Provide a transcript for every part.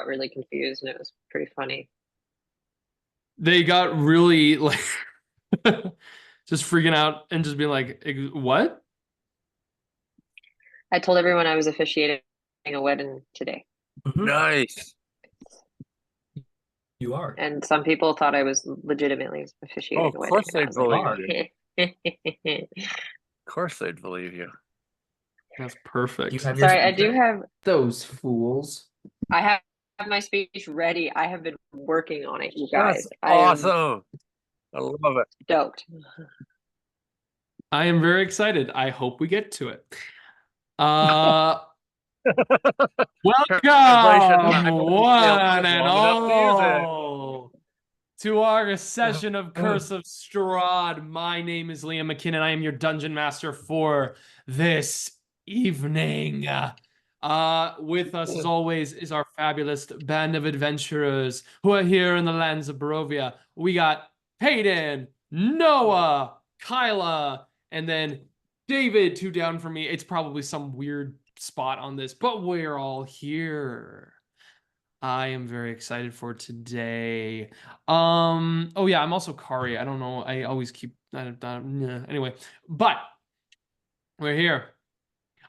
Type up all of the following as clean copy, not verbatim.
really confused, and it was pretty funny. They got really like just freaking out and just being like, "What?" I told everyone I was officiating a wedding today, Nice. You are. and some people thought I was legitimately Oh, officiating of a wedding, course and I they'd was like, believe are. you. Of course they'd believe you. That's You perfect. have your sorry, I speech do ready? have Those fools. I have my speech ready. I have been working on it, you That's guys. I am awesome. I love it. stoked. I am very excited. I hope we get to it. Uh, Translation, welcome, I hope you stay one alive and long enough to use it. all, to our session of Curse of Strahd. My name is Liam McKinnon. I am your dungeon master for this evening. With us, as always, is our fabulous band of adventurers who are here in the lands of Barovia. We got Padon, Noah, Kylah, and then David, two down from me. It's probably some weird spot on this, but we're all here. I am very excited for today. Oh yeah, I'm also Kari. I don't know. I always keep anyway, but we're here.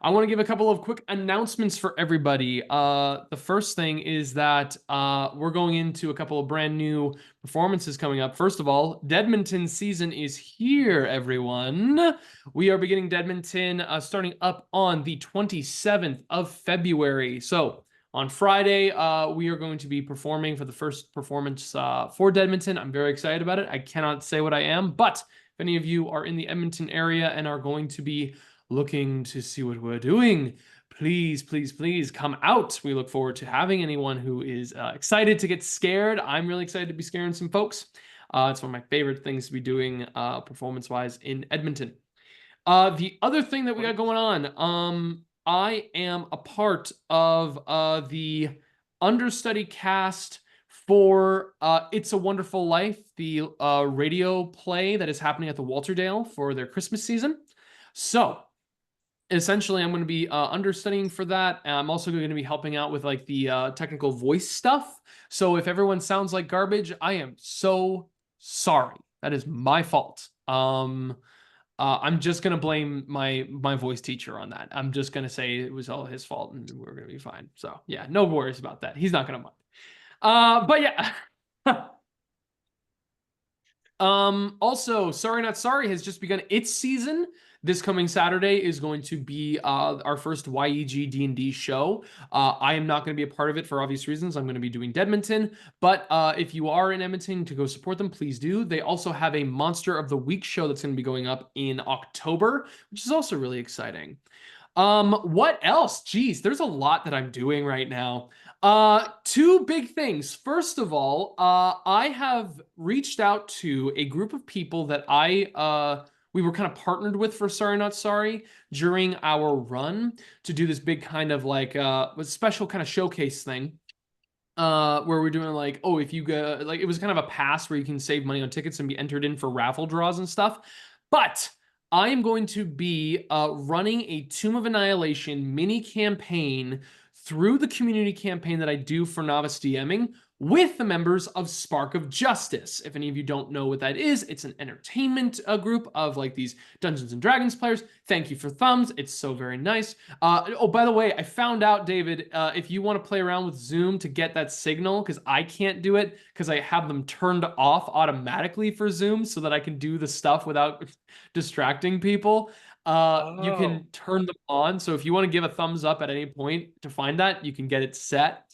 I want to give a couple of quick announcements for everybody. The first thing is that we're going into a couple of brand new performances coming up. First of all, Deadmonton season is here, everyone. We are beginning Deadmonton starting up on the 27th of February. So on Friday, we are going to be performing for the first performance for Deadmonton. I'm very excited about it. I cannot say what I am, but if any of you are in the Edmonton area and are going to be looking to see what we're doing, please, please, please come out. We look forward to having anyone who is excited to get scared. I'm really excited to be scaring some folks. It's one of my favorite things to be doing performance-wise in Edmonton. The other thing that we got going on, I am a part of the understudy cast for It's a Wonderful Life, the radio play that is happening at the Walterdale for their Christmas season. So essentially I'm going to be understudying for that. I'm also going to be helping out with like the technical voice stuff. So if everyone sounds like garbage, I am so sorry. That is my fault. I'm just gonna blame my voice teacher on that. I'm just gonna say it was all his fault and we're gonna be fine. So yeah, no worries about that. He's not gonna mind. But yeah. Also, Sorry Not Sorry has just begun its season. This coming Saturday is going to be our first YEG D&D show. I am not going to be a part of it for obvious reasons. I'm going to be doing Deadmonton, but if you are in Edmonton to go support them, please do. They also have a Monster of the Week show that's going to be going up in October, which is also really exciting. What else? Geez, there's a lot that I'm doing right now. Two big things. First of all, I have reached out to a group of people that we were kind of partnered with for Sorry Not Sorry during our run to do this big kind of like special kind of showcase thing. Where we're doing like, oh, if you go, like, it was kind of a pass where you can save money on tickets and be entered in for raffle draws and stuff. But I am going to be running a Tomb of Annihilation mini campaign through the community campaign that I do for Novice DMing with the members of Spark of Justice. If any of you don't know what that is, it's an entertainment group of like these Dungeons and Dragons players. Thank you for thumbs. It's so very nice. Oh, by the way, I found out, David, if you want to play around with Zoom to get that signal, because I can't do it because I have them turned off automatically for Zoom so that I can do the stuff without distracting people. You can turn them on. So if you want to give a thumbs up at any point to find that, you can get it set.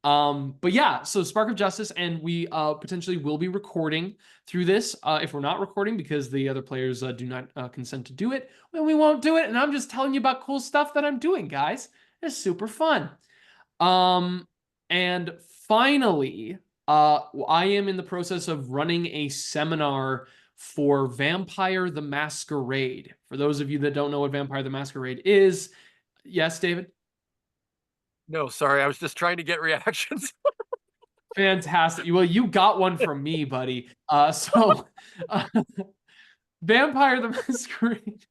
But yeah, so Spark of Justice, and we potentially will be recording through this. If we're not recording because the other players do not consent to do it, well, we won't do it. And I'm just telling you about cool stuff that I'm doing, guys. It's super fun. And finally, I am in the process of running a seminar for Vampire the Masquerade. For those of you that don't know what Vampire the Masquerade is, yes, David? No, sorry. I was just trying to get reactions. Fantastic. Well, you got one from me, buddy. So Vampire the Masquerade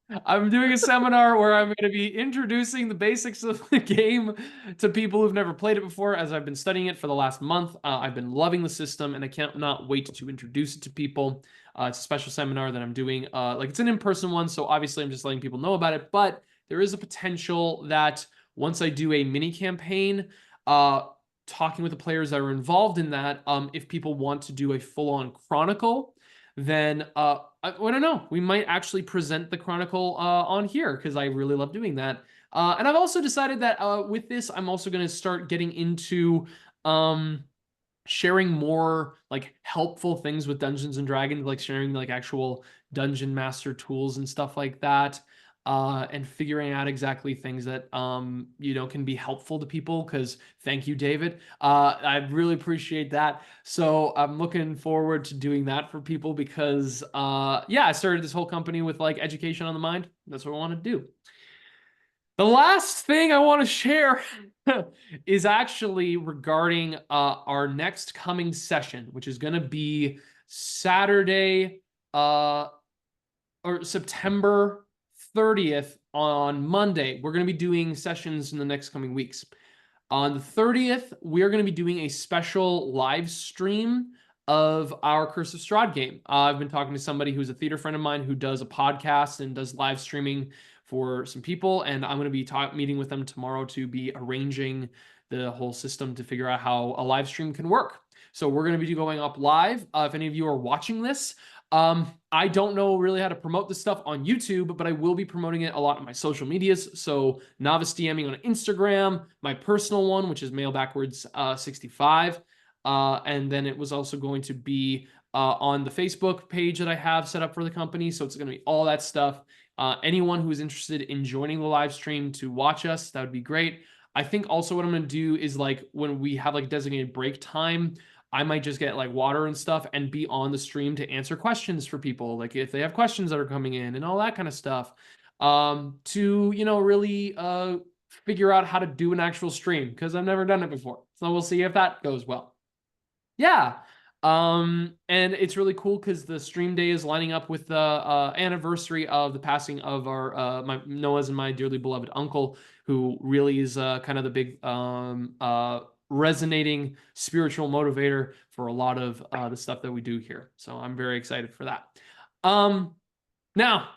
I'm doing a seminar where I'm going to be introducing the basics of the game to people who've never played it before. As I've been studying it for the last month, I've been loving the system, and I can't not wait to introduce it to people. It's a special seminar that I'm doing. Like it's an in-person one, so obviously I'm just letting people know about it. But there is a potential that once I do a mini campaign, talking with the players that are involved in that, if people want to do a full-on chronicle, then I don't know. We might actually present the Chronicle on here because I really love doing that. And I've also decided that with this, I'm also going to start getting into sharing more like helpful things with Dungeons and Dragons, like sharing like actual dungeon master tools and stuff like that. And figuring out exactly things that you know, can be helpful to people. Because thank you, David. I really appreciate that. So I'm looking forward to doing that for people because yeah, I started this whole company with like education on the mind. That's what I want to do. The last thing I want to share is actually regarding our next coming session, which is going to be Saturday or September 30th on Monday. We're going to be doing sessions in the next coming weeks. On the 30th, we are going to be doing a special live stream of our Curse of Strahd game. I've been talking to somebody who's a theater friend of mine who does a podcast and does live streaming for some people, and I'm going to be meeting with them tomorrow to be arranging the whole system to figure out how a live stream can work. So we're going to be going up live. If any of you are watching this, I don't know really how to promote this stuff on YouTube, but I will be promoting it a lot on my social medias. So Novice DMing on Instagram, my personal one, which is mailbackwards65. And then it was also going to be on the Facebook page that I have set up for the company. So it's going to be all that stuff. Anyone who is interested in joining the live stream to watch us, that would be great. I think also what I'm going to do is like when we have like designated break time, I might just get like water and stuff and be on the stream to answer questions for people. Like if they have questions that are coming in and all that kind of stuff, to, you know, really figure out how to do an actual stream because I've never done it before. So we'll see if that goes well. Yeah. And it's really cool because the stream day is lining up with the anniversary of the passing of our my Noah's and my dearly beloved uncle, who really is kind of the big resonating spiritual motivator for a lot of the stuff that we do here. So I'm very excited for that. Now,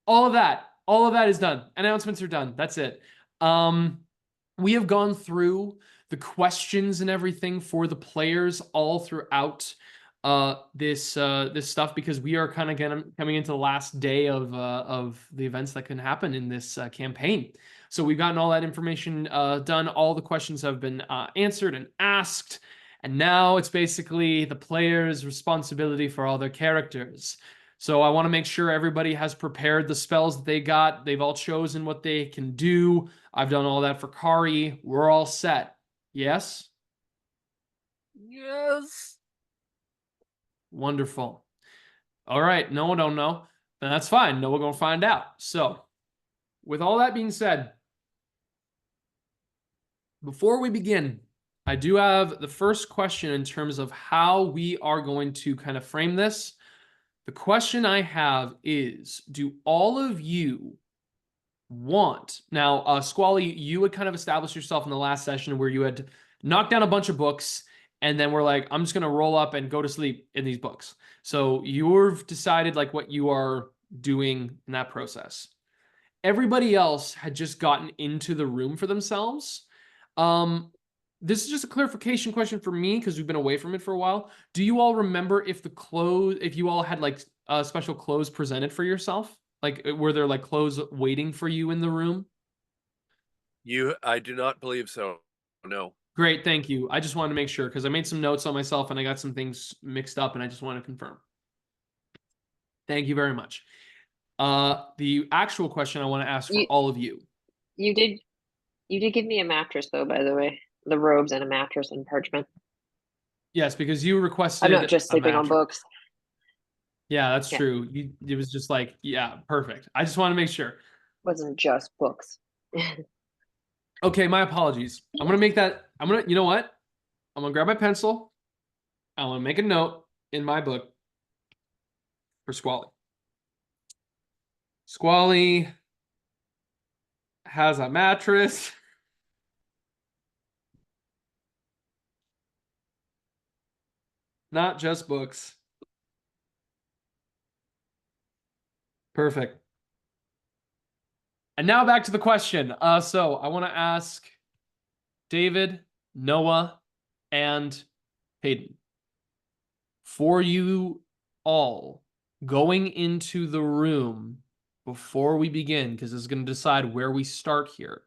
all of that is done. Announcements are done. That's it. We have gone through the questions and everything for the players all throughout this stuff because we are kind of coming into the last day of the events that can happen in this campaign. So we've gotten all that information done. All the questions have been answered and asked. And now it's basically the players' responsibility for all their characters. So I want to make sure everybody has prepared the spells that they got. They've all chosen what they can do. I've done all that for Kari. We're all set. Yes? Yes. Wonderful. All right. No one don't know. Then that's fine. No, we're going to find out. So with all that being said, before we begin, I do have the first question in terms of how we are going to kind of frame this. The question I have is, do all of you want... Now, Squally, you had kind of established yourself in the last session where you had knocked down a bunch of books, and then we're like, I'm just going to roll up and go to sleep in these books. So you've decided like what you are doing in that process. Everybody else had just gotten into the room for themselves. This is just a clarification question for me because we've been away from it for a while. Do you all remember if you all had like special clothes presented for yourself? Like, were there like clothes waiting for you in the room? I do not believe so. No. Great, thank you. I just wanted to make sure because I made some notes on myself and I got some things mixed up and I just want to confirm. Thank you very much. The actual question I want to ask for all of you. You did give me a mattress though, by the way. The robes and a mattress and parchment. Yes, because you requested I'm not just sleeping on books. Yeah, that's true. It was just like, yeah, perfect. I just want to make sure. Wasn't just books. Okay, my apologies. I'm going to make that, you know what? I'm going to grab my pencil. I want to make a note in my book for Squally. Squally has a mattress. Not just books. Perfect. And now back to the question. So I want to ask David, Noah, and Padon. For you all going into the room before we begin, because this is going to decide where we start here,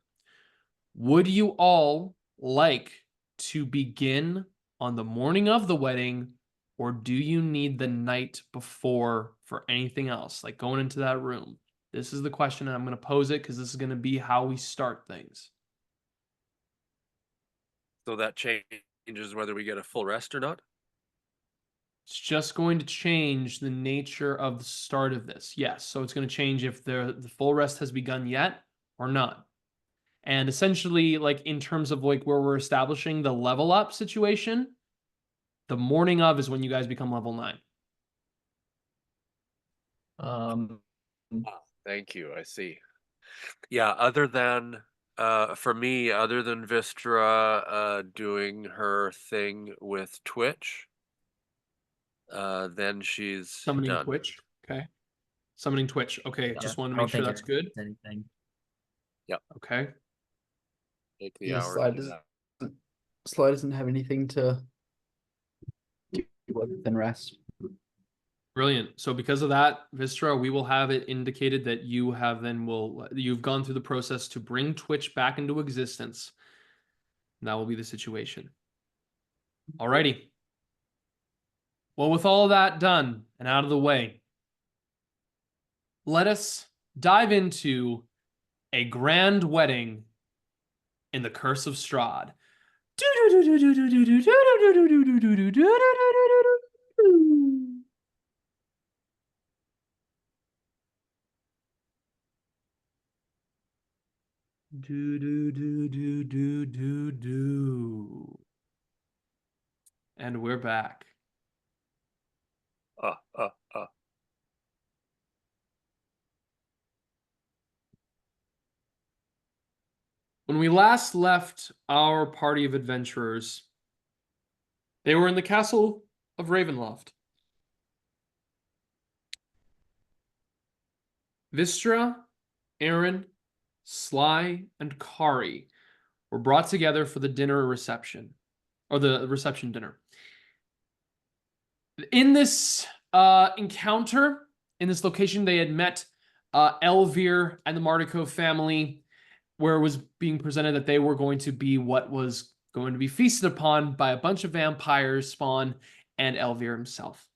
would you all like to begin on the morning of the wedding, or do you need the night before for anything else, like going into that room? This is the question, and I'm going to pose it because this is going to be how we start things. So that changes whether we get a full rest or not? It's just going to change the nature of the start of this. Yes, so it's going to change if the full rest has begun yet or not. And essentially, like in terms of like where we're establishing the level up situation, the morning of is when you guys become level 9. Thank you. I see. Yeah, other than for me, other than Wystera doing her thing with Twitch, then she's Summoning done. Twitch. Okay. Summoning Twitch. Okay, Yeah, just wanted to I don't make sure think that's good. anything. Okay. Take the Yeah, hour. Sly to do that. Sly doesn't have anything to do other than rest. Brilliant. So because of that, Wystera, we will have it indicated that you have you've gone through the process to bring Twitch back into existence. And that will be the situation. Alrighty. Well, with all that done and out of the way, let us dive into a grand wedding in the Curse of Strahd. And we're back. Uh. When we last left our party of adventurers, they were in the castle of Ravenloft. Wystera, Eren, Sly, and Kari were brought together for the dinner reception, or the reception dinner. In this encounter, in this location, they had met Elvir and the Mardico family, where it was being presented that they were going to be what was going to be feasted upon by a bunch of vampires spawn and Elvir himself.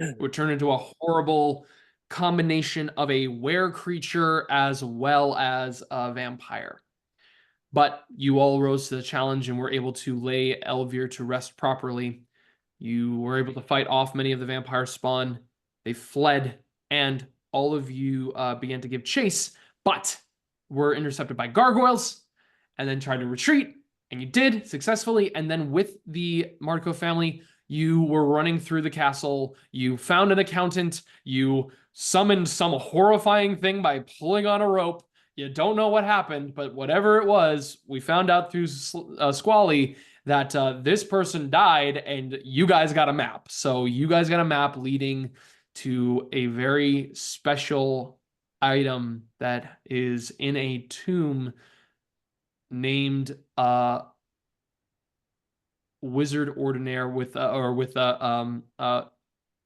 It would turn into a horrible combination of a were creature as well as a vampire. But you all rose to the challenge and were able to lay Elvir to rest properly. You were able to fight off many of the vampire spawn. They fled, and all of you began to give chase, but were intercepted by gargoyles and then tried to retreat, and you did successfully. And then with the Marco family, you were running through the castle. You found an accountant. You summoned some horrifying thing by pulling on a rope. You don't know what happened, but whatever it was, we found out through Squally that this person died, and you guys got a map. So you guys got a map leading to a very special item that is in a tomb named Wizard Ordinaire with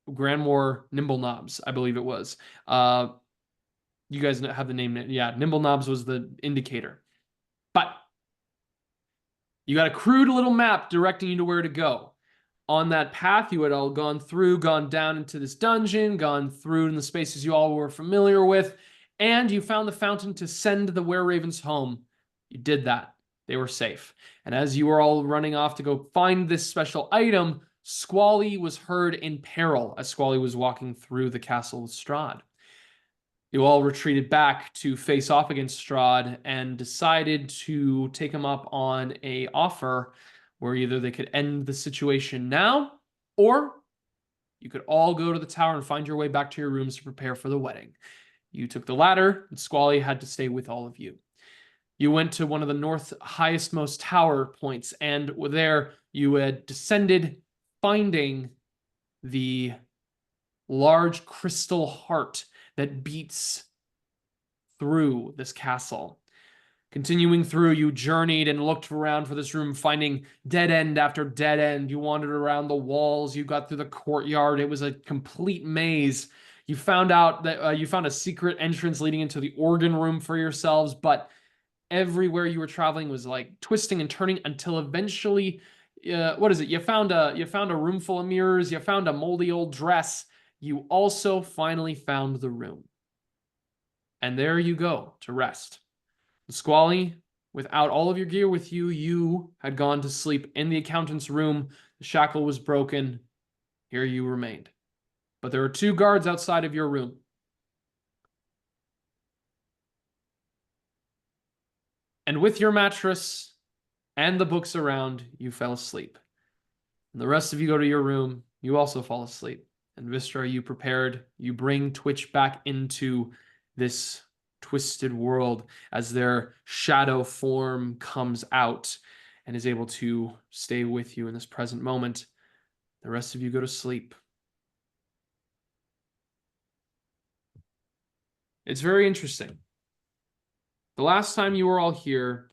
Grandmore Nimble Knobs, I believe it was. You guys have the name. Yeah, Nimble Knobs was the indicator. But you got a crude little map directing you to where to go. On that path, you had all gone down into this dungeon, gone through in the spaces you all were familiar with, and you found the fountain to send the were-ravens home. You did that. They were safe. And as you were all running off to go find this special item, Squally was heard in peril as Squally was walking through the castle of Strahd. You all retreated back to face off against Strahd and decided to take him up on an offer where either they could end the situation now, or you could all go to the tower and find your way back to your rooms to prepare for the wedding. You took the ladder, and Squally had to stay with all of you. You went to one of the north highest most tower points, and there you had descended, finding the large crystal heart that beats through this castle. Continuing through, you journeyed and looked around for this room, finding dead end after dead end. You wandered around the walls. You got through the courtyard. It was a complete maze. You found out that you found a secret entrance leading into the organ room for yourselves, but everywhere you were traveling was like twisting and turning until eventually, what is it? You found a room full of mirrors. You found a moldy old dress. You also finally found the room, and there you go to rest. Squally, without all of your gear with you, you had gone to sleep in the accountant's room. The shackle was broken. Here you remained. But there are 2 guards outside of your room. And with your mattress and the books around, you fell asleep. And the rest of you go to your room. You also fall asleep. And Wystera, you prepared. You bring Twitch back into this twisted world as their shadow form comes out and is able to stay with you in this present moment. The rest of you go to sleep. It's very interesting. The last time you were all here,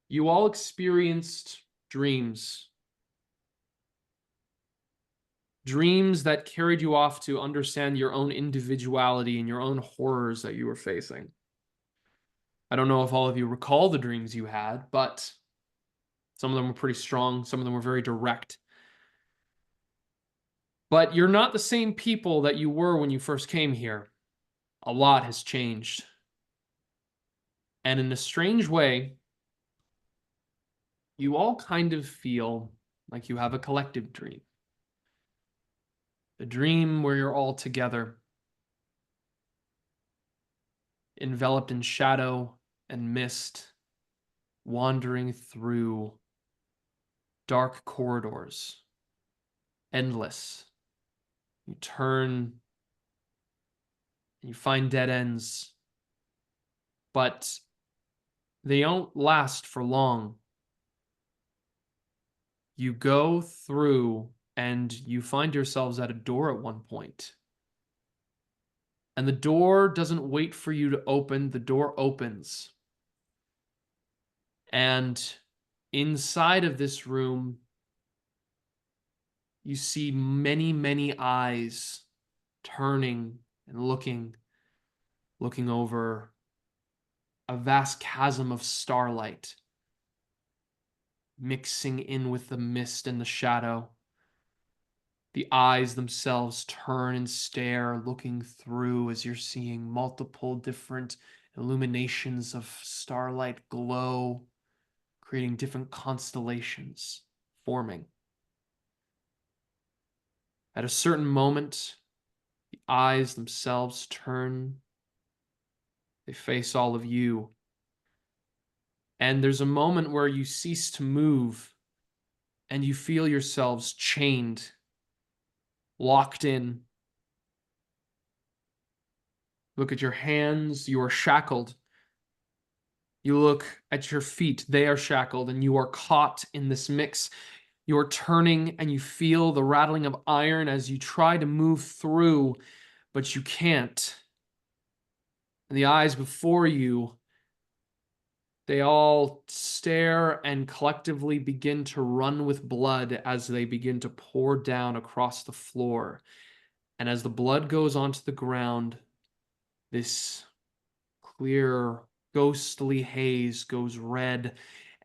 you all experienced dreams. Dreams that carried you off to understand your own individuality and your own horrors that you were facing. I don't know if all of you recall the dreams you had, but some of them were pretty strong. Some of them were very direct. But you're not the same people that you were when you first came here. A lot has changed. And in a strange way, you all kind of feel like you have a collective dream. A dream where you're all together, enveloped in shadow and mist, wandering through dark corridors, endless. You turn, you find dead ends, but they don't last for long. You go through and you find yourselves at a door at one point. And the door doesn't wait for you to open, the door opens. And inside of this room, you see many, many eyes turning and looking over a vast chasm of starlight, mixing in with the mist and the shadow. The eyes themselves turn and stare, looking through as you're seeing multiple different illuminations of starlight glow, creating different constellations forming. At a certain moment, the eyes themselves turn. They face all of you. And there's a moment where you cease to move and you feel yourselves chained, locked in. Look at your hands, you are shackled. You look at your feet, they are shackled, and you are caught in this mix. You are turning and you feel the rattling of iron as you try to move through, but you can't. And the eyes before you, they all stare and collectively begin to run with blood as they begin to pour down across the floor. And as the blood goes onto the ground, this clear, ghostly haze goes red,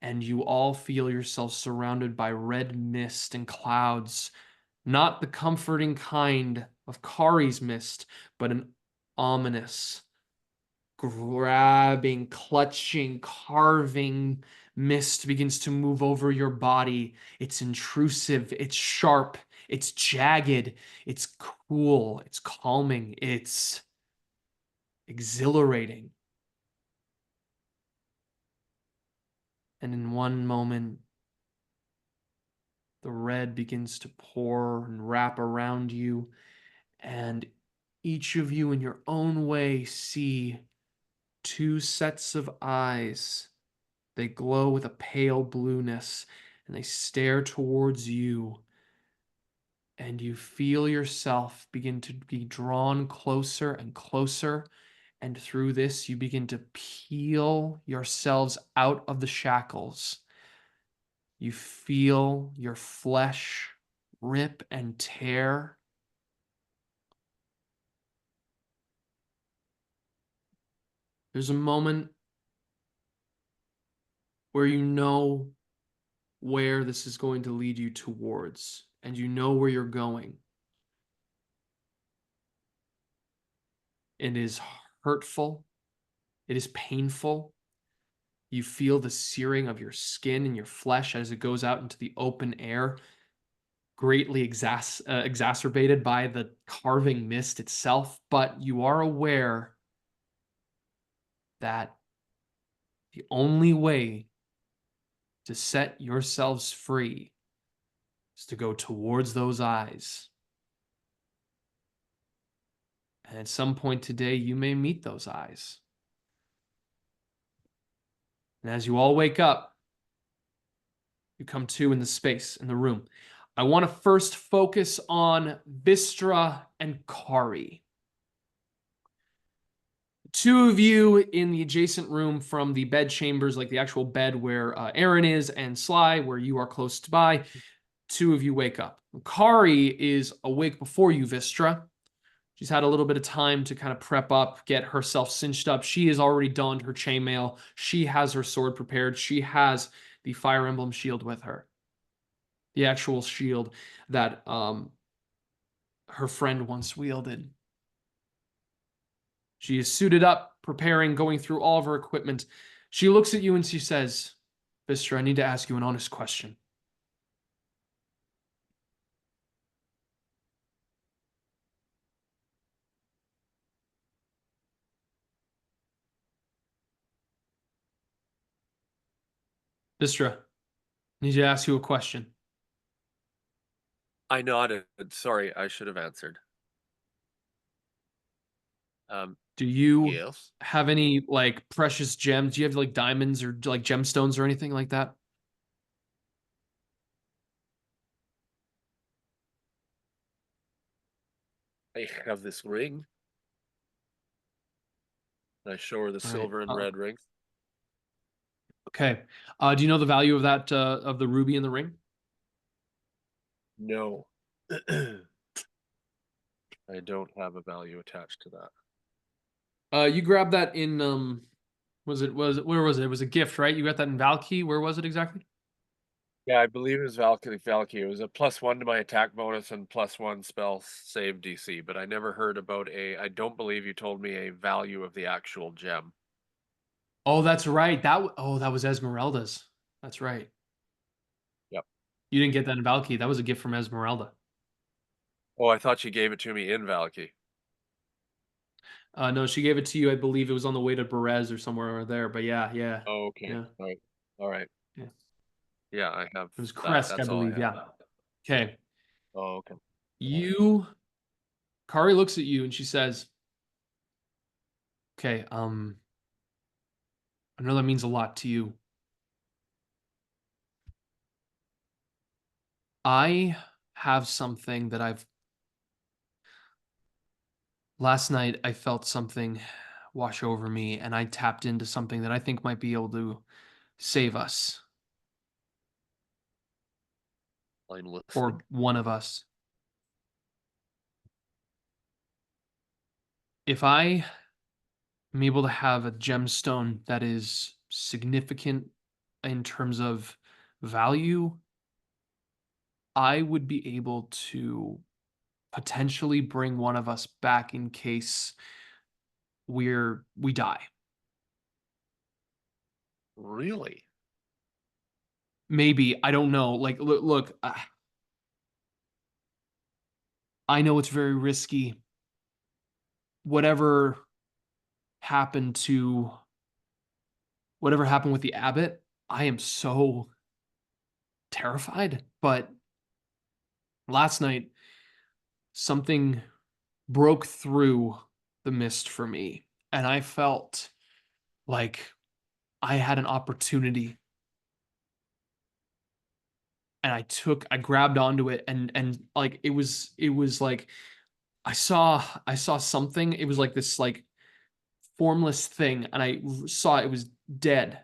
and you all feel yourself surrounded by red mist and clouds. Not the comforting kind of Kari's mist, but an ominous, grabbing, clutching, carving mist begins to move over your body. It's intrusive, it's sharp, it's jagged, it's cool, it's calming, it's exhilarating. And in one moment, the red begins to pour and wrap around you, and each of you in your own way see two sets of eyes. They glow with a pale blueness, and they stare towards you. And you feel yourself begin to be drawn closer and closer. And through this, you begin to peel yourselves out of the shackles. You feel your flesh rip and tear. There's a moment where you know where this is going to lead you towards, and you know where you're going. It is hurtful. It is painful. You feel the searing of your skin and your flesh as it goes out into the open air, greatly exacerbated by the carving mist itself. But you are aware that the only way to set yourselves free is to go towards those eyes. And at some point today, you may meet those eyes. And as you all wake up, you come to in the space, in the room. I want to first focus on Wystera and Kari. Two of you in the adjacent room from the bed chambers, like the actual bed where Eren is, and Sly, where you are close by. Two of you wake up. Kari is awake before you, Wystera. She's had a little bit of time to kind of prep up, get herself cinched up. She has already donned her chainmail. She has her sword prepared. She has the Fire Emblem shield with her. The actual shield that her friend once wielded. She is suited up, preparing, going through all of her equipment. She looks at you and she says, Wystera, I need to ask you an honest question. Wystera, I need to ask you a question. I nodded. Sorry, I should have answered. Do you Yes. have any like precious gems? Do you have like diamonds or like gemstones or anything like that? I have this ring. And I show her the All right. silver and red ring. Okay. Do you know the value of that of the ruby in the ring? No. I don't have a value attached to that. You grabbed that in where was it? It was a gift, right? You got that in Valky. Where was it exactly? Yeah, I believe it was Valkyrie. It was a +1 to my attack bonus and +1 spell save DC, but I never heard about I don't believe you told me a value of the actual gem. Oh, that's right. That was Esmeralda's. That's right. Yep. You didn't get that in Valky. That was a gift from Esmeralda. Oh, I thought she gave it to me in Valky. No, she gave it to you. I believe it was on the way to Berez or somewhere there. But yeah. Oh, okay. Yeah. All right. Yeah. Yeah, I have It was that. Crest, I That's all believe. have. Yeah. Okay. Oh, okay. Kari looks at you and she says, okay, I know that means a lot to you. I have something that last night I felt something wash over me and I tapped into something that I think might be able to save us. I'm listening. Or one of us. If I am able to have a gemstone that is significant in terms of value, I would be able to potentially bring one of us back in case we die. Really? Maybe, I don't know. Like, look, I know it's very risky. Whatever happened with the abbot, I am so terrified. But last night, something broke through the mist for me, and I felt like I had an opportunity, and I grabbed onto it, and like it was like I saw something. It was like this like formless thing, and I saw it was dead,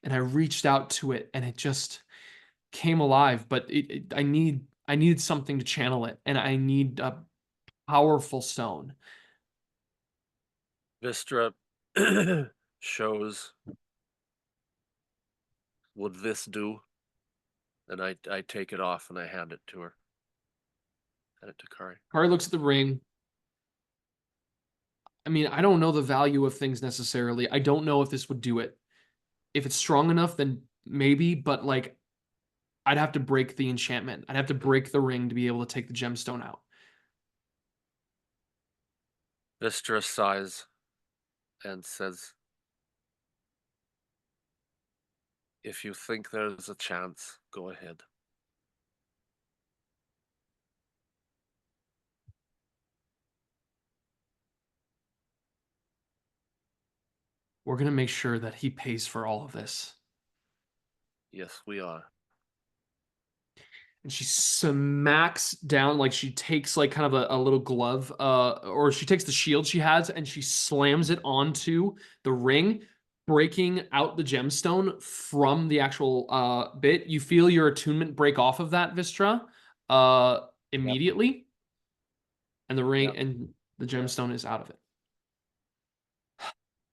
and I reached out to it, and it just came alive. But I needed something to channel it, and I need a powerful stone. Wystera shows, would this do? And I take it off and I hand it to her. Hand it to Kari. Kari looks at the ring. I mean, I don't know the value of things necessarily. I don't know if this would do it. If it's strong enough, then maybe, but like I'd have to break the enchantment. I'd have to break the ring to be able to take the gemstone out. Wystera sighs and says, if you think there's a chance, go ahead. We're going to make sure that he pays for all of this. Yes, we are. And she smacks down, like she takes like kind of a little glove, or she takes the shield she has and she slams it onto the ring, breaking out the gemstone from the actual bit. You feel your attunement break off of that, Wystera, immediately. And the ring and the gemstone is out of it.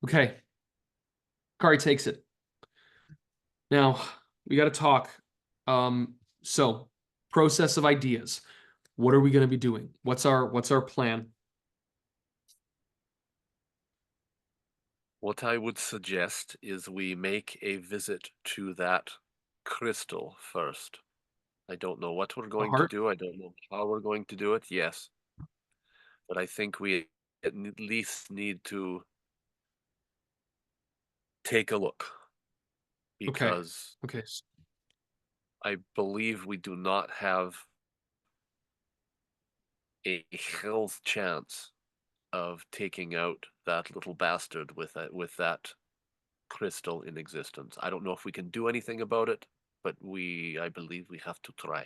Okay. Kari takes it. Now, we got to talk. So, process of ideas. What are we going to be doing? What's our plan? What I would suggest is we make a visit to that crystal first. I don't know what we're going to heart? do. I don't know how we're going to do it. Yes. But I think we at least need to take a look. Because Okay. I believe we do not have a hell's chance of taking out that little bastard with that crystal in existence. I don't know if we can do anything about it, but I believe we have to try.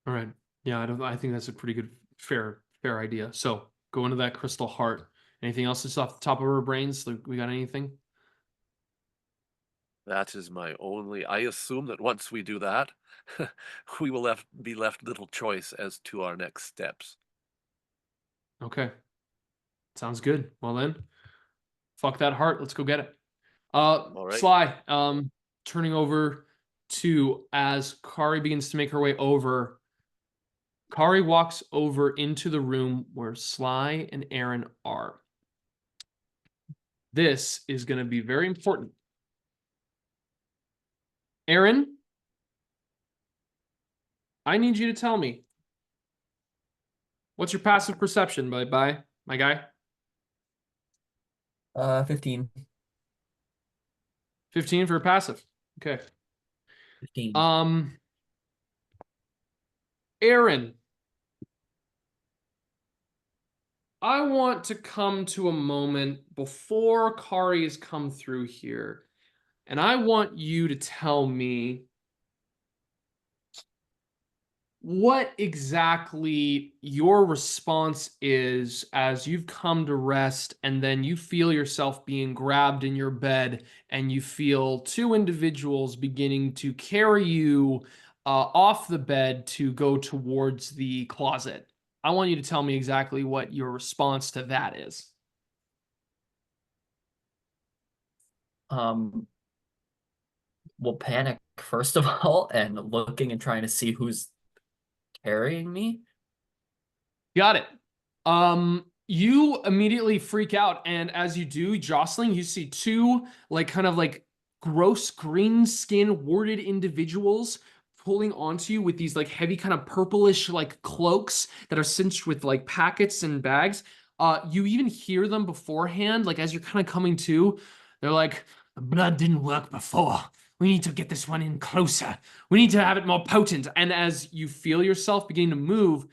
All right. Yeah, I think that's a pretty good fair idea. So, go into that crystal heart. Anything else that's off the top of our brains? Like, we got anything? That is my only. I assume that once we do that, we will be left little choice as to our next steps. Okay. Sounds good. Well then, fuck that heart. Let's go get it. All right. Sly, turning over to as Kari begins to make her way over. Kari walks over into the room where Sly and Eren are. This is going to be very important. Eren, I need you to tell me. What's your passive perception, my guy? 15. 15 for a passive. Okay. 15. Eren, I want to come to a moment before Kari has come through here, and I want you to tell me what exactly your response is as you've come to rest and then you feel yourself being grabbed in your bed and you feel two individuals beginning to carry you off the bed to go towards the closet. I want you to tell me exactly what your response to that is. We'll panic first of all and looking and trying to see who's carrying me. Got it. You immediately freak out, and as you do, jostling, you see two like kind of like gross green skin warded individuals pulling onto you with these like heavy kind of purplish like cloaks that are cinched with like packets and bags. You even hear them beforehand, like as you're kind of coming to, they're like, the blood didn't work before. We need to get this one in closer. We need to have it more potent. And as you feel yourself beginning to move,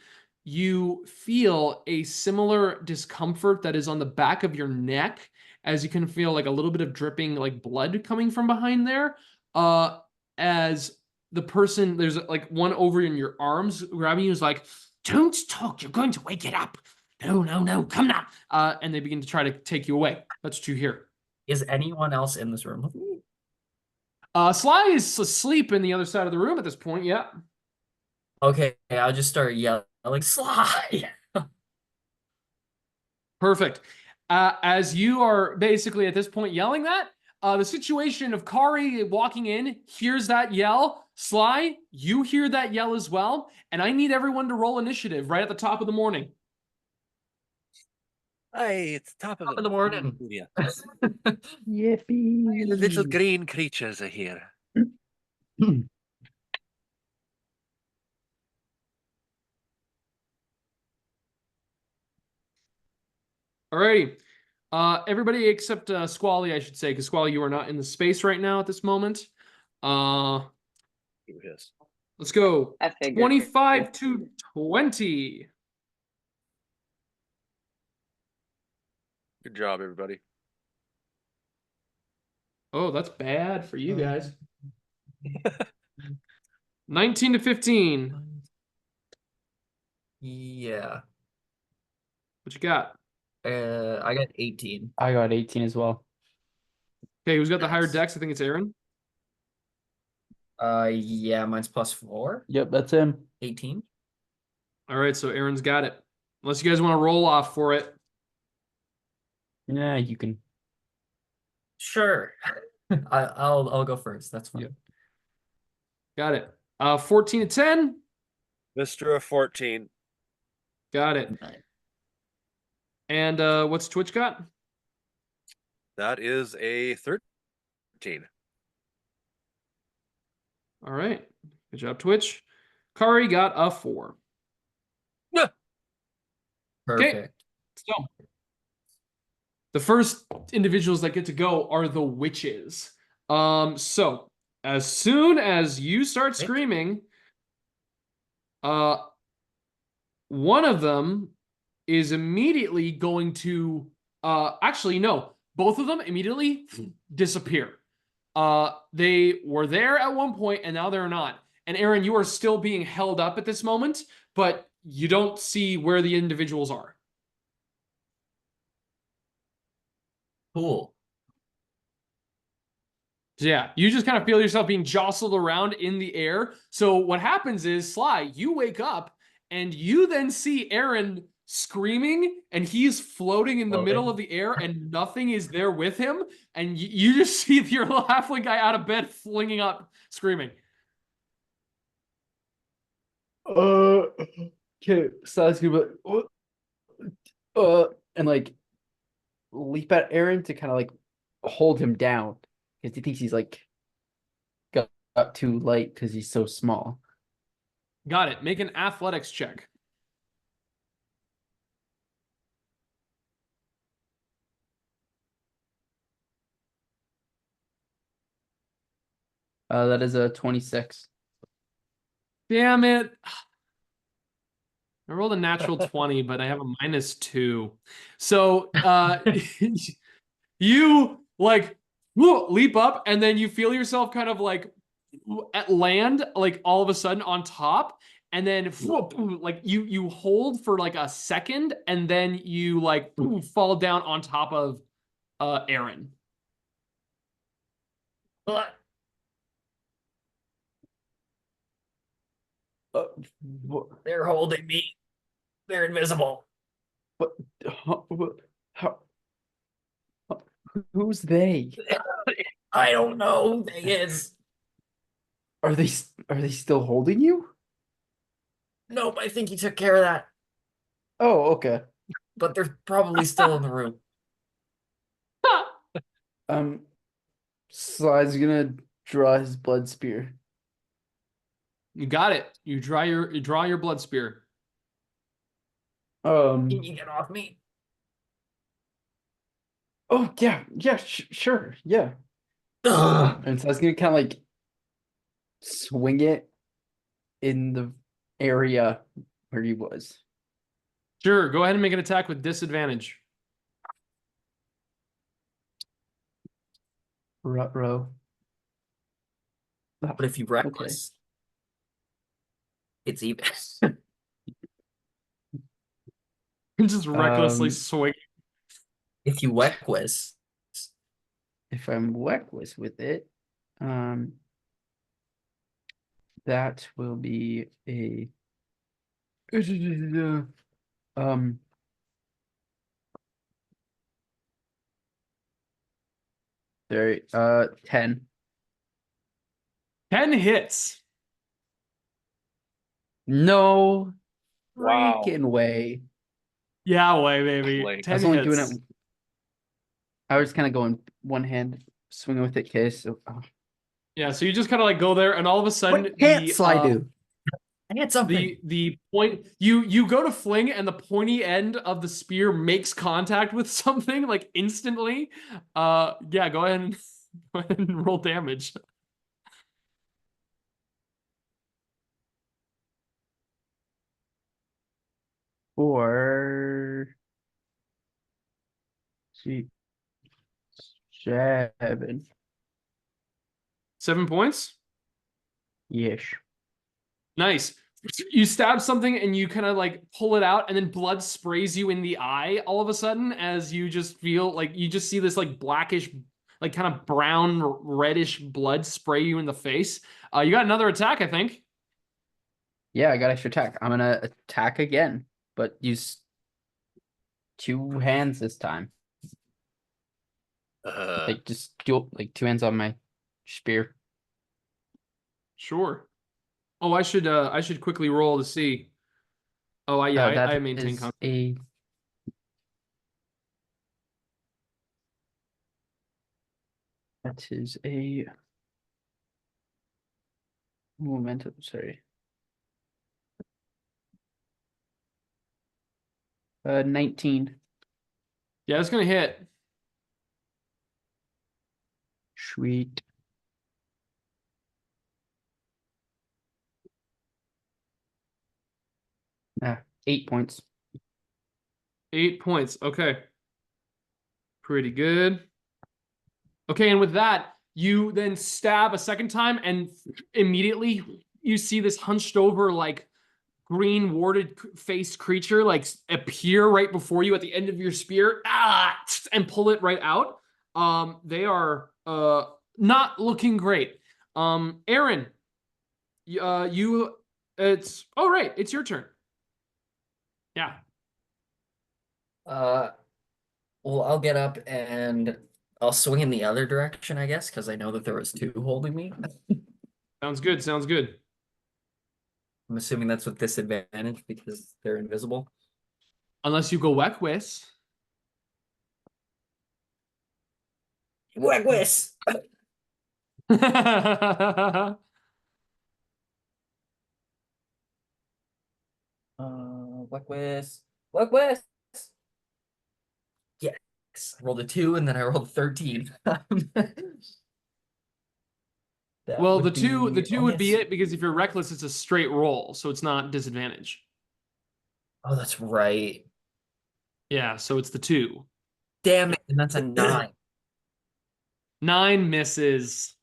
you feel a similar discomfort that is on the back of your neck, as you can feel like a little bit of dripping like blood coming from behind there. As the person, there's like one over in your arms grabbing you, is like, "Don't talk, you're going to wake it up. No, no, no, come now." And they begin to try to take you away. That's what you hear. Is anyone else in this room with me? Sly is asleep in the other side of the room at this point. Yeah. Okay, I'll just start yelling, Sly! Perfect. As you are basically at this point yelling that, the situation of Kari walking in hears that yell. Sly, you hear that yell as well, and I need everyone to roll initiative right at the top of the morning. Hey, it's top Top of the morning. Yeah. Yippee! The little green creatures are here. Alrighty. Everybody except Squally, I should say, because Squally, you are not in the space right now at this moment. Yes. Let's go. I figured. 25 to 20. Good job, everybody. Oh, that's bad for you guys. 19 to 15. Yeah. What you got? I got 18. I got 18 as well. Okay, who's got the higher Nice. dex? I think it's Eren. Yeah, mine's +4. Yep, that's him. 18. All right, so Aaron's got it. Unless you guys want to roll off for it. Yeah, you can. Sure. I'll go first. That's fine. Yeah. Got it. 14 to 10. Mr. 14. Got it. Nice. And what's Twitch got? That is a 13. All right. Good job, Twitch. Kari got a 4. Perfect. So the first individuals that get to go are the witches. So as soon as you start screaming, one of them is immediately going to actually no, both of them immediately disappear. They were there at one point and now they're not. And Eren, you are still being held up at this moment, but you don't see where the individuals are. Cool. So yeah, you just kind of feel yourself being jostled around in the air. So what happens is, Sly, you wake up and you then see Eren screaming and he's floating in the middle of the air and nothing is there with him. And you just see your little halfling guy out of bed flinging up, screaming. Okay, so I was gonna be like, and like leap at Aaron to kind of like hold him down because he thinks he's like got too light because he's so small. Got it. Make an athletics check. That is a 26. Damn it. I rolled a natural 20, but I have a -2. So you like leap up and then you feel yourself kind of like at land, like all of a sudden on top. And then like you hold for like a second and then you like fall down on top of Eren. They're holding me. They're invisible. Who's they? I don't know who they is. Are they still holding you? Nope, I think he took care of that. Oh, okay. But they're probably still in the room. Sly's gonna draw his blood spear. You got it. You draw your blood spear. Can you get off me? Oh yeah, sure, yeah. Ugh. And so I was gonna kind of like swing it in the area where he was. Sure, go ahead and make an attack with disadvantage. Row. But if you reckless, it's even. Just recklessly swing. If you reckless, If I'm reckless with it, that will be a very 10. 10 hits. No Wow. freaking way. Yeah, way, baby. Like- 10 I was only hits. doing it. I was kind of going one hand swinging with it, case. So, Yeah, so you just kind of like go there, and all of a sudden, what can't I do? I had something. the point you go to fling, and the pointy end of the spear makes contact with something like instantly. Yeah, go ahead and go ahead and roll damage. For see 7. 7 points. Yes. Nice. You stab something and you kind of like pull it out, and then blood sprays you in the eye all of a sudden as you just feel like you just see this like blackish, like kind of brown, reddish blood spray you in the face. You got another attack, I think. Yeah, I got extra attack. I'm gonna attack again, but use 2 hands this time. Like just dual, like 2 hands on my spear. Sure. Oh, I should quickly roll to see. Oh, yeah, That I maintain is concentration. That is a momentum. Sorry. 19. Yeah, it's gonna hit. Sweet. Ah, 8 points. 8 points. Okay. Pretty good. Okay, and with that, you then stab a second time, and immediately you see this hunched over, like green warded faced creature like appear right before you at the end of your spear, and pull it right out. They are not looking great. Eren, it's your turn. Yeah. Well, I'll get up and I'll swing in the other direction, I guess, because I know that there was 2 holding me. Sounds good. Sounds good. I'm assuming that's with disadvantage because they're invisible. Unless you go Weckwis. Wegwis! Wegwis! Wegwis! Yes. I rolled a 2 and then I rolled a 13. That Well, the would two be- oh, would be yes. it, because if you're reckless, it's a straight roll, so it's not disadvantage. Oh, that's right. Yeah, so it's the 2. Damn it, and that's a 9. 9 misses.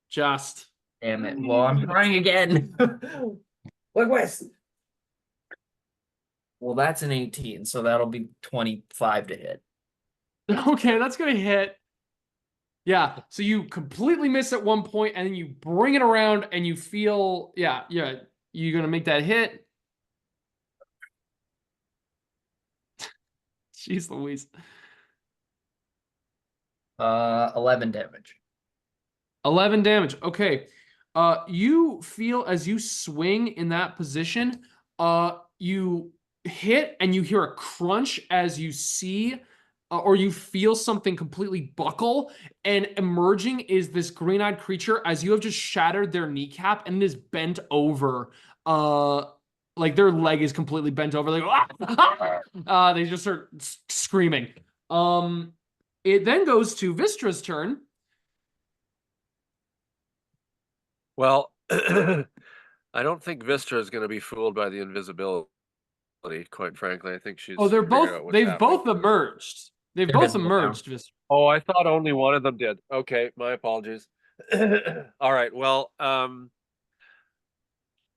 Just. Damn it. Well, I'm trying again. Wegwis! Well, that's an 18, so that'll be 25 to hit. Okay, that's gonna hit. Yeah, so you completely miss at one point, and then you bring it around, and you feel, yeah, you're gonna make that hit. Jeez Louise. 11 damage. 11 damage. Okay. You feel as you swing in that position, you hit and you hear a crunch as you see or you feel something completely buckle, and emerging is this green-eyed creature as you have just shattered their kneecap, and it is bent over. Like their leg is completely bent over. They go, they just start screaming. It then goes to Vystra's turn. Well, I don't think Vista is going to be fooled by the invisibility. quite frankly. I think she's Oh, they're figured both. out what's They've happening. both emerged. They've They're both visible now. emerged. Oh, I thought only one of them did. Okay, my apologies. All right, well,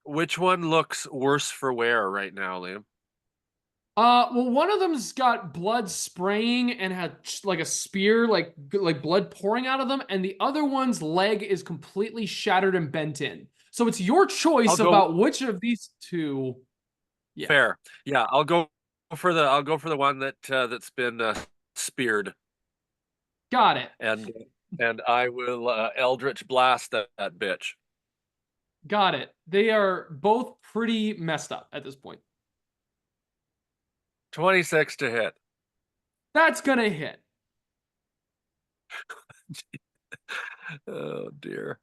which one looks worse for wear right now, Liam? Well, one of them's got blood spraying and had like a spear, like blood pouring out of them, and the other one's leg is completely shattered and bent in. So it's your choice I'll go- about which of these two. Yeah. Fair. Yeah, I'll go for the one that's been speared, Got it. and I will Eldritch blast that bitch. Got it. They are both pretty messed up at this point. 26 to hit. That's gonna hit. Oh dear.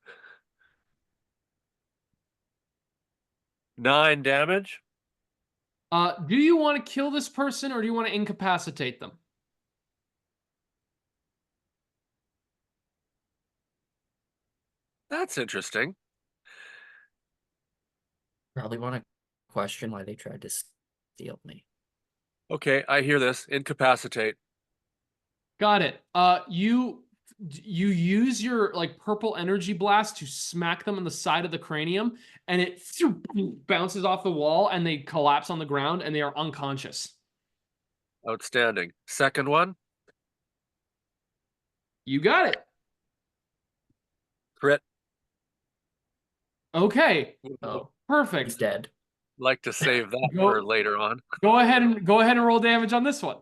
9 damage. Do you want to kill this person or do you want to incapacitate them? That's interesting. Probably want to question why they tried to steal me. Okay, I hear this. Incapacitate. Got it. You use your like purple energy blast to smack them on the side of the cranium, and it bounces off the wall, and they collapse on the ground, and they are unconscious. Outstanding. Second one. You got it. Crit. Okay. Oh, he's Perfect. dead. Like to save that Go- for later on. Go ahead and roll damage on this one.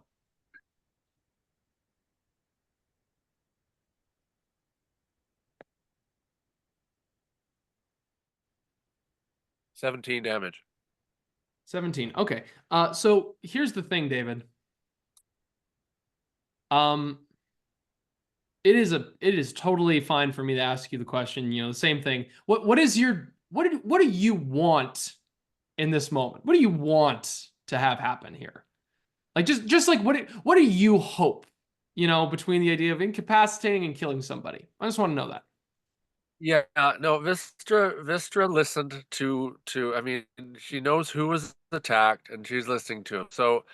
$17 damage. 17. Okay. So here's the thing, David. It is totally fine for me to ask you the question, the same thing. What do you want in this moment? What do you want to have happen here? Like just like what do you hope, between the idea of incapacitating and killing somebody? I just want to know that. Yeah, no, Vistra listened to I mean, she knows who was attacked and she's listening to him. So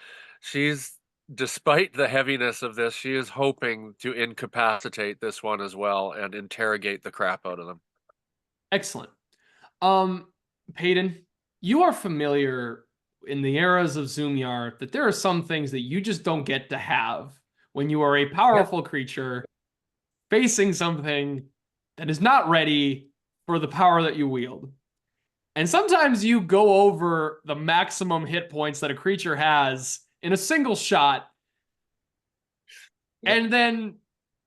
she's, despite the heaviness of this, she is hoping to incapacitate this one as well and interrogate the crap out of them. Excellent. Padon, you are familiar in the eras of Zoomyar that there are some things that you just don't get to have when you are a powerful creature facing something that is not ready for the power that you wield. And sometimes you go over the maximum hit points that a creature has in a single shot, and then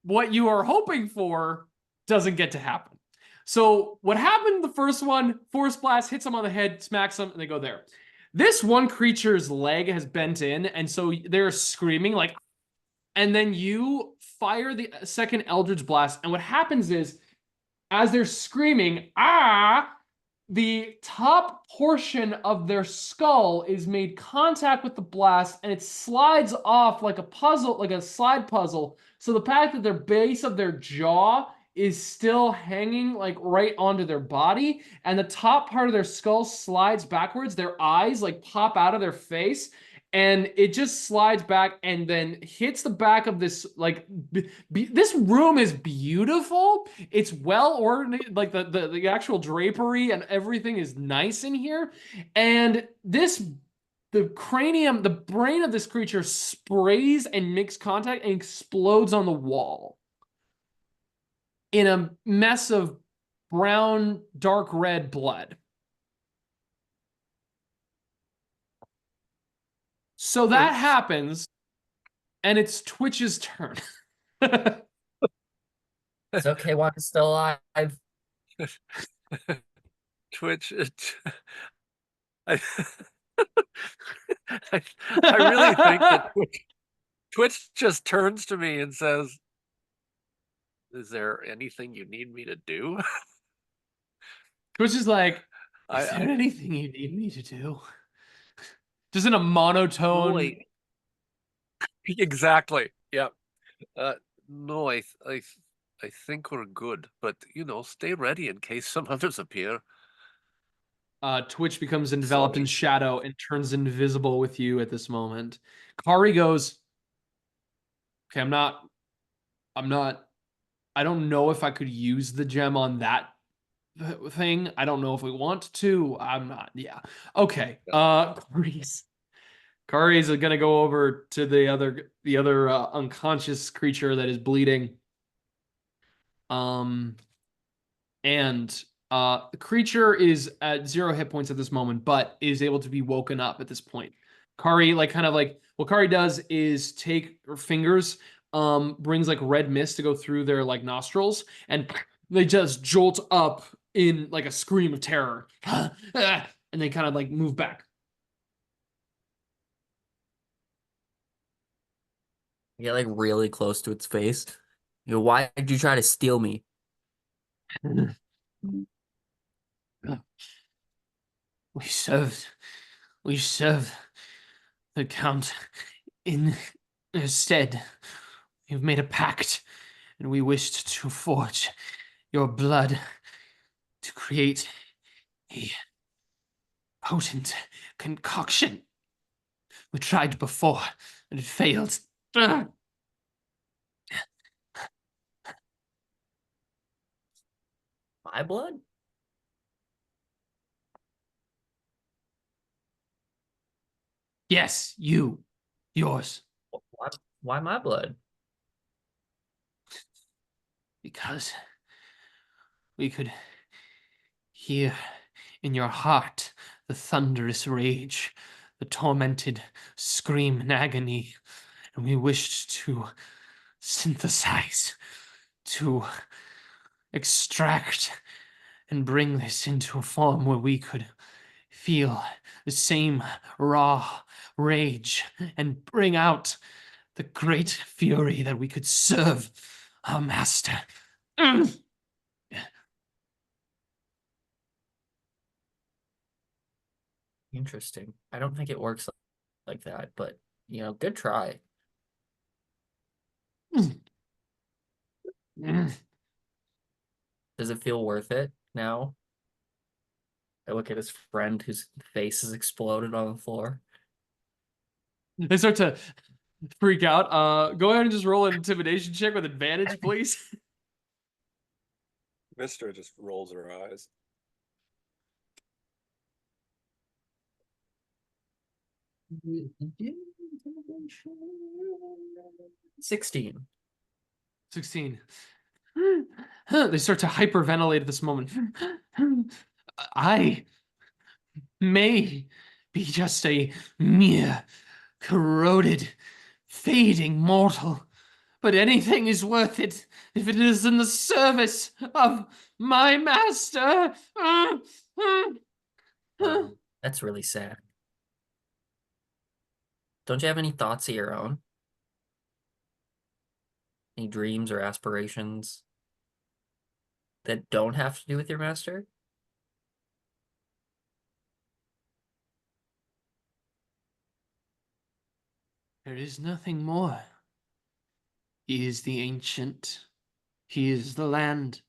what you are hoping for doesn't get to happen. So what happened the first one, Force Blast hits him on the head, smacks him, and they go there. This one creature's leg has bent in, and so they're screaming like, and then you fire the second Eldritch Blast, and what happens is, as they're screaming, the top portion of their skull is made contact with the blast, and it slides off like a puzzle, like a slide puzzle. So the fact that their base of their jaw is still hanging like right onto their body, and the top part of their skull slides backwards, their eyes like pop out of their face, and it just slides back and then hits the back of this like this room is beautiful. It's well ordered, like the actual drapery and everything is nice in here, and the cranium, the brain of this creature sprays and makes contact and explodes on the wall in a mess of brown, dark red blood. So that happens, and it's Twitch's turn. It's okay, Wanda's still alive. Twitch, I, I really think that Twitch just turns to me and says, "Is there anything you need me to do?" Twitch is like, is I there anything you need me to do? Just in a monotone. Wait. Exactly. Yeah. No, I think we're good, but stay ready in case some others appear. Twitch becomes enveloped in shadow and turns invisible with you at this moment. Kari goes, okay, I don't know if I could use the gem on that thing. I don't know if we want to. I'm not. Yeah. Okay. Kari's gonna go over to the other unconscious creature that is bleeding. And the creature is at 0 hit points at this moment, but is able to be woken up at this point. Kari, what Kari does is take her fingers, brings like red mist to go through their like nostrils, and they just jolt up in like a scream of terror. And they kind of like move back. Get like really close to its face. Why did you try to steal me? We served the Count in his stead. We've made a pact, and we wished to forge your blood to create a potent concoction. We tried before, and it failed. My blood? Yes, yours. Why my blood? Because we could hear in your heart the thunderous rage, the tormented scream in agony, and we wished to synthesize, to extract, and bring this into a form where we could feel the same raw rage and bring out the great fury that we could serve our master. Interesting. I don't think it works like that, but good try. Does it feel worth it now? I look at his friend whose face has exploded on the floor. They start to freak out. Go ahead and just roll an intimidation check with advantage, please. Wystera just rolls her eyes. $16. 16. They start to hyperventilate at this moment. I may be just a mere corroded, fading mortal, but anything is worth it if it is in the service of my master. That's really sad. Don't you have any thoughts of your own? Any dreams or aspirations that don't have to do with your master? There is nothing more. He is the ancient. He is the land.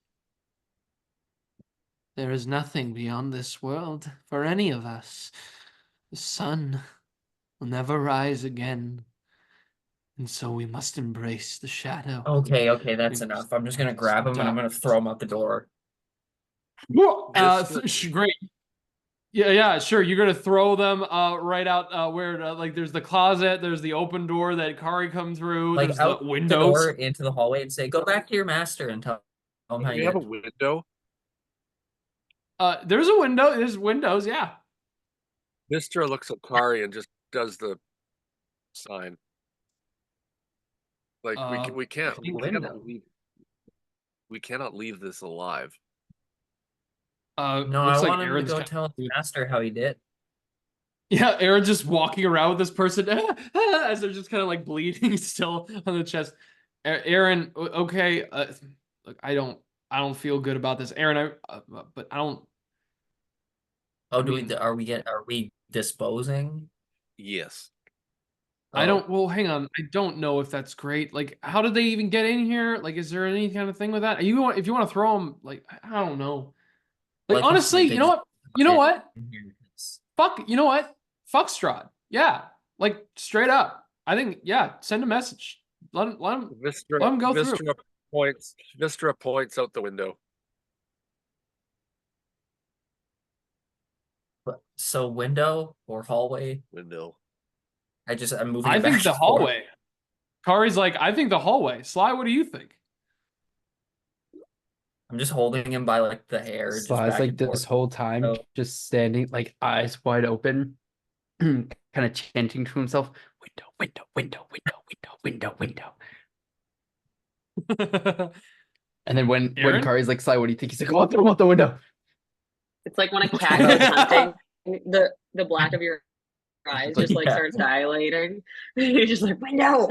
There is nothing beyond this world for any of us. The sun will never rise again. And so we must embrace the shadow. Okay, that's enough. I'm just gonna grab him and I'm gonna throw him out the door. Great. Yeah, sure. You're gonna throw them right out where like there's the closet, there's the open door that Kari come through, Like there's out the the windows. door into the hallway and say, "Go back to your master and tell him how Do we you have a did." window? There's a window. There's windows. Yeah. Wystera looks at Kari and just does the sign. Like we can't window. we cannot leave this alive. No, I looks like want him to Eren's go kind tell of- his master how he did. Yeah, Eren just walking around with this person as they're just kind of like bleeding still on the chest. Eren, okay, look, I don't feel good about this, Eren. But I don't. Oh, I are we disposing? Yes. I Oh, don't. Well, hang on. I don't know if that's great. Like, how did they even get in here? Like, is there any kind of thing with that? If you want to throw them, like, I don't know. Like, Like, honestly, they you know what? You know what? in here, 'cause Fuck, you know what? Fuck Strahd. Yeah. Like, straight up. I think, yeah, send a message. Let him go through. Vystra points out the window. So window or hallway? Window. I'm moving I it think back the and forth. hallway. Kari's like, I think the hallway. Sly, what do you think? I'm just holding him by like the hair, just Sly's back like and this forth. whole time, So- just standing, like eyes wide open, kind of chanting to himself, window, window, window, window, window, window. And then when Eren? Kari's like, Sly, what do you think? He's like, oh, throw him out the window. It's like when a cat goes hunting, the black of your eyes just like Yeah. starts dilating. You're just like, window.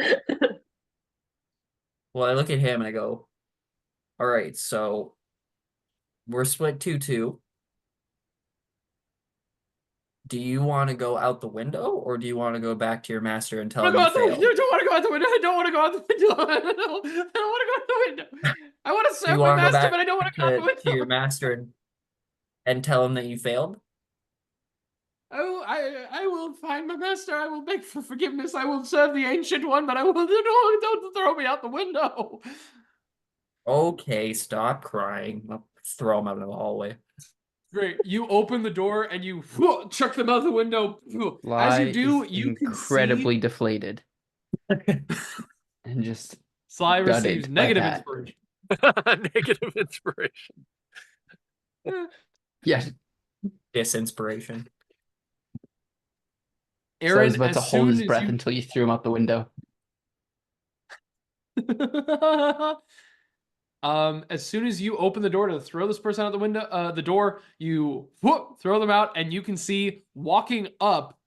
Well, I look at him and I go, all right, so we're split 2-2. Do you want to go out the window or do you want to go back to your master and tell I him you failed? don't want to go out the window. I don't want to go out the window. I don't want to go out the window. I want to Do you serve my want to go master, back but I don't want to go out the to your window. master and tell him that you failed? I will find my master. I will beg for forgiveness. I will serve the ancient one, but I will don't throw me out the window. Okay, stop crying. I'll throw him out of the hallway. Great. You open the door and you chuck them out the window. As Sly you do, is you incredibly can see deflated. And just Sly gutted receives by negative that. inspiration. Negative inspiration. Yeah, Disinspiration. Sly was Eren, about to as hold his soon as breath you until you threw him out the window. As soon as you open the door to throw this person out the window, the door, you throw them out, and you can see walking up.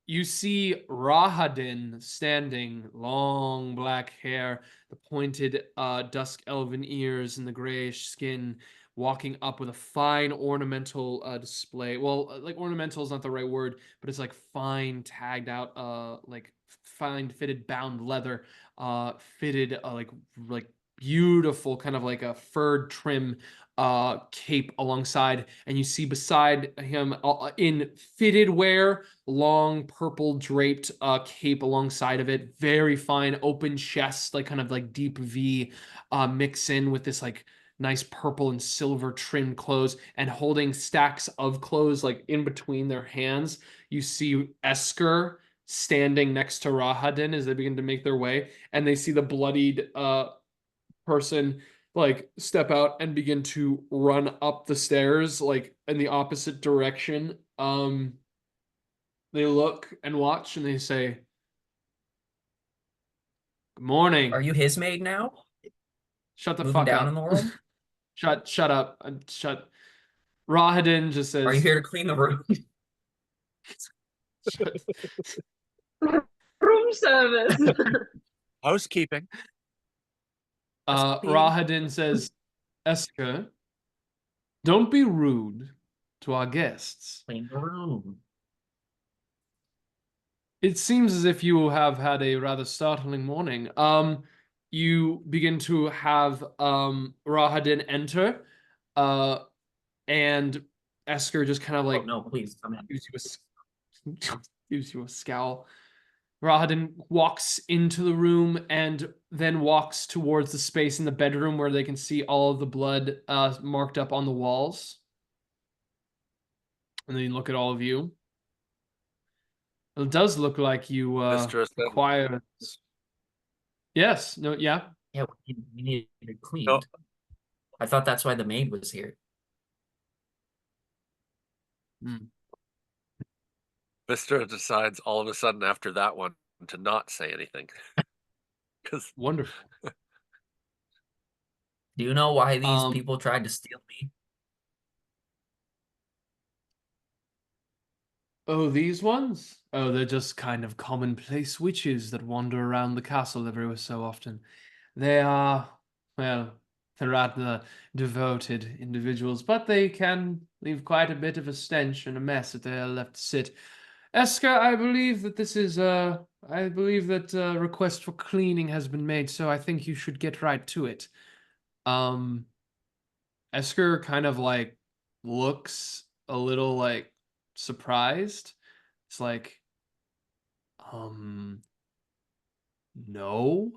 You see Rahadin standing, long black hair, the pointed dusk elven ears, and the grayish skin, walking up with a fine ornamental display. Well, like ornamental is not the right word, but it's like fine tagged out, like fine fitted bound leather, fitted like beautiful kind of like a furred trim cape alongside, and you see beside him in fitted wear, long purple draped cape alongside of it, very fine open chest, like kind of like deep V mix in with this like nice purple and silver trimmed clothes, and holding stacks of clothes like in between their hands. You see Esker standing next to Rahadin as they begin to make their way, and they see the bloodied person like step out and begin to run up the stairs like in the opposite direction. They look and watch and they say, "Good morning." Are you his maid now? Shut the Moving fuck down up. in the world? Shut up. Shut. Rahadin just says, Are you here to clean the room? shut. Room service. Housekeeping. Rahadin says, Esker, don't be rude to our guests. Clean the room. It seems as if you have had a rather startling morning. You begin to have Rahadin enter, and Esker just kind of like Oh no, please come in. gives you a scowl. Rahadin walks into the room and then walks towards the space in the bedroom where they can see all of the blood marked up on the walls. And then you look at all of you. It does look like you Mistress, then. acquired. Yes. No. Yeah. Yeah, we need it cleaned. No. I thought that's why the maid was here. Vystra decides all of a sudden after that one to not say anything. Because Wonderful. Do you know why these Um, people tried to steal me? Oh, these ones? Oh, they're just kind of commonplace witches that wander around the castle every so often. They are, well, they're rather devoted individuals, but they can leave quite a bit of a stench and a mess if they are left to sit. Esker, I believe that this is, I believe that a request for cleaning has been made, so I think you should get right to it. Esker kind of like looks a little like surprised. It's like, no,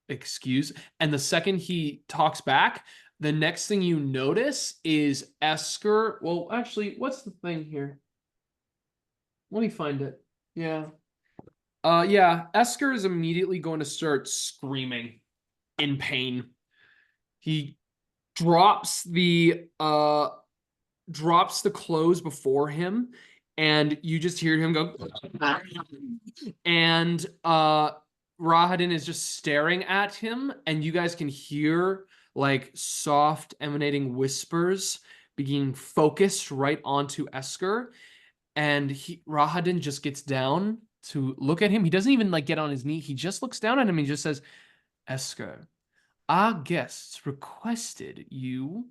excuse. And the second he talks back, the next thing you notice is Esker. Well, actually, what's the thing here? Let me find it. Yeah. Yeah, Esker is immediately going to start screaming in pain. He drops the clothes before him, and you just hear him go and Rahadin is just staring at him, and you guys can hear like soft emanating whispers being focused right onto Esker, and Rahadin just gets down to look at him. He doesn't even like get on his knee. He just looks down at him and just says, Esker, our guests requested you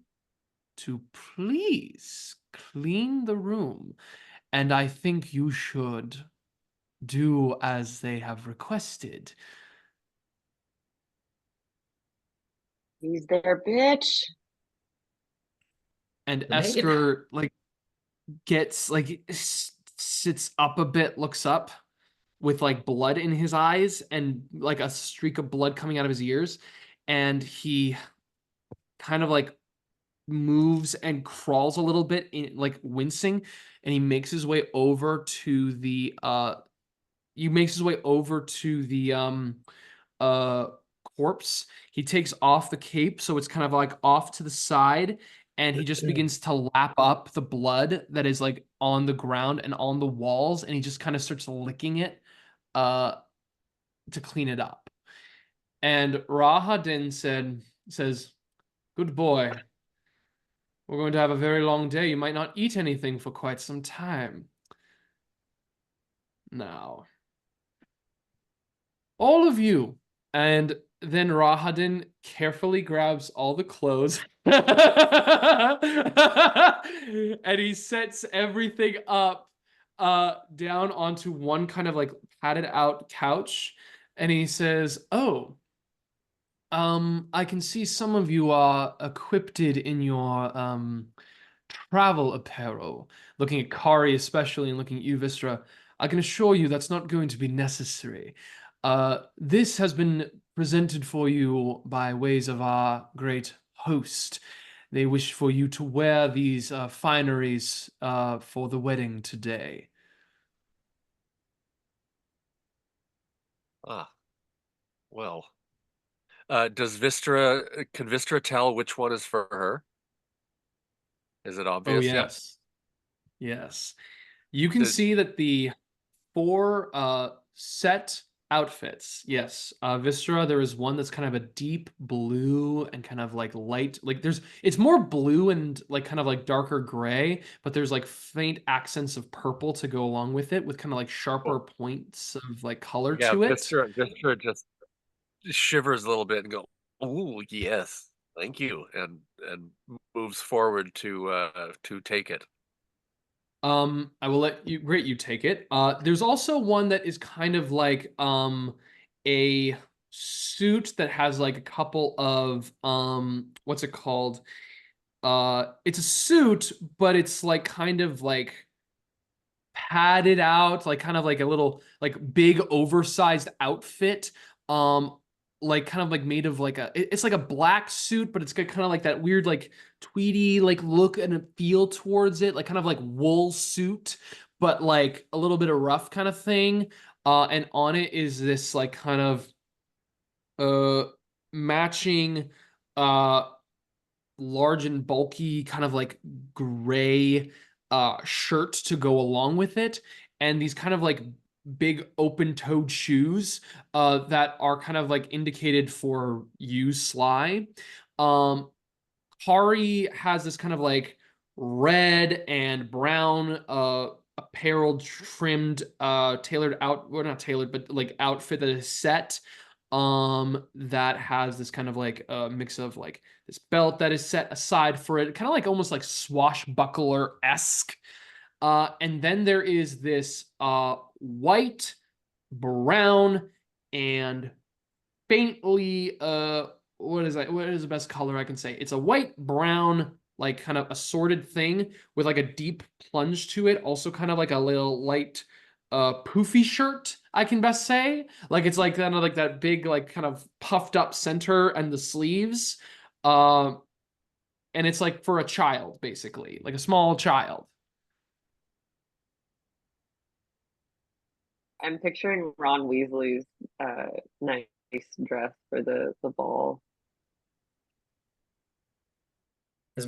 to please clean the room, and I think you should do as they have requested. He's there, bitch. And Megan. Esker like gets like sits up a bit, looks up with like blood in his eyes and like a streak of blood coming out of his ears, and he kind of like moves and crawls a little bit in like wincing, and he makes his way over to the corpse. He takes off the cape, so it's kind of like off to the side, and he just begins to lap up the blood that is like on the ground and on the walls, and he just kind of starts licking it to clean it up. And Rahadin says, good boy. We're going to have a very long day. You might not eat anything for quite some time. Now, all of you. And then Rahadin carefully grabs all the clothes and he sets everything up down onto one kind of like padded out couch, and he says, oh, I can see some of you are equipped in your travel apparel. Looking at Kari especially, and looking at you, Wystera, I can assure you that's not going to be necessary. This has been presented for you by ways of our great host. They wish for you to wear these fineries for the wedding today. Ah, well. Can Wystera tell which one is for her? Is it obvious? Oh, Yeah. yes. Yes. You can Does- see that the 4 set outfits. Yes. Wystera, there is one that's kind of a deep blue and kind of like light, like it's more blue and like kind of like darker gray, but there's like faint accents of purple to go along with it, with kind of like sharper points of like color Yeah, to it. Wystera just shivers a little bit and go, "Ooh, yes, thank you," and moves forward to take it. I will let you take it. There's also one that is kind of like a suit that has like a couple of what's it called? It's a suit, but it's like kind of like padded out, like kind of like a little like big oversized outfit. Like kind of like made of like it's like a black suit, but it's got kind of like that weird like tweedy like look and a feel towards it, like kind of like wool suit, but like a little bit of rough kind of thing. And on it is this like kind of matching large and bulky kind of like gray shirt to go along with it, and these kind of like big open-toed shoes that are kind of like indicated for you, Sly. Kari has this kind of like red and brown apparel trimmed tailored out, well, not tailored, but like outfit that is set that has this kind of like mix of like this belt that is set aside for it, kind of like almost like swashbuckler-esque. And then there is this white, brown, and faintly what is the best color I can say? It's a white, brown, like kind of assorted thing with like a deep plunge to it. Also kind of like a little light poofy shirt, I can best say. Like it's like kind of like that big, like kind of puffed up center and the sleeves. And it's like for a child, basically, like a small child. I'm picturing Ron Weasley's nice dress for the ball. Is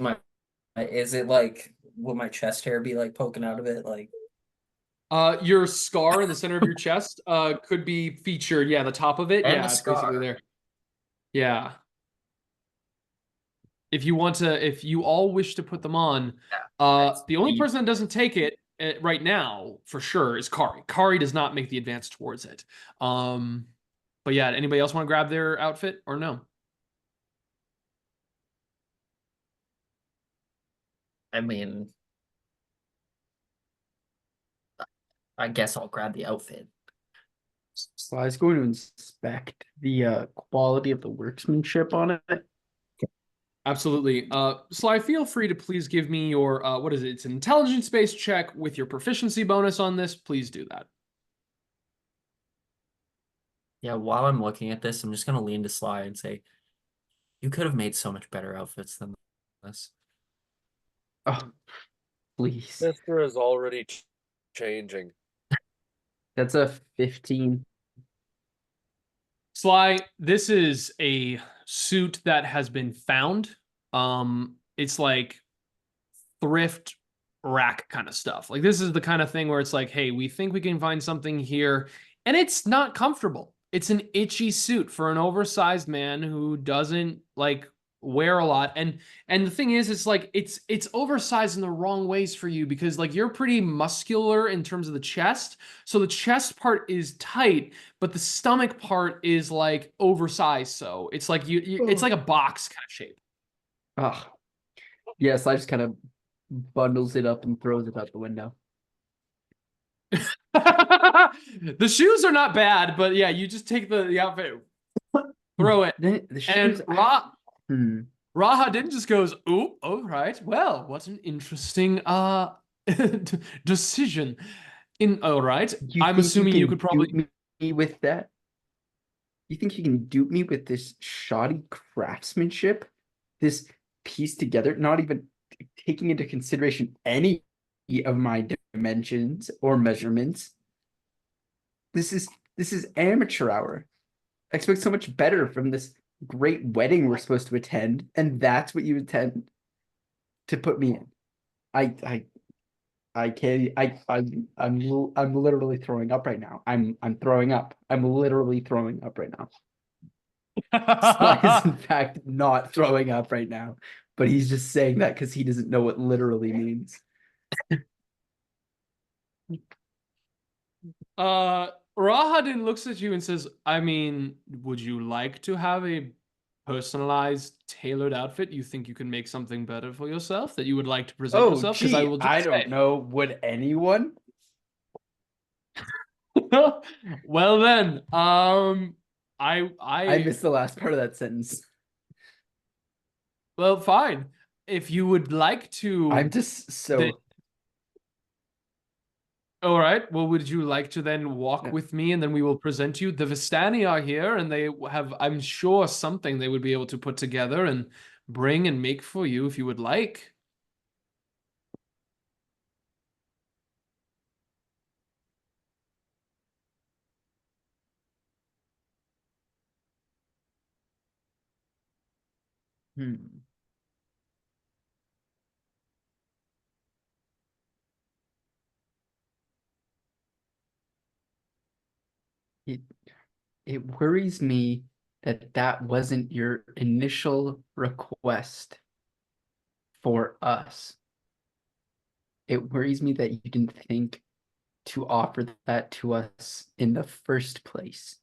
it like, will my chest hair be like poking out of it? Like, Your scar in the center of your chest could be featured. Yeah, the top of it. And Yeah, the it's basically scar. there. Yeah. If you all wish to put them on, that's the only deep. person that doesn't take it right now for sure is Kari. Kari does not make the advance towards it. But yeah, anybody else want to grab their outfit or no? I mean, I guess I'll grab the outfit. Sly's going to inspect the quality of the workmanship on it. Absolutely. Sly, feel free to please give me your what is it? It's an intelligence-based check with your proficiency bonus on this. Please do that. Yeah, while I'm looking at this, I'm just gonna lean to Sly and say, you could have made so much better outfits than this. Oh, please. Mister is already changing. That's a 15. Sly, this is a suit that has been found. It's like thrift rack kind of stuff. Like this is the kind of thing where it's like, hey, we think we can find something here, and it's not comfortable. It's an itchy suit for an oversized man who doesn't like wear a lot. And the thing is, it's like it's oversized in the wrong ways for you because like you're pretty muscular in terms of the chest. So the chest part is tight, but the stomach part is like oversized. So it's like it's like a box kind of shape. Oh, yeah, Sly just kind of bundles it up and throws it out the window. The shoes are not bad, but yeah, you just take the outfit, throw it, The shoes. and Raha then just goes, "Oh, all right. Well, what an interesting decision." All right, I'm assuming you could probably dupe me with that. You think you can dupe me with this shoddy craftsmanship, this piece together, not even taking into consideration any of my dimensions or measurements. This is amateur hour. I expect so much better from this great wedding we're supposed to attend, and that's what you intend to put me in. I can't. I'm literally throwing up right now. I'm throwing up. I'm literally throwing up right now. Sly is in fact not throwing up right now, but he's just saying that because he doesn't know what literally means. Rahadin looks at you and says, I mean, would you like to have a personalized, tailored outfit? You think you can make something better for yourself that you would like to present yourself? Because I will just I don't know. Would anyone? Well then, I missed the last part of that sentence. Well, fine. If you would like to, I'm just so. All right. Well, would you like to then walk with me and then we will present you? The Vistani are here and they have, I'm sure, something they would be able to put together and bring and make for you if you would like. It worries me that wasn't your initial request for us. It worries me that you didn't think to offer that to us in the first place.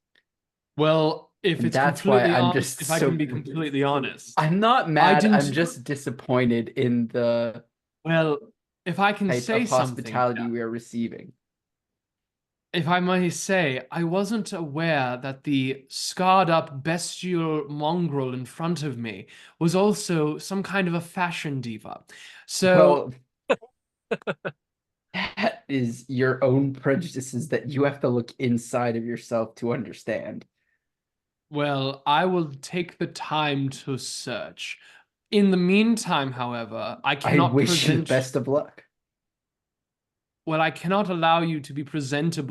Well, if it's that's why completely I'm honest, just if I can be completely honest, I'm not mad. didn't- I'm just disappointed in the well, if I can type say of something, hospitality we are receiving. If I may say, I wasn't aware that the scarred up bestial mongrel in front of me was also some kind of a fashion diva. So, Well, that is your own prejudices that you have to look inside of yourself to understand. well, I will take the time to search. In the meantime, however, I I cannot wish you the present. best of luck. Well, I cannot allow you to be presented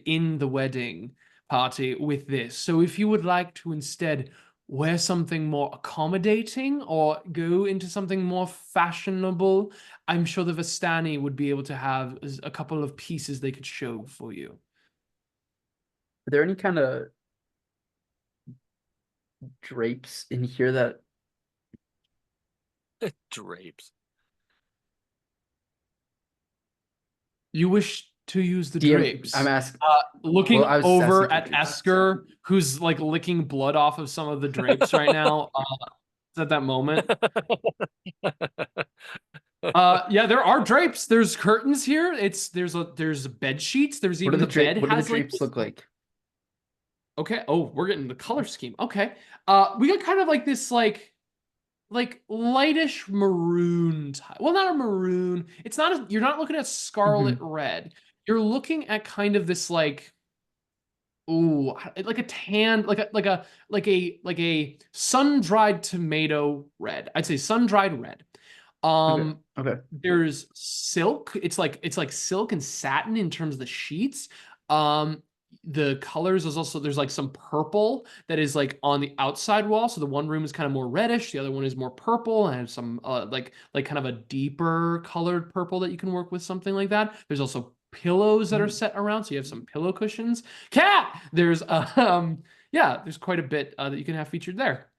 in the wedding party with this. So if you would like to instead wear something more accommodating or go into something more fashionable, I'm sure the Vistani would be able to have a couple of pieces they could show for you. Are there any kind of drapes in here that Drapes. You wish to use the DM? drapes. I'm asking. Looking Well, I was over asking at for drapes. Esker, who's like licking blood off of some of the drapes right now. At that moment. Yeah, there are drapes. There's curtains here. There's bed sheets. There's What do even the the bed what do the has like drapes look like? Okay. Oh, we're getting the color scheme. Okay. We got kind of like this like lightish maroon well, not a maroon. It's not you're not looking at scarlet red. You're looking at kind of this like ooh, like a tan, like a sun-dried tomato red. I'd say sun-dried red. Okay. There's silk. It's like silk and satin in terms of the sheets. The colors is also there's like some purple that is like on the outside wall. So the one room is kind of more reddish, the other one is more purple, and some like kind of a deeper colored purple that you can work with something like that. There's also pillows that are set around, so you have some pillow cushions. Cat. There's yeah, there's quite a bit that you can have featured there.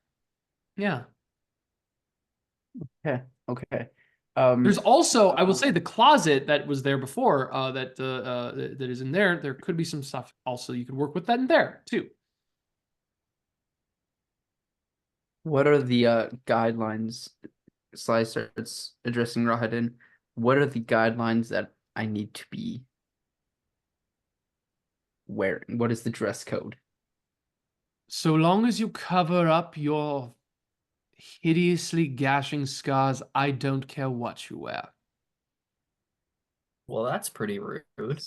Yeah. Okay. Okay. There's also, I will say, the closet that was there before. That is in there. There could be some stuff also you could work with that in there too. What are the guidelines? Sly starts addressing Rahadin. What are the guidelines that I need to be wearing? What is the dress code? So long as you cover up your hideously gashing scars, I don't care what you wear. Well, that's pretty rude.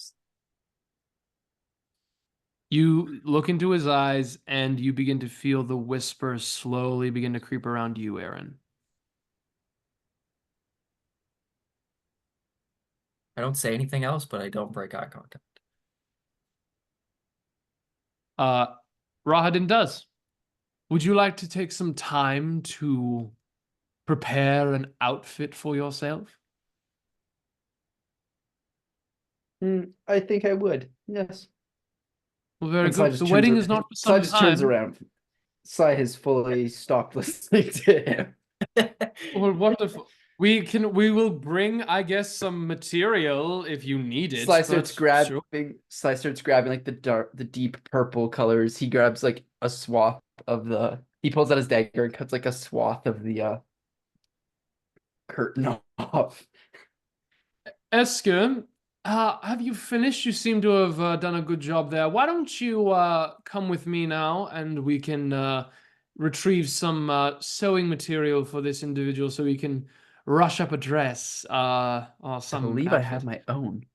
You look into his eyes and you begin to feel the whispers slowly begin to creep around you, Eren. I don't say anything else, but I don't break eye contact. Rahadin does. Would you like to take some time to prepare an outfit for yourself? I think I would. Yes. Well, very And Sly good. just The turns wedding ar- is not for Sly some just turns time. around. Sly has fully stopped listening to him. Well, wonderful. We will bring, I guess, some material if you need it. Sly starts but grabbing. sure. Sly starts grabbing like the deep purple colors. He grabs like a swath of the. He pulls out his dagger and cuts like a swath of the curtain off. Esker, have you finished? You seem to have done a good job there. Why don't you come with me now and we can retrieve some sewing material for this individual so we can rush up a dress or I some believe I outfit. have my own.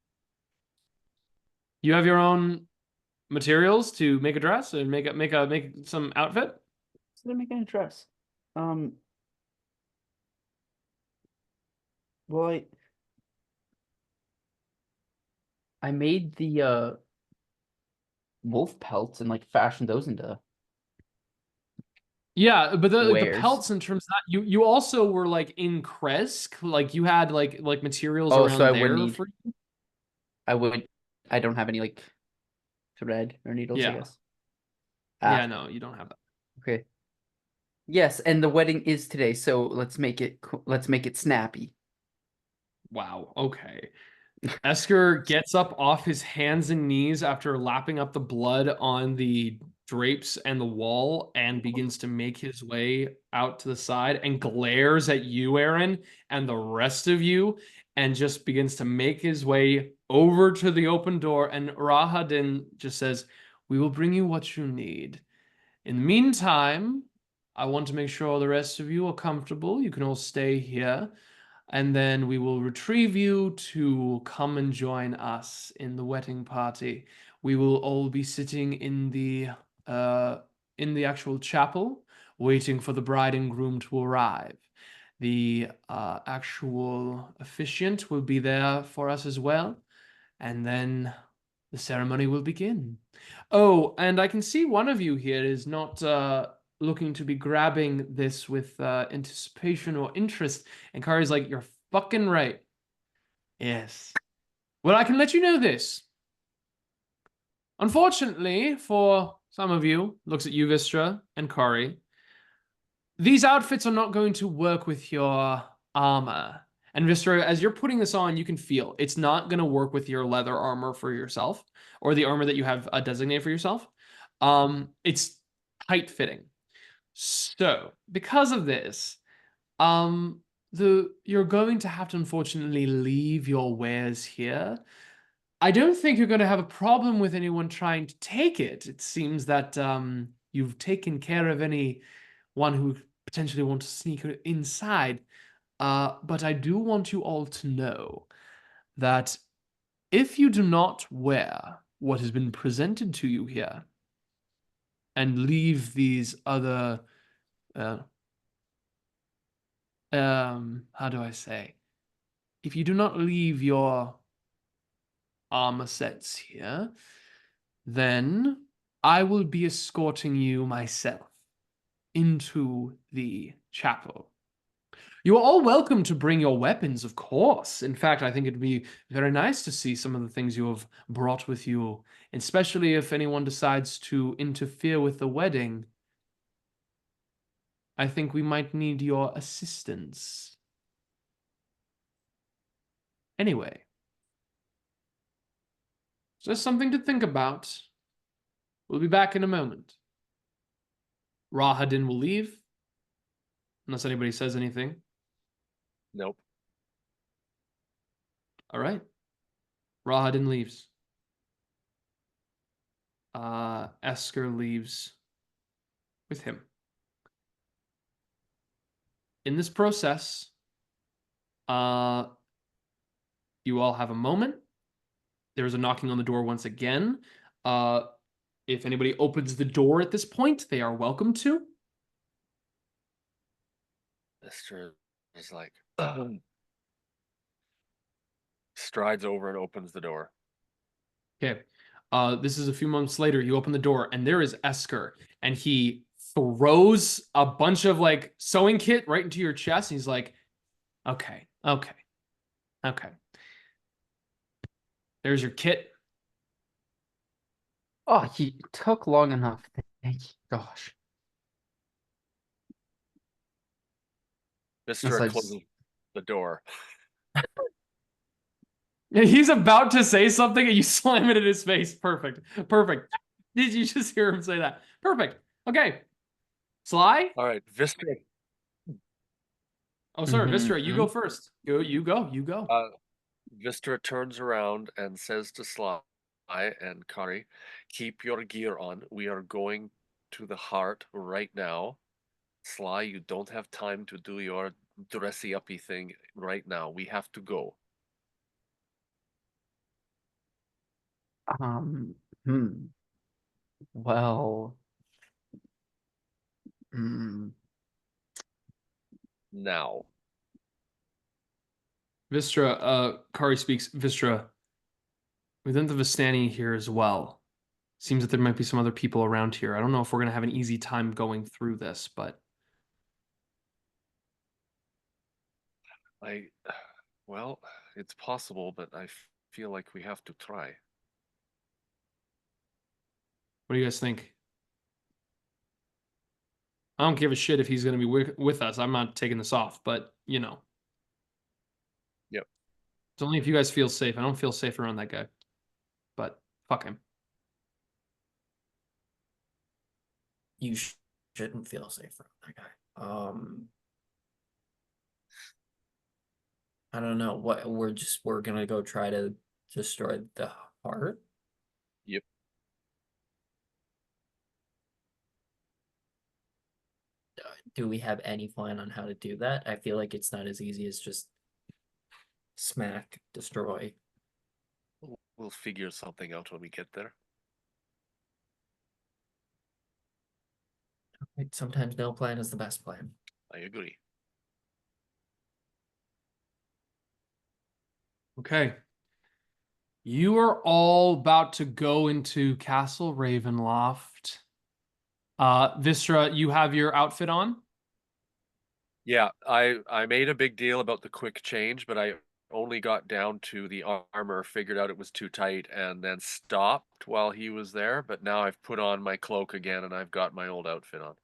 You have your own materials to make a dress and make some outfit? So they're making a dress. Well, I made the wolf pelts and like fashioned those into Yeah, but the wares. pelts in terms of that, you also were like in Kresk, like you had like materials Oh, around so I there wouldn't need. for you. I don't have any like thread or needles, I Yeah. guess. Yeah, no, you don't have that. Okay. Yes, and the wedding is today, so let's make it snappy. Wow, okay. Esker gets up off his hands and knees after lapping up the blood on the drapes and the wall and begins to make his way out to the side and glares at you, Eren, and the rest of you. and just begins to make his way over to the open door. And Rahadin just says, "We will bring you what you need. In the meantime, I want to make sure the rest of you are comfortable. You can all stay here. And then we will retrieve you to come and join us in the wedding party. We will all be sitting in the actual chapel, waiting for the bride and groom to arrive. The actual officiant will be there for us as well, and then the ceremony will begin. Oh, and I can see one of you here is not looking to be grabbing this with anticipation or interest. And Kari's like, "You're fucking right. Yes. Well, I can let you know this. Unfortunately, for some of you," looks at you, Wystera, and Kari, "these outfits are not going to work with your armor." And Wystera, as you're putting this on, you can feel it's not going to work with your leather armor for yourself, or the armor that you have designated for yourself. It's tight fitting. So, because of this, you're going to have to unfortunately leave your wares here. I don't think you're going to have a problem with anyone trying to take it. It seems that you've taken care of anyone who potentially wants to sneak inside. But I do want you all to know that if you do not wear what has been presented to you here and leave these other how do I say? If you do not leave your armor sets here, then I will be escorting you myself into the chapel. You are all welcome to bring your weapons, of course. In fact, I think it'd be very nice to see some of the things you have brought with you, especially if anyone decides to interfere with the wedding. I think we might need your assistance. Anyway, just something to think about. We'll be back in a moment. Rahadin will leave, unless anybody says anything. Nope. All right. Rahadin leaves. Esker leaves with him. In this process, you all have a moment. There's a knocking on the door once again. If anybody opens the door at this point, they are welcome to. Mr. is like, strides over and opens the door. Okay. This is a few months later. You open the door, and there is Esker, and he throws a bunch of like sewing kit right into your chest. And he's like, okay. There's your kit. Oh, he took long enough. Thank you. Gosh. Mr. like- closes the door. He's about to say something, and you slam it in his face. Perfect. Did you just hear him say that? Perfect. Okay. Sly? All right, Vystra. Oh, sorry, Mhm, Wystera, you go first. You go. Vystra turns around and says to Sly and Kari, "Keep your gear on. We are going to the heart right now. Sly, you don't have time to do your dressy-uppy thing right now. We have to go." Hmm. Well. Hmm. Now. Wystera, Kari speaks. Wystera, within the Vistani here as well. Seems that there might be some other people around here. I don't know if we're going to have an easy time going through this, but... Well, it's possible, but I feel like we have to try. What do you guys think? I don't give a shit if he's going to be with us. I'm not taking this off, but, you know. Yep. It's only if you guys feel safe. I don't feel safe around that guy. But, fuck him. You shouldn't feel safe around that guy. I don't know what we're gonna go try to destroy the heart. Yep. Do we have any plan on how to do that? I feel like it's not as easy as just smack, destroy. We'll figure something out when we get there. Sometimes no plan is the best plan. I agree. Okay. You are all about to go into Castle Ravenloft. Wystera, you have your outfit on? Yeah, I made a big deal about the quick change, but I only got down to the armor, figured out it was too tight, and then stopped while he was there. But now I've put on my cloak again, and I've got my old outfit on.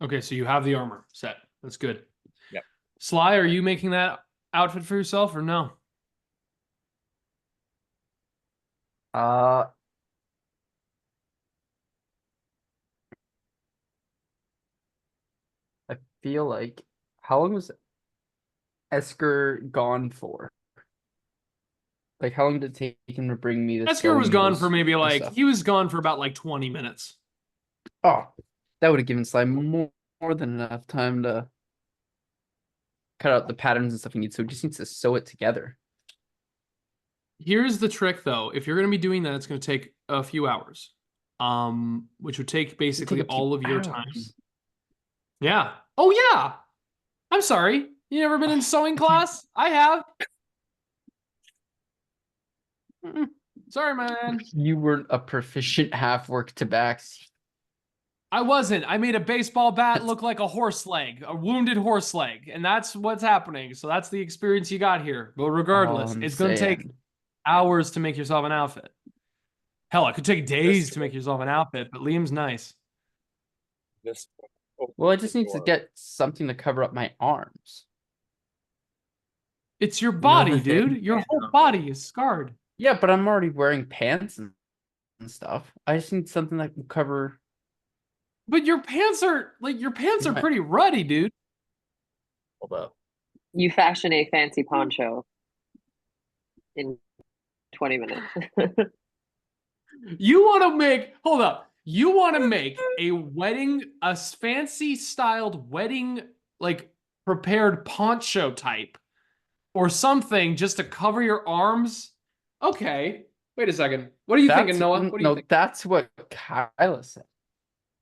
Okay, so you have the armor set. That's good. Yep. Sly, are you making that outfit for yourself or no? Uh, I feel like how long was Esker gone for? Like how long did it take him to bring me the Esker was sewing gone needles for maybe and like, stuff? he was gone for about like 20 minutes. Oh, that would have given Slime more than enough time to cut out the patterns and stuff he needs. So he just needs to sew it together. Here's the trick though. If you're going to be doing that, it's going to take a few hours. Which would take basically Take a few all of your time. hours. Yeah. Oh yeah. I'm sorry. You never been in sewing class? I have. Mm. Sorry, man. You weren't a proficient half work to backs. I wasn't. I made a baseball bat look like a horse leg, a wounded horse leg, and that's what's happening. So that's the experience you got here. But regardless, I'm it's going to take saying. hours to make yourself an outfit. Hell, it could take days This- to make yourself an outfit, but Liam's nice. This. Well, I just need to door. get something to cover up my arms. It's your know body, the thing, dude. Your whole Padon. body is scarred. Yeah, but I'm already wearing pants and stuff. I just need something that can cover. But your pants are Right. pretty ruddy, dude. Hold up. You fashion a fancy poncho in 20 minutes. You want to make, hold up. You want to make a fancy styled wedding, like prepared poncho type or something just to cover your arms? Okay. Wait a second. What are you thinking, Noah? What do you no, think? that's what Kylah said.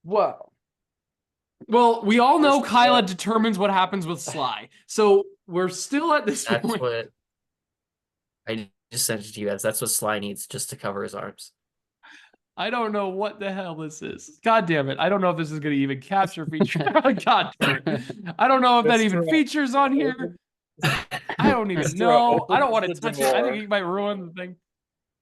Whoa. Well, we all know Where's the Kylah bed? determines what happens with Sly. So we're still at this That's point. what I just sent it to you as. That's what Sly needs just to cover his arms. I don't know what the hell this is. God damn it. I don't know if this is going to even capture feature. God damn it. I don't know if that even Wystera, features on here. I don't even Wystera, know. I don't open want to the touch it. I think door. it might ruin the thing.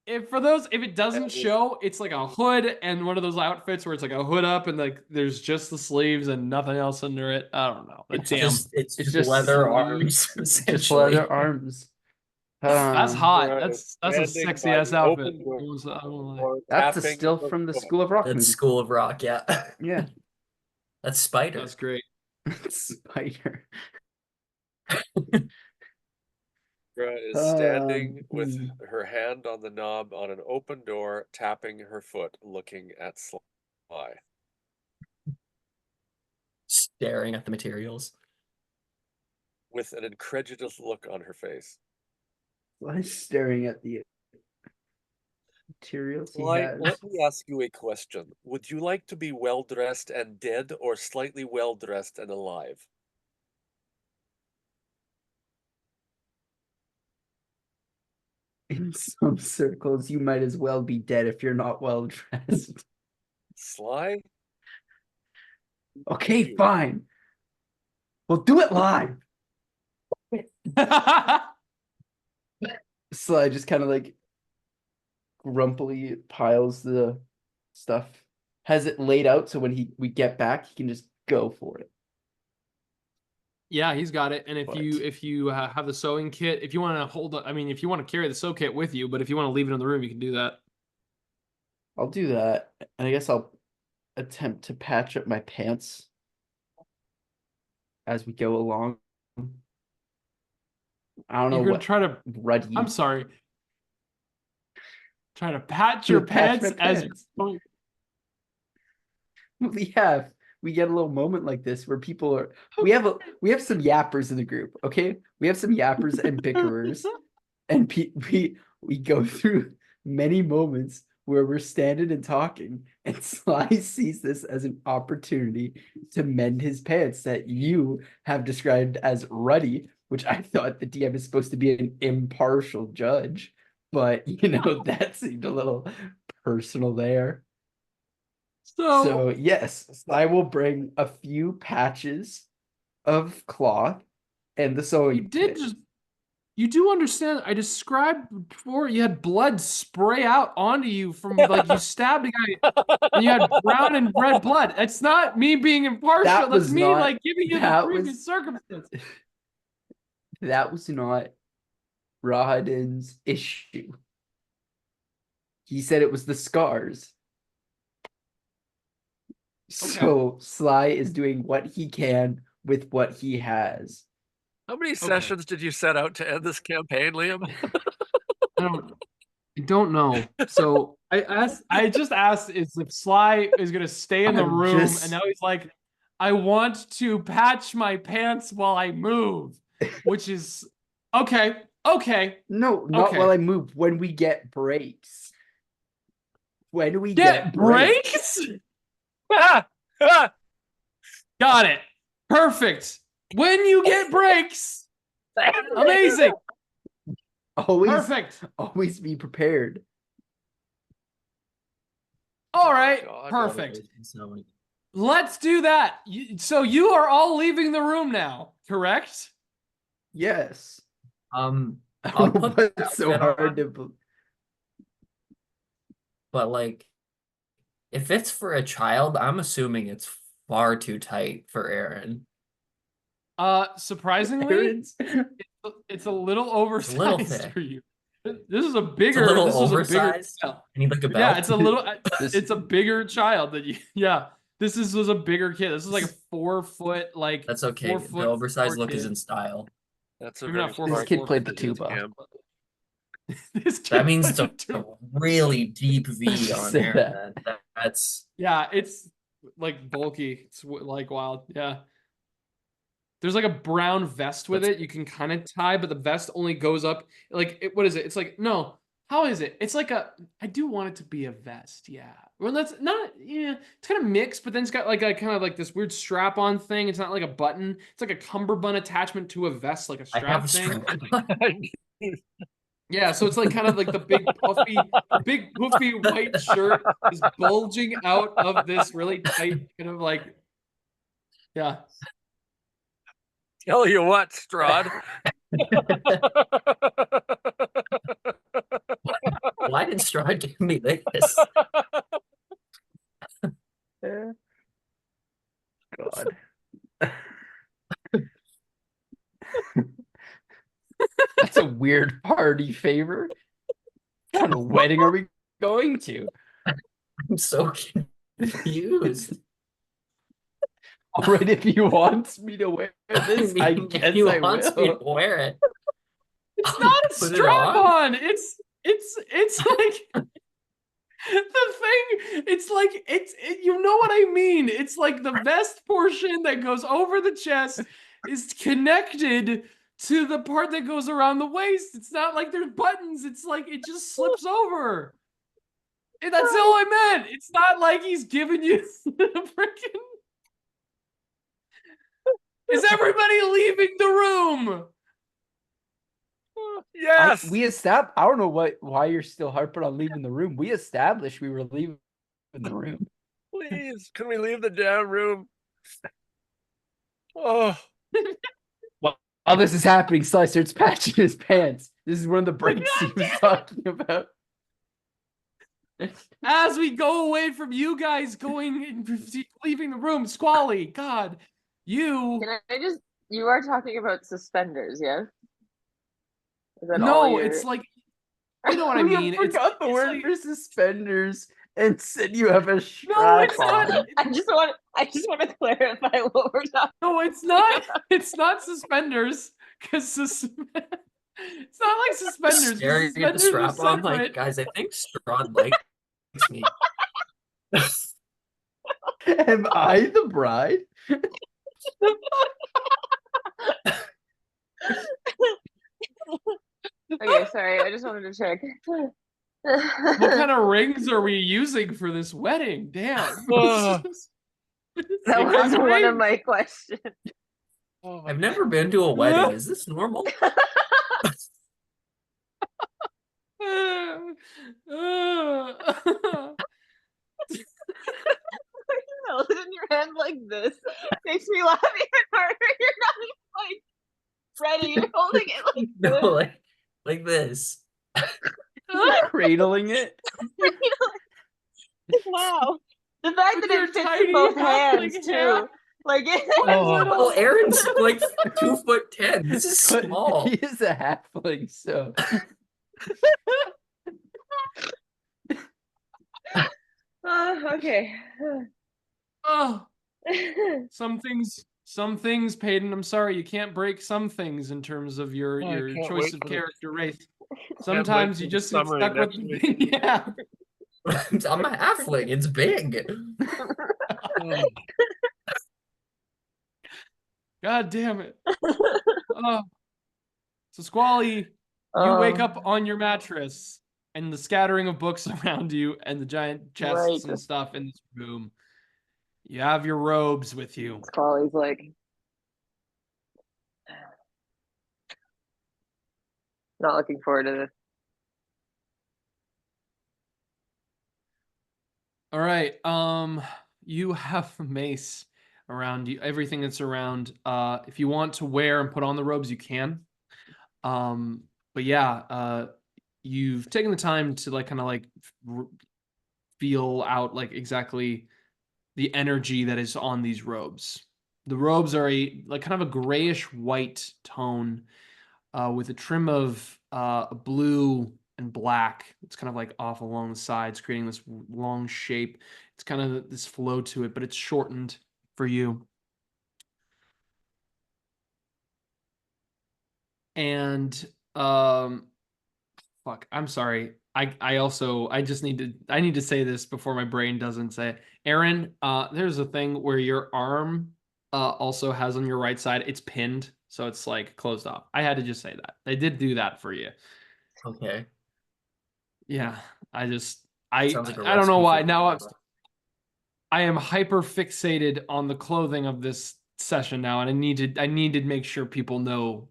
If it doesn't show, it's like a hood and one of those outfits where it's like a hood up and like there's just the sleeves and nothing else under it. I don't know. But damn. It's It's just just leather sleeves, arms, Just leather essentially. arms. That's hot. Wystera That's is a standing sexy by ass the outfit. open I don't know. door, That's a tapping still her from the foot. School of Rock That's movie. School of Rock, yeah. Yeah. That's Spider. That's great. Spider. Wystera is standing Um, with her hand on the knob on an open door, tapping her foot, looking at Sly. Staring at the materials. With an incredulous look on her face. I'm staring at the materials he Sly, has. let me ask you a question. Would you like to be well-dressed and dead, or slightly well-dressed and alive? In some circles, you might as well be dead if you're not well dressed. Sly? Okay, fine. We'll do it live. Sly just kind of like grumpily piles the stuff, has it laid out so when we get back, he can just go for it. Yeah, he's got it. And if But- you have the sewing kit, if you want to if you want to carry the sew kit with you, but if you want to leave it in the room, you can do that. I'll do that, and I guess I'll attempt to patch up my pants as we go along. I don't know You're gonna what try to. ruddy. I'm sorry. Trying to patch To your patch my pants as pants. you're We get a little moment like this where people are we have some yappers in the group, okay? We have some yappers and bickerers, and we go through many moments where we're standing and talking, and Sly sees this as an opportunity to mend his pants that you have described as ruddy, which I thought the DM is supposed to be an impartial judge, but that seemed a little personal there. So yes, I will bring a few patches of cloth and the sewing kit. You do understand, I described before you had blood spray out onto you from like you stabbed a guy and you had brown and red blood. It's not me being impartial. That That's was me not- like giving you the that previous was- circumstance. That was not Rahadin's issue. He said it was the scars. So Sly is doing what he can with what he has. How many sessions did you set out to end this campaign, Liam? I don't know. So I just asked if Sly is gonna stay in the I'm room, just- and now he's like, I want to patch my pants while I move, which is okay. No, not Okay. while I move. When we get breaks. When we Get breaks? Got it. Perfect. When you get breaks, amazing. Perfect. Always be prepared. All right. God. Perfect. So, Let's do that. So you are all leaving the room now, correct? Yes. I'll I'll put put the it's so outfit hard on, to. but like, if it's for a child, I'm assuming it's far too tight for Eren. Surprisingly, Aaron's- it's a little oversized little thick. for you. This is a It's bigger. a little This was a bigger oversized. child. I need like a belt. Yeah, it's a little. This- It's a bigger child than you. Yeah, was a bigger kid. This is like a 4 foot, like That's okay. 4 The foot oversized 4 look is kid. in style. That's a Maybe very not 4 This foot kid 4 played the foot. tuba. Cam. This kid That means played it's the a tuba. really deep V on Say Eren. That's Yeah, it's like bulky. It's like wild. Yeah. There's like a brown vest with That's- it. You can kind of tie, but the vest only goes up. Like, what is it? It's like, no. How is it? It's like I do want it to be a vest. Yeah. Well, that's not, yeah. It's kind of mixed, but then it's got like a kind of like this weird strap on thing. It's not like a button. It's like a cummerbund attachment to a vest, like a I have strap a thing. strap. Yeah, so it's like kind of like the big poofy white shirt is bulging out of this really tight kind of like, yeah. Tell you what, Strahd. Why did Strahd give me this? God. That's a weird party favor. What kind of wedding are we going to? I'm so confused. All right, if he wants me to wear this, I mean, guess he I wants me to will. wear it. It's not a Put it strap on? on. It's like the thing. It's like you know what I mean. It's like the vest portion that goes over the chest is connected to the part that goes around the waist. It's not like there's buttons. It's like it just slips over. And that's all I meant. It's not like he's giving you the freaking. Is everybody leaving the room? Yes. I don't know why you're still harping on leaving the room. We established we were leaving the room. Please, can we leave the damn room? Oh, While this is happening, Sly starts patching his pants. This is one of the breaks he was talking about. As we go away from you guys leaving the room, Squally, God, you. Can I just? You are talking about suspenders, yes? Is that all No, you're- it's like, you know what I mean. You forgot the word like- for suspenders and said you have a No, strap it's not. on. I just want to clarify what we're talking. No, it's not. It's not suspenders because It's not like suspenders. Staring at the Suspenders are strap on, like, separate. guys, I think Strahd likes me. Am I the bride? Okay, sorry. I just wanted to check. What kind of rings are we using for this wedding? Damn. Oh. That was Six one of rings? my questions. Oh my I've never been to a wedding. Is this normal? Held it in your hand like this makes me laugh even harder. You're not even like ready. You're holding it like No, this. like this. Cradling it. Wow. The fact With that your it fits tiny in both halfling hands hand. too. Like Oh, Aaron's like 2'10". This is But small. he is a halfling, so okay. Oh, some things, Padon. I'm sorry, you can't break some things in terms of your Oh, I your can't choice wait of for the- character race. wait Sometimes for you the just get summary stuck with next the week. thing. Yeah. I'm a halfling. It's big. Oh, God damn it. Oh. So Squally, you wake up on your mattress and the scattering of books around you and the giant chests Right. and stuff in this room. You have your robes with you. Squally's like, not looking forward to this. All right. You have a mace around you, everything that's around. If you want to wear and put on the robes, you can. But yeah, you've taken the time to like kind of like feel out like exactly the energy that is on these robes. The robes are a like kind of a grayish white tone, with a trim of blue and black. It's kind of like off along the sides, creating this long shape. It's kind of this flow to it, but it's shortened for you. And fuck, I'm sorry. I just need to say this before my brain doesn't say it. Eren, there's a thing where your arm also has on your right side, it's pinned, so it's like closed off. I had to just say that. They did do that for you. Okay. Yeah, I Sounds like a don't know recipe why. for Now pasta. I am hyper fixated on the clothing of this session now, and I need to make sure people know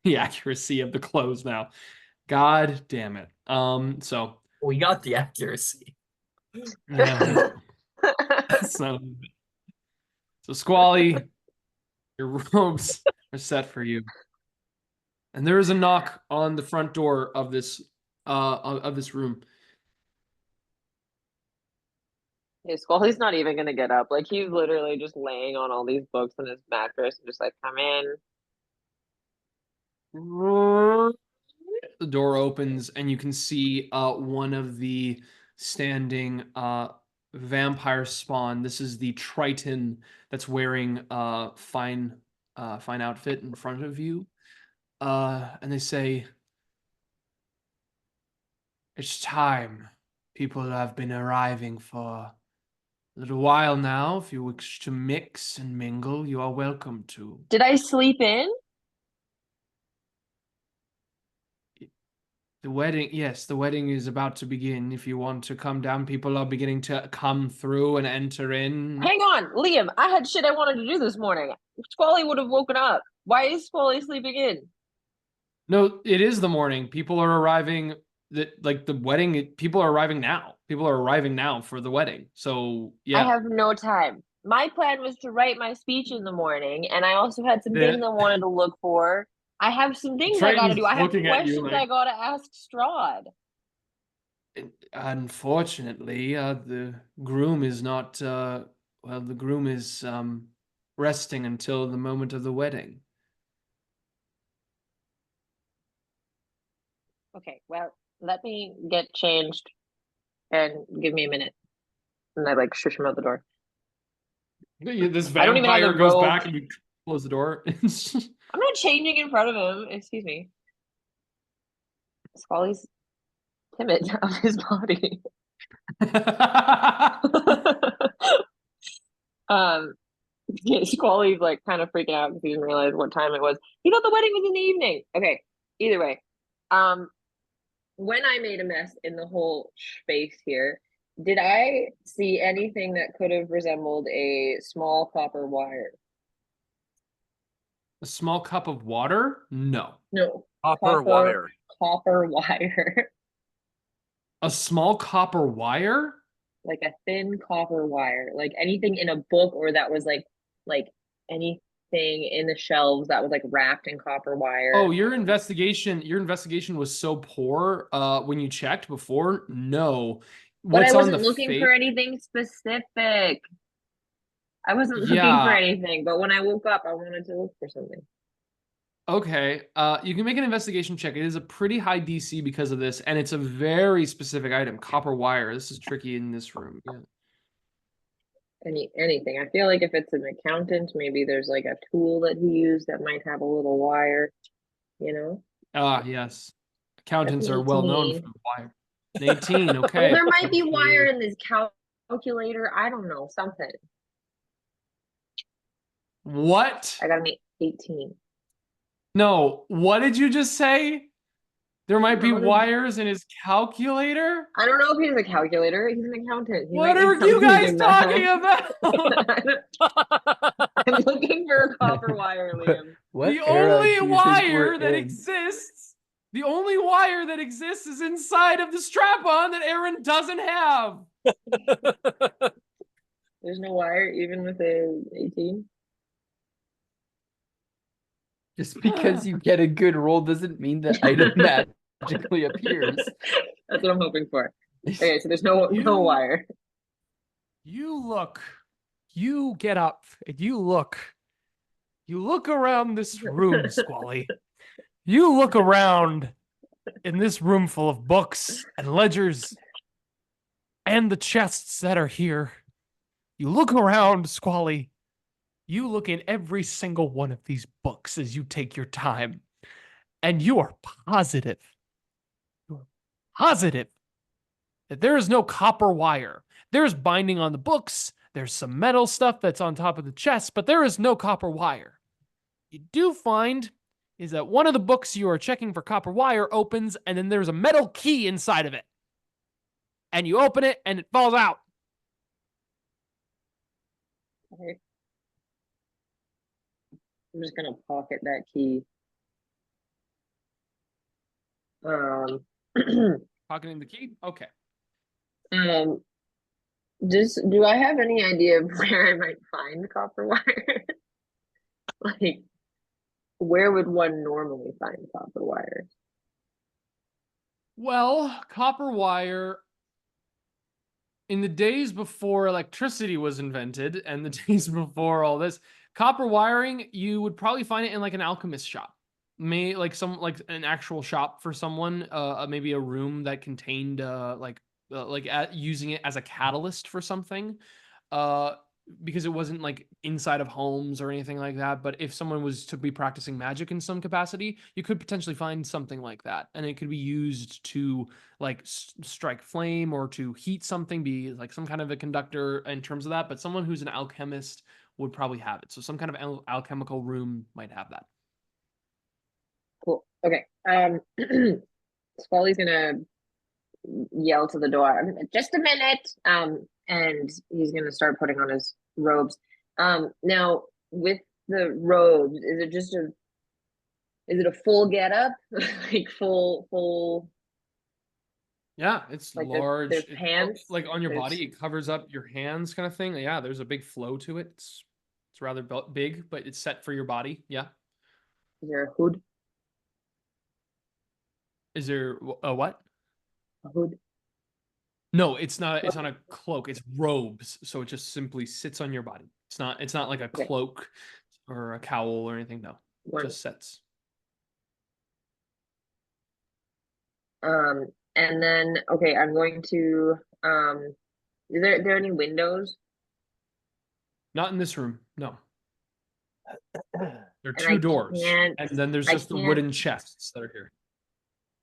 the accuracy of the clothes now. God damn it. So We got the accuracy. so Squally, your robes are set for you. And there is a knock on the front door of this room. Hey, Squally's not even gonna get up. Like he's literally just laying on all these books on his mattress and just like, come in. The door opens and you can see one of the standing vampire spawn. This is the Triton that's wearing fine outfit in front of you. And they say, "It's time. People have been arriving for a little while now. If you wish to mix and mingle, you are welcome to." Did I sleep in? The wedding, yes, the wedding is about to begin. If you want to come down, people are beginning to come through and enter in. Hang on, Liam. I had shit I wanted to do this morning. Squally would have woken up. Why is Squally sleeping in? No, it is the morning. People are arriving. That like the wedding. People are arriving now. People are arriving now for the wedding. So yeah, I have no time. My plan was to write my speech in the morning, and I also had some things I wanted to look for. I have some things I gotta Triton's do. I have looking at you questions like- I gotta ask Strahd. Unfortunately, the groom is not. Well, the groom is resting until the moment of the wedding. Okay, well, let me get changed and give me a minute. And I like shush him out the door. This I don't even have vampire the goes robe. back and you close the door. I'm not changing in front of him. Excuse me. Squally's timid of his body. Yeah, Squally's like kind of freaking out because he didn't realize what time it was. He thought the wedding was in the evening. Okay, either way. When I made a mess in the whole space here, did I see anything that could have resembled a small copper wire? A small cup of water? No. No. Copper wire. Copper wire. A small copper wire? Like a thin copper wire. Like anything in a book or that was like anything in the shelves that was like wrapped in copper wire. Oh, your investigation was so poor when you checked before? No. But What's I on wasn't the looking for anything specific. I wasn't looking for Yeah. anything, but when I woke up, I wanted to look for something. Okay, you can make an investigation check. It is a pretty high DC because of this, and it's a very specific item, copper wire. This is tricky in this room. Yeah. Anything. I feel like if it's an accountant, maybe there's like a tool that he used that might have a little wire, you know? Ah, yes. Accountants are well known 18. for the wire. An 18, Well, okay. there might be wire in this calculator. I don't know, something. What? I got an 18. No, what did you just say? There might be What did- wires in his calculator? I don't know if he's a calculator. He's an accountant. He What might need are you something guys in talking that. about? I'm looking for a copper wire, Liam. What The era only do you think wire we're that in? exists, the only wire that exists is inside of the strap-on that Eren doesn't have. There's no wire even with a 18. Just because you get a good roll doesn't mean the item magically appears. That's what I'm hoping for. Okay, so there's no You- wire. You get up and you look around this room, Squally. You look around in this room full of books and ledgers and the chests that are here. You look around, Squally. You look in every single one of these books as you take your time, and you are positive that there is no copper wire. There's binding on the books. There's some metal stuff that's on top of the chest, but there is no copper wire. You do find is that one of the books you are checking for copper wire opens, and then there's a metal key inside of it. And you open it, and it falls out. Okay. I'm just gonna pocket that key. Pocketing the key? Okay. Do I have any idea of where I might find copper wire? Like, where would one normally find copper wire? Well, copper wire, in the days before electricity was invented and the days before all this, copper wiring, you would probably find it in like an alchemist shop. Like an actual shop for someone, maybe a room that contained using it as a catalyst for something. Because it wasn't like inside of homes or anything like that. But if someone was to be practicing magic in some capacity, you could potentially find something like that. And it could be used to like strike flame or to heat something, be like some kind of a conductor in terms of that. But someone who's an alchemist would probably have it. So some kind of alchemical room might have that. Cool. Okay. Squally's gonna yell to the door, just a minute. And he's gonna start putting on his robes. Now with the robes, is it a full getup? Like full Yeah, it's like large. there's pants, like on your there's- body, it covers up your hands, kind of thing. Yeah, there's a big flow to it. It's rather big, but it's set for your body. Yeah. Is there a hood? Is there a what? A hood? No, it's not. It's not a cloak. It's robes. So it just simply sits on your body. It's not like a Okay. cloak or a cowl or anything. No, One. just sets. And then okay, I'm going to is there any windows? Not in this room. No. There are And I two doors, can't- and then there's I just the can't- wooden chests that are here.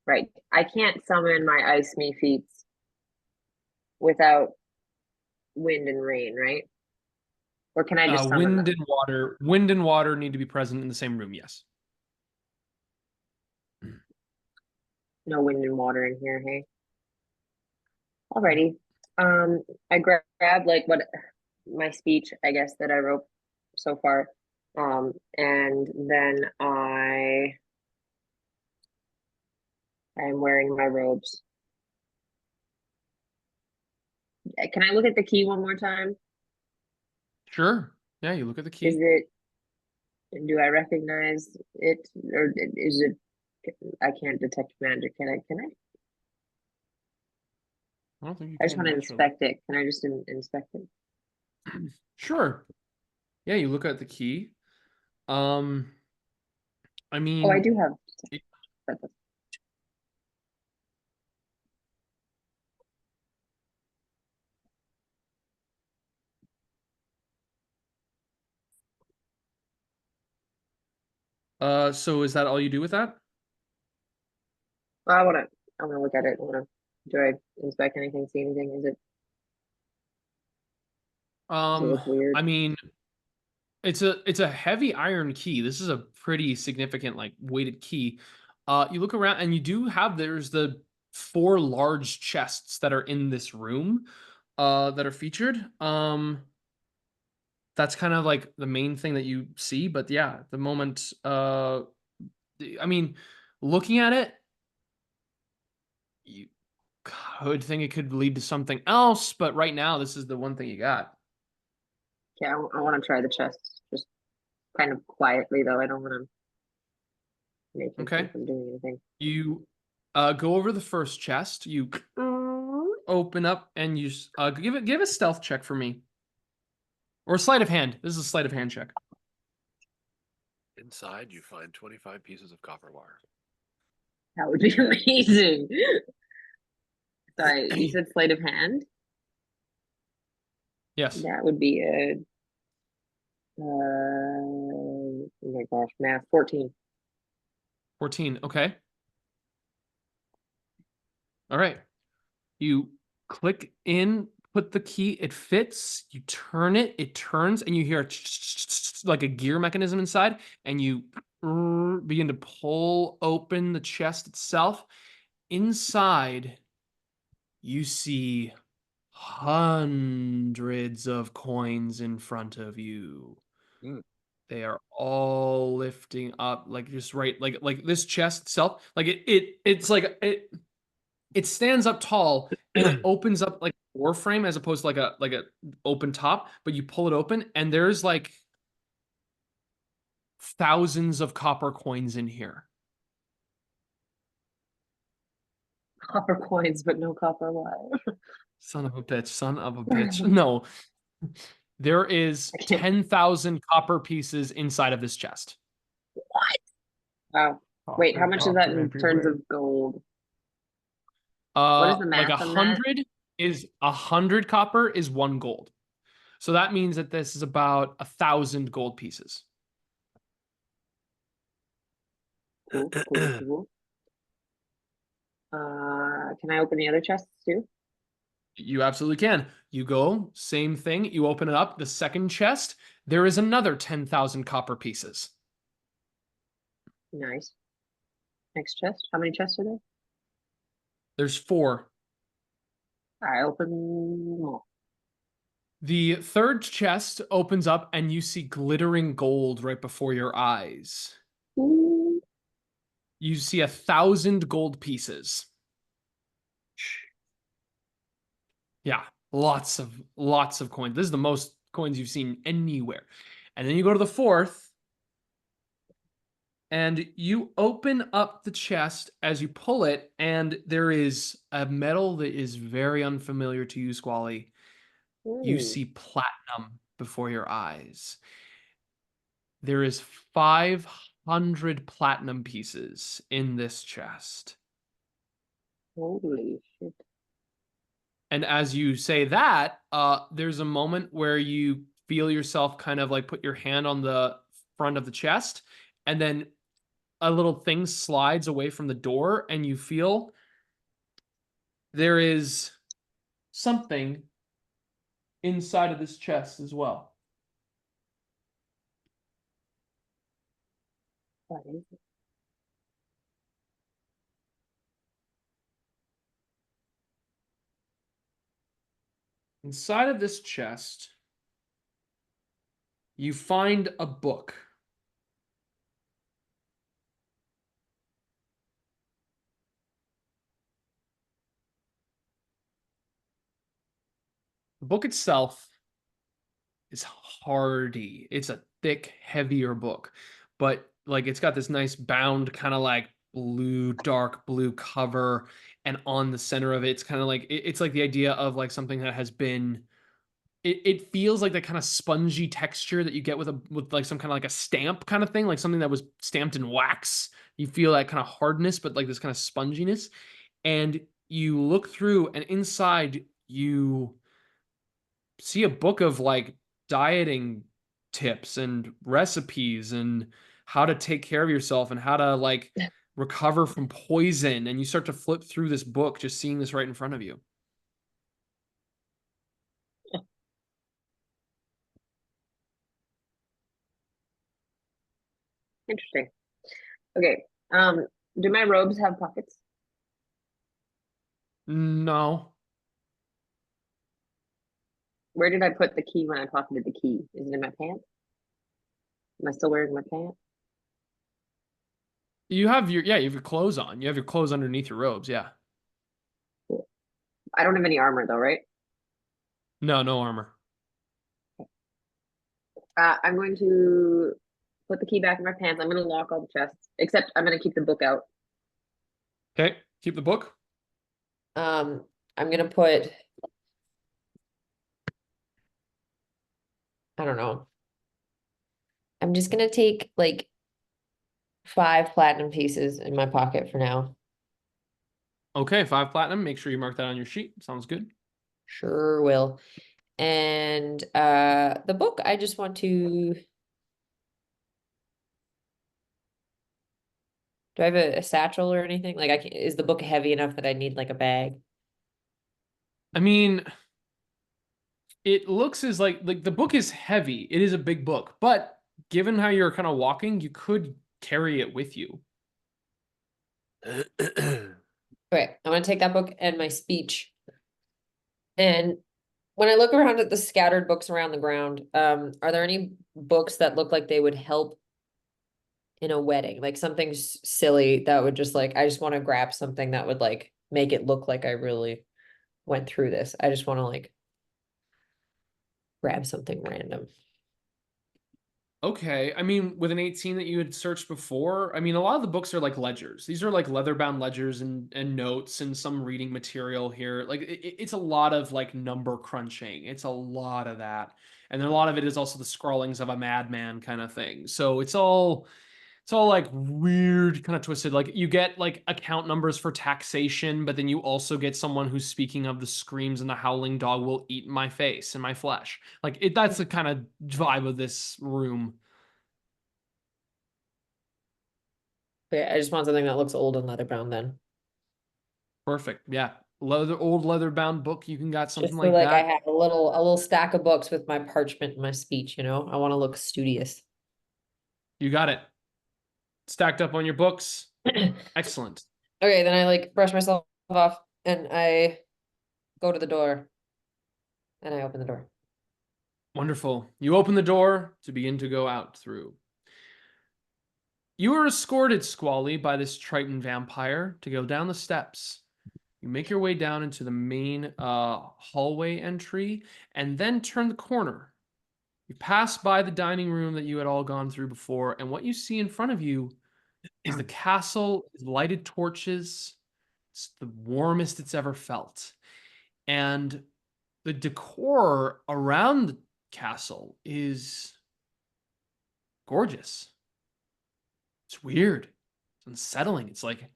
Right. I can't summon my ice me feats without wind and rain, right? Or can I just summon Wind them? and water need to be present in the same room. Yes. No wind and water in here, hey? Alrighty. I grabbed like what my speech, I guess, that I wrote so far. And then I'm wearing my robes. Can I look at the key one more time? Sure. Yeah, you look at the key. Is it, do I recognize it, or is it, I can't detect magic, can I? I don't think you I just can want to naturally. inspect it. Can I just inspect it? Sure. Yeah, you look at the key. I mean, Oh, I do have. it- so is that all you do with that? Well, I wanna look at it. Do I inspect anything, see anything? Does it look weird? I mean, it's a heavy iron key. This is a pretty significant, like, weighted key. You look around and you do have, there's the 4 large chests that are in this room, that are featured. That's kind of like the main thing that you see, but yeah, at the moment, I mean, looking at it, you could think it could lead to something else, but right now, this is the one thing you got. Yeah, I want to try the chest, just kind of quietly though. I don't want to make him Okay. think I'm doing anything. You go over the first chest. You open up and you give a stealth check for me, or a sleight of hand. This is a sleight of hand check. Inside, you find 25 pieces of copper wire. That would be amazing. Sorry, you said sleight of hand? Yes. That would be a, oh my gosh, math, 14. 14. Okay. All right. You click in, put the key. It fits. You turn it. It turns, and you hear like a gear mechanism inside, and you begin to pull open the chest itself. Inside, you see hundreds of coins in front of you. Mm. They are all lifting up, like just right, like this chest itself, like it's like it stands up tall and it opens up like a door frame as opposed to like a open top, but you pull it open and there's like thousands of copper coins in here. Copper coins, but no copper wire. Son of a bitch, son of a bitch. No. There is I can't- 10,000 copper pieces inside of this chest. What? Wow. Wait, how much is that in terms everywhere. of gold? What is the Like math on that? 100 copper is 1 gold. So that means that this is about 1,000 gold pieces. Cool, cool, cool. Can I open the other chests too? You absolutely can. You go, same thing. You open it up. The second chest, there is another 10,000 copper pieces. Nice. Next chest. How many chests are there? There's 4. I open them all. The third chest opens up and you see glittering gold right before your eyes. Ooh. You see 1,000 gold pieces. Yeah, lots of coins. This is the most coins you've seen anywhere. And then you go to the fourth, and you open up the chest as you pull it, and there is a metal that is very unfamiliar to you, Squally. You Ooh. see platinum before your eyes. There is 500 platinum pieces in this chest. Holy shit. And as you say that, there's a moment where you feel yourself kind of like put your hand on the front of the chest, and then a little thing slides away from the door, and you feel there is something inside of this chest as well. What is it? Inside of this chest, you find a book. The book itself is hardy. It's a thick, heavier book, but like it's got this nice bound kind of like blue, dark blue cover, and on the center of it, it's kind of like it's like the idea of like something that has been. It feels like the kind of spongy texture that you get with like some kind of like a stamp kind of thing, like something that was stamped in wax. You feel that kind of hardness, but like this kind of sponginess. And you look through, and inside you see a book of like dieting tips and recipes and how to take care of yourself and how to like recover from poison. And you start to flip through this book, just seeing this right in front of you. Interesting. Okay. Do my robes have pockets? No. Where did I put the key when I pocketed the key? Is it in my pants? Am I still wearing my pants? You have you have your clothes on. You have your clothes underneath your robes, yeah. Cool. I don't have any armor though, right? No, no armor. I'm going to put the key back in my pants. I'm going to lock all the chests, except I'm going to keep the book out. Okay, keep the book. I'm going to put, I don't know. I'm just going to take like 5 platinum pieces in my pocket for now. Okay, 5 platinum. Make sure you mark that on your sheet. Sounds good. Sure will. And the book, I just want to. Do I have a satchel or anything? Like, is the book heavy enough that I need like a bag? I mean, it looks as like the book is heavy. It is a big book, but given how you're kind of walking, you could carry it with you. Okay, I'm gonna take that book and my speech. And when I look around at the scattered books around the ground, are there any books that look like they would help in a wedding? Like something silly that would just like, I just want to grab something that would like make it look like I really went through this. I just want to like grab something random. Okay, I mean, with an 18 that you had searched before, I mean, a lot of the books are like ledgers. These are like leather-bound ledgers and notes and some reading material here. Like it's a lot of like number crunching. It's a lot of that, and then a lot of it is also the scrawlings of a madman kind of thing. So it's all like weird, kind of twisted. Like you get like account numbers for taxation, but then you also get someone who's speaking of the screams and the howling dog will eat my face and my flesh. Like that's the kind of vibe of this room. Okay, I just want something that looks old and leather bound then. Perfect. Yeah. Old leather bound book. You can got something Just so like like I that. have a little stack of books with my parchment and my speech, you know? I want to look studious. You got it. Stacked up on your books. Excellent. Okay, then I like brush myself off and I go to the door and I open the door. Wonderful. You open the door to begin to go out through. You are escorted, Squally, by this Triton vampire to go down the steps. You make your way down into the main hallway entry and then turn the corner. You pass by the dining room that you had all gone through before, and what you see in front of you is the castle, lighted torches. It's the warmest it's ever felt. And the decor around the castle is gorgeous. It's weird. It's unsettling. It's like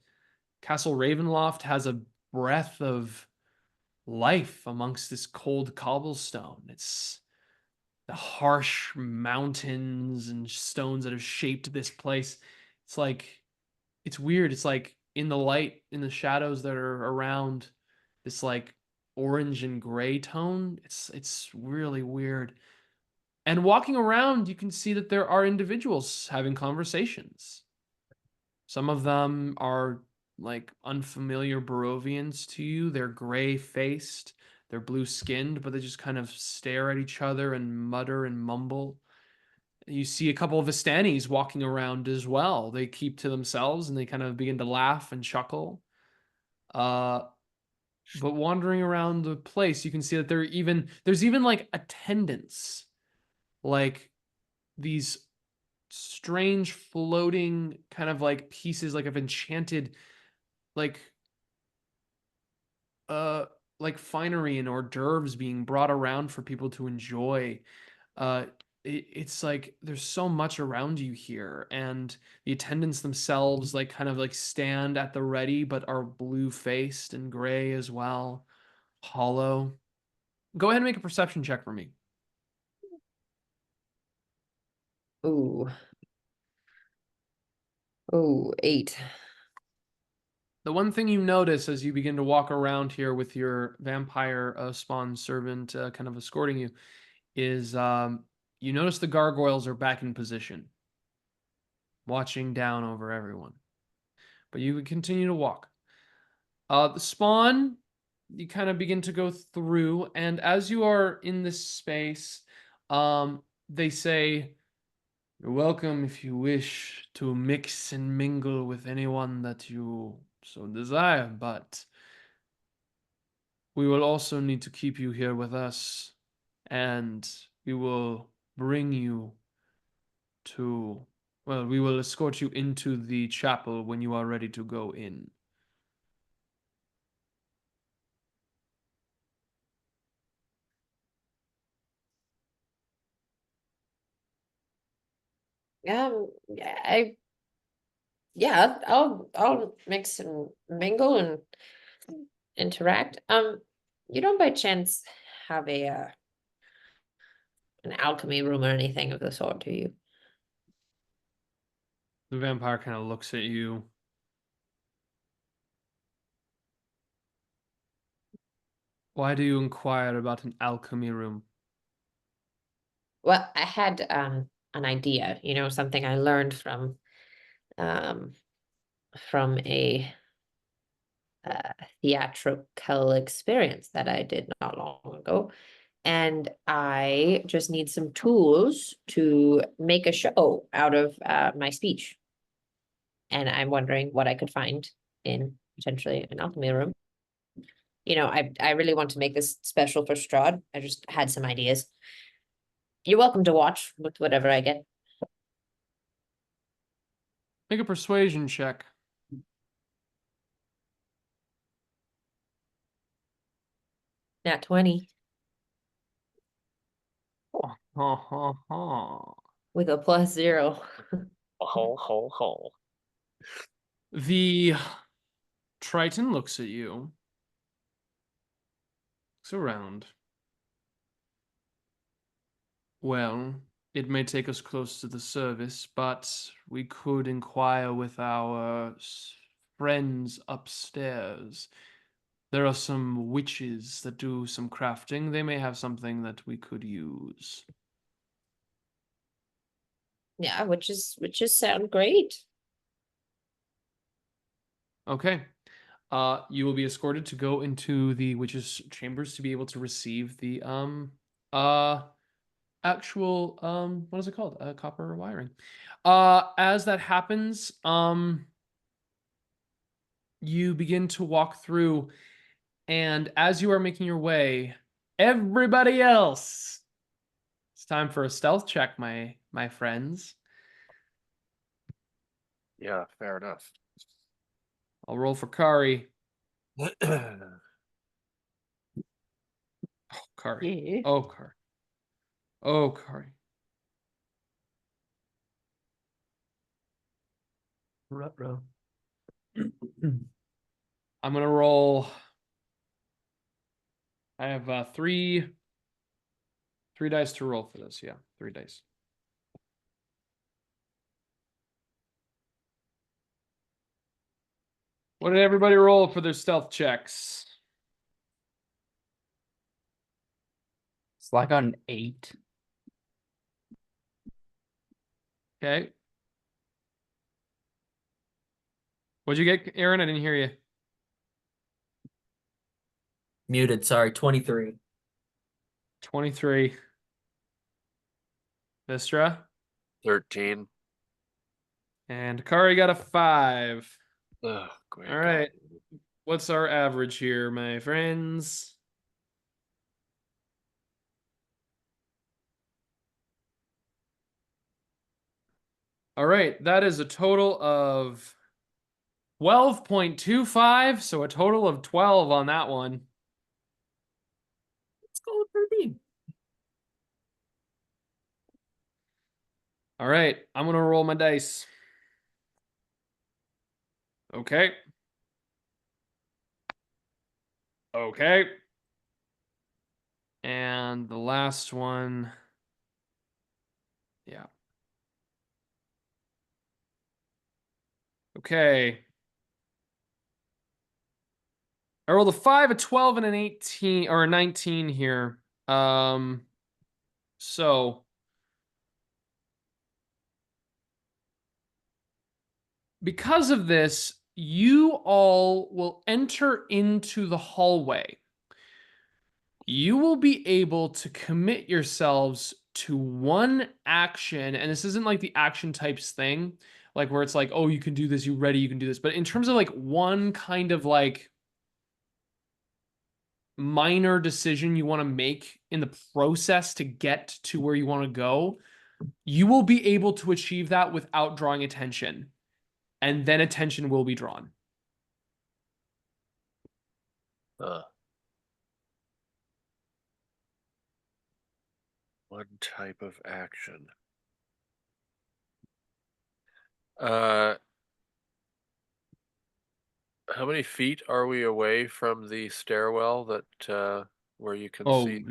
Castle Ravenloft has a breath of life amongst this cold cobblestone. It's the harsh mountains and stones that have shaped this place. It's like it's weird. It's like in the light, in the shadows that are around this like orange and gray tone. It's really weird. And walking around, you can see that there are individuals having conversations. Some of them are like unfamiliar Barovians to you. They're gray faced, they're blue skinned, but they just kind of stare at each other and mutter and mumble. You see a couple of Vistanis walking around as well. They keep to themselves and they kind of begin to laugh and chuckle. But wandering around the place, you can see that there's even like attendants, like these strange floating kind of like pieces like of enchanted like uh like finery and hors d'oeuvres being brought around for people to enjoy. It's like there's so much around you here, and the attendants themselves like kind of like stand at the ready but are blue faced and gray as well, hollow. Go ahead and make a perception check for me. Ooh. Ooh, 8. The one thing you notice as you begin to walk around here with your vampire spawn servant kind of escorting you is you notice the gargoyles are back in position, watching down over everyone. But you would continue to walk. The spawn, you kind of begin to go through, and as you are in this space, they say, "You're welcome if you wish to mix and mingle with anyone that you so desire, but we will also need to keep you here with us, and we will bring you to, well, we will escort you into the chapel when you are ready to go in." Yeah, I'll mix and mingle and interact. You don't by chance have an alchemy room or anything of the sort, do you? The vampire kind of looks at you. Why do you inquire about an alchemy room? Well, I had an idea, something I learned from a theatrical experience that I did not long ago. And I just need some tools to make a show out of my speech. And I'm wondering what I could find in potentially an alchemy room. I really want to make this special for Strahd. I just had some ideas. You're welcome to watch with whatever I get. Make a persuasion check. Nat 20 Ha ha ha. with a +0. Ho ho ho. The Triton looks at you. Looks around. Well, it may take us close to the service, but we could inquire with our friends upstairs. There are some witches that do some crafting. They may have something that we could use. Yeah, which sound great. Okay. You will be escorted to go into the witches' chambers to be able to receive the actual what is it called? Copper wiring. As that happens, you begin to walk through, and as you are making your way, everybody else, it's time for a stealth check, my friends. Yeah, fair enough. I'll roll for Kari. Oh, Kari. Yeah. Oh, Kari. Oh, Kari. Ruh-roh. I'm gonna roll. I have three dice to roll for this. Yeah, 3 dice. What did everybody roll for their stealth checks? Slack got an 8. Okay. What'd you get, Aaron? I didn't hear you. Muted, sorry, 23. 23. Wystera. 13. And Kari got a 5. Oh, great. All right. What's our average here, my friends? All right, that is a total of 12.25, so a total of 12 on that one. Let's go with 13. All right, I'm going to roll my dice. Okay. Okay. And the last one. Yeah. Okay. I rolled a 5, a 12, and an 18 or a 19 here. So because of this, you all will enter into the hallway. You will be able to commit yourselves to one action, and this isn't like the action types thing, like where it's like, oh, you can do this, you ready, you can do this. But in terms of like one kind of like minor decision you want to make in the process to get to where you want to go, you will be able to achieve that without drawing attention. And then attention will be drawn. One type of action. How many feet are we away from the stairwell that where you can see?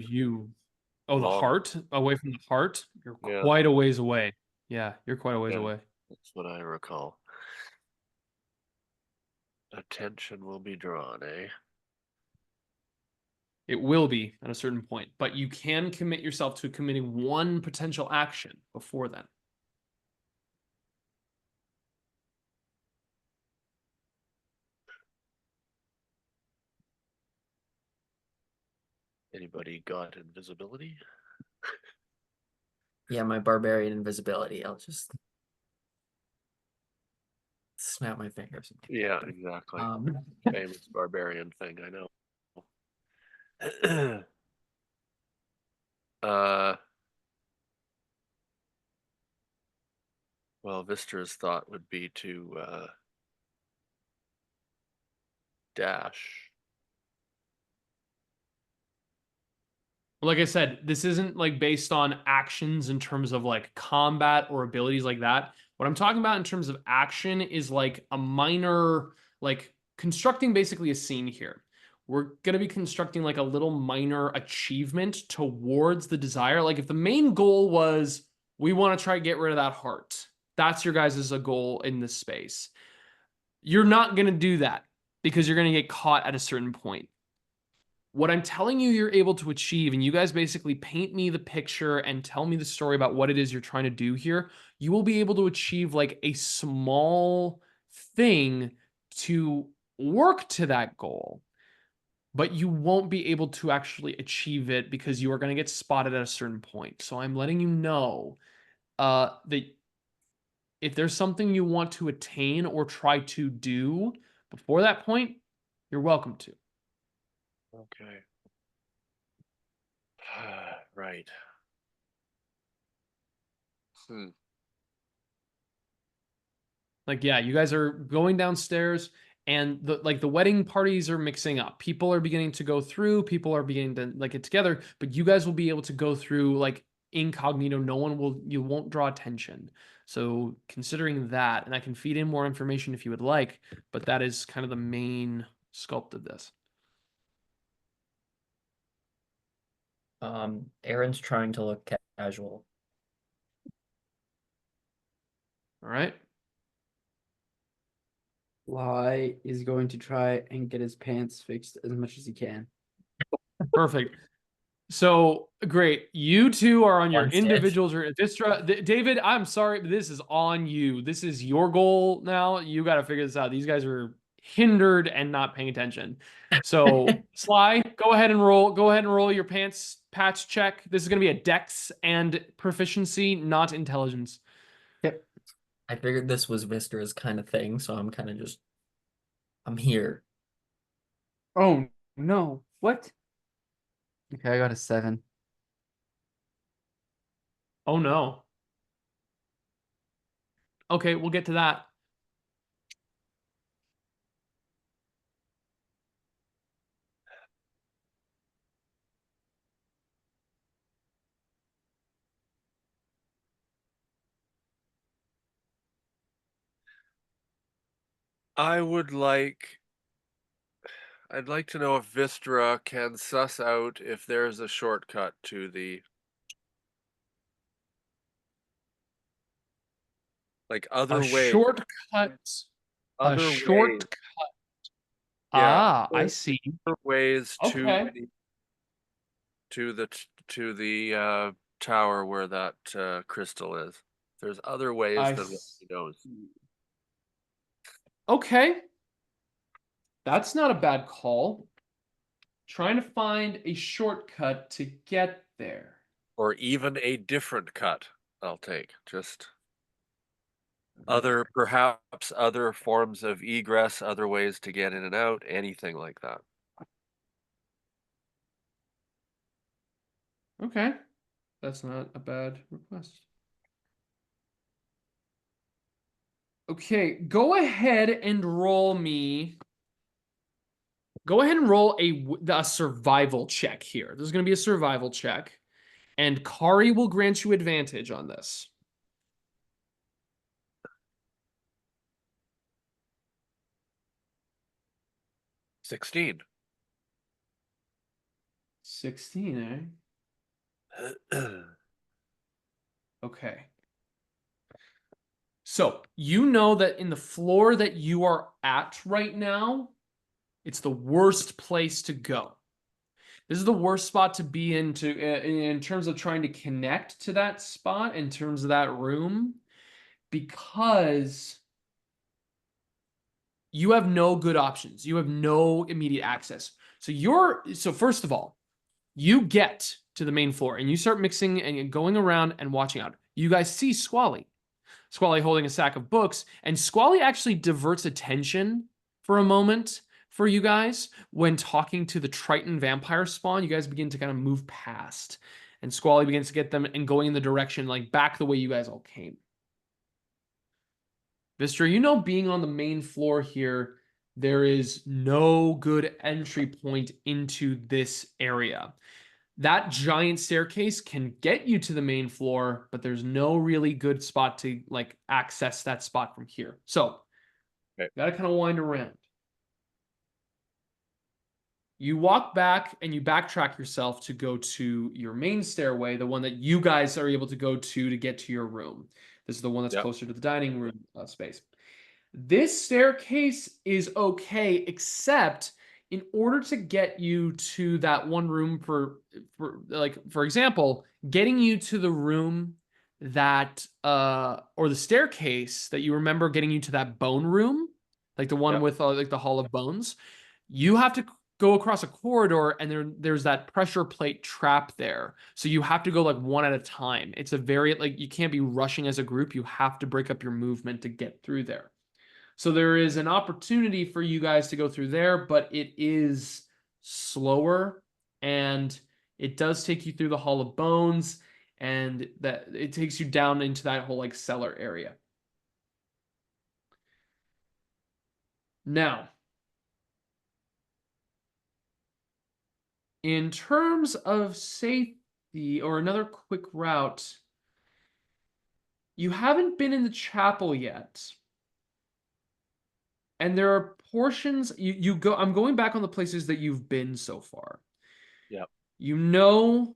The Long. heart? Away from the heart? You're Yeah. quite a ways away. Yeah, you're quite a ways Yeah. away. That's what I recall. Attention will be drawn, eh? It will be at a certain point, but you can commit yourself to committing one potential action before then. Anybody got invisibility? Yeah, my barbarian invisibility. I'll just snap my fingers. Yeah, exactly. Famous barbarian thing, I know. Well, Vistara's thought would be to dash. Like I said, this isn't like based on actions in terms of like combat or abilities like that. What I'm talking about in terms of action is like a minor, like constructing basically a scene here. We're going to be constructing like a little minor achievement towards the desire. Like if the main goal was we want to try to get rid of that heart, that's your guys' a goal in this space. You're not going to do that because you're going to get caught at a certain point. What I'm telling you you're able to achieve, and you guys basically paint me the picture and tell me the story about what it is you're trying to do here, you will be able to achieve like a small thing to work to that goal, but you won't be able to actually achieve it because you are going to get spotted at a certain point. So I'm letting you know that if there's something you want to attain or try to do before that point, you're welcome to. Okay. Right. Like, yeah, you guys are going downstairs and the wedding parties are mixing up. People are beginning to go through, people are beginning to like get together, but you guys will be able to go through like incognito. You won't draw attention. So considering that, and I can feed in more information if you would like, but that is kind of the main sculpt of this. Eren's trying to look casual. All right. Sly is going to try and get his pants fixed as much as he can. Perfect. So great. You two are on your One stitch. individuals. Or Vistra, David, I'm sorry, but this is on you. This is your goal now. You got to figure this out. These guys are hindered and not paying attention. So Sly, go ahead and roll. Go ahead and roll your pants patch check. This is going to be a dex and proficiency, not intelligence. Yep. I figured this was Vistara's kind of thing, so I'm kind of just, I'm here. Oh no! What? Okay, I got a 7. Oh no. Okay, we'll get to that. I'd like to know if Wystera can suss out if there's a shortcut to the other A way. shortcut. Other A ways. shortcut. Yeah. I see. Other ways Okay. to the tower where that crystal is. There's other ways I than what he knows. Okay. That's not a bad call. Trying to find a shortcut to get there. Or even a different cut. I'll take just perhaps other forms of egress, other ways to get in and out, anything like that. Okay. That's not a bad request. Okay, go ahead and roll me. Go ahead and roll a survival check here. This is going to be a survival check. And Kari will grant you advantage on this. 16. 16, eh? Okay. So you know that in the floor that you are at right now, it's the worst place to go. This is the worst spot to be in terms of trying to connect to that spot, in terms of that room, because you have no good options. You have no immediate access. So first of all, you get to the main floor and you start mixing and going around and watching out. You guys see Squally. Squally holding a sack of books, and Squally actually diverts attention for a moment for you guys when talking to the Triton vampire spawn. You guys begin to kind of move past, and Squally begins to get them and going in the direction like back the way you guys all came. Vystera, you know, being on the main floor here, there is no good entry point into this area. That giant staircase can get you to the main floor, but there's no really good spot to like access that spot from here. So you gotta kind of wind around. You walk back and you backtrack yourself to go to your main stairway, the one that you guys are able to go to get to your room. This is the one that's closer to the dining room space. This staircase is okay, except in order to get you to that one room for example, getting you to the room that or the staircase that you remember getting you to that bone room, like the one with like the Hall of Bones, you have to go across a corridor and there's that pressure plate trap there. So you have to go like one at a time. It's a very like you can't be rushing as a group. You have to break up your movement to get through there. So there is an opportunity for you guys to go through there, but it is slower and it does take you through the Hall of Bones and that it takes you down into that whole like cellar area. Now, in terms of safety or another quick route, you haven't been in the chapel yet. And there are portions you go. I'm going back on the places that you've been so far. Yep. You know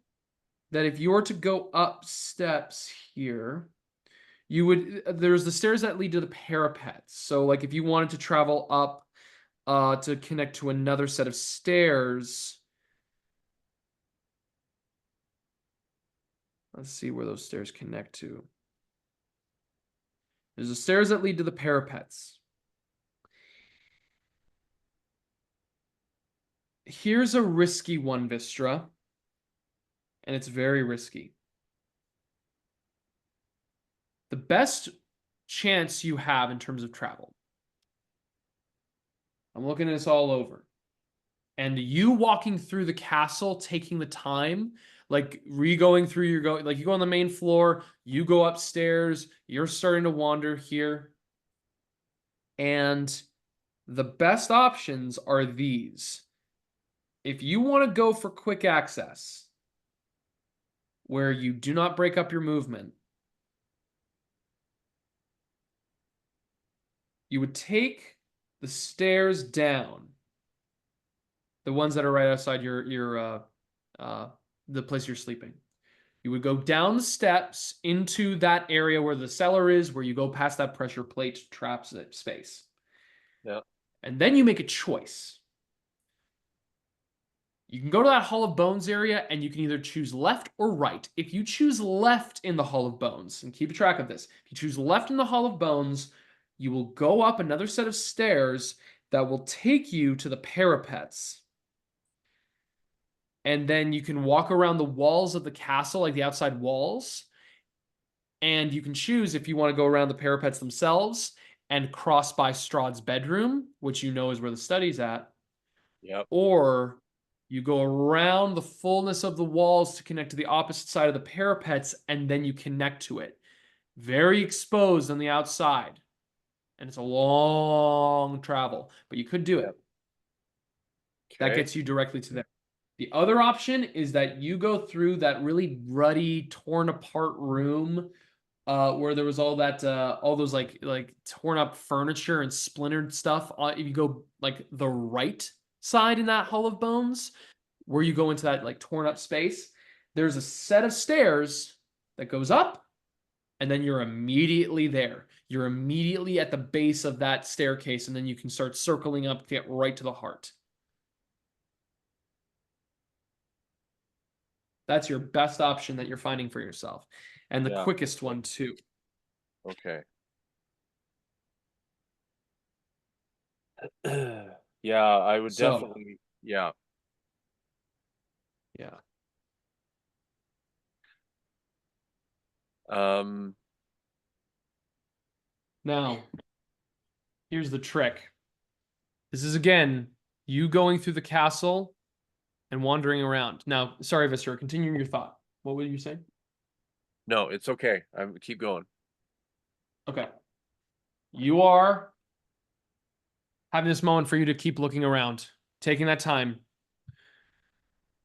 that if you were to go up steps here, You would there's the stairs that lead to the parapets. So like if you wanted to travel up to connect to another set of stairs. Let's see where those stairs connect to. There's the stairs that lead to the parapets. Here's a risky one, Wystera. And it's very risky. The best chance you have in terms of travel. I'm looking at this all over. And you walking through the castle, taking the time, like re-going through like you go on the main floor, you go upstairs, you're starting to wander here. And the best options are these. If you want to go for quick access, where you do not break up your movement, you would take the stairs down, the ones that are right outside the place you're sleeping. You would go down the steps into that area where the cellar is, where you go past that pressure plate traps space. Yeah. And then you make a choice. You can go to that Hall of Bones area and you can either choose left or right. If you choose left in the Hall of Bones, and keep track of this, if you choose left in the Hall of Bones, you will go up another set of stairs that will take you to the parapets. And then you can walk around the walls of the castle, like the outside walls. And you can choose if you want to go around the parapets themselves and cross by Strahd's bedroom, which you know is where the study's at. Yep. Or you go around the fullness of the walls to connect to the opposite side of the parapets, and then you connect to it. Very exposed on the outside. And it's a long travel, but you could do it. That Okay. gets you directly to there. The other option is that you go through that really ruddy, torn apart room where there was all that, all those like torn up furniture and splintered stuff. If you go like the right side in that Hall of Bones, where you go into that like torn up space, there's a set of stairs that goes up, and then you're immediately there. You're immediately at the base of that staircase, and then you can start circling up to get right to the heart. That's your best option that you're finding for yourself. And the Yeah. quickest one too. Okay. Yeah, I would So- definitely. Yeah. Yeah. Now, here's the trick. This is, again, you going through the castle and wandering around. Now, sorry, Wystera, continuing your thought. What were you saying? No, it's okay. Keep going. Okay. You are having this moment for you to keep looking around, taking that time.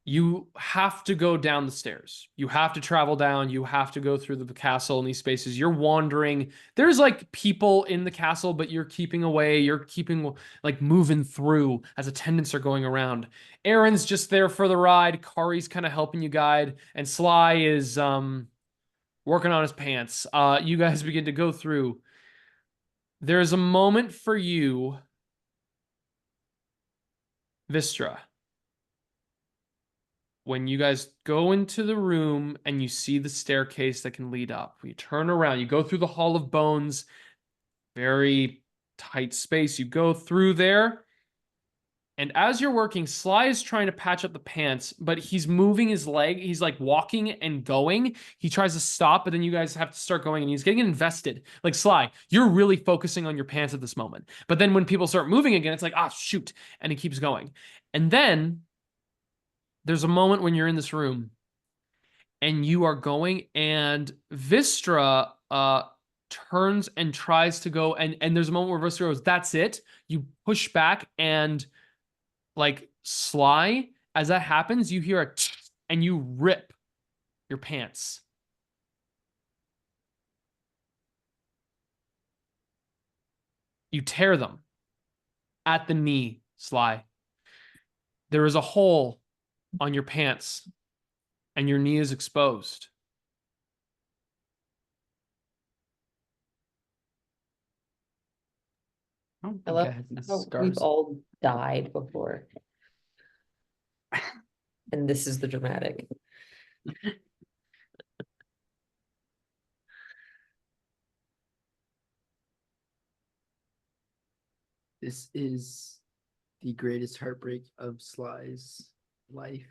You have to go down the stairs. You have to travel down. You have to go through the castle in these spaces. You're wandering. There's like people in the castle, but you're keeping away. You're keeping like moving through as attendants are going around. Eren's just there for the ride. Kari's kind of helping you guide. And Sly is working on his pants. You guys begin to go through. There's a moment for you, Wystera, when you guys go into the room and you see the staircase that can lead up. You turn around, you go through the Hall of Bones, very tight space. You go through there. And as you're working, Sly is trying to patch up the pants, but he's moving his leg. He's like walking and going. He tries to stop, but then you guys have to start going and he's getting invested. Like, Sly, you're really focusing on your pants at this moment. But then when people start moving again, it's like, ah, shoot. And he keeps going. And then there's a moment when you're in this room and you are going, and Wystera turns and tries to go, and there's a moment where Wystera goes, that's it. You push back, and like Sly, as that happens, you hear a and you rip your pants. You tear them at the knee, Sly. There is a hole on your pants and your knee is exposed. I don't I think I love had any how scars. we've all died before. And this is the dramatic. This is the greatest heartbreak of Sly's life.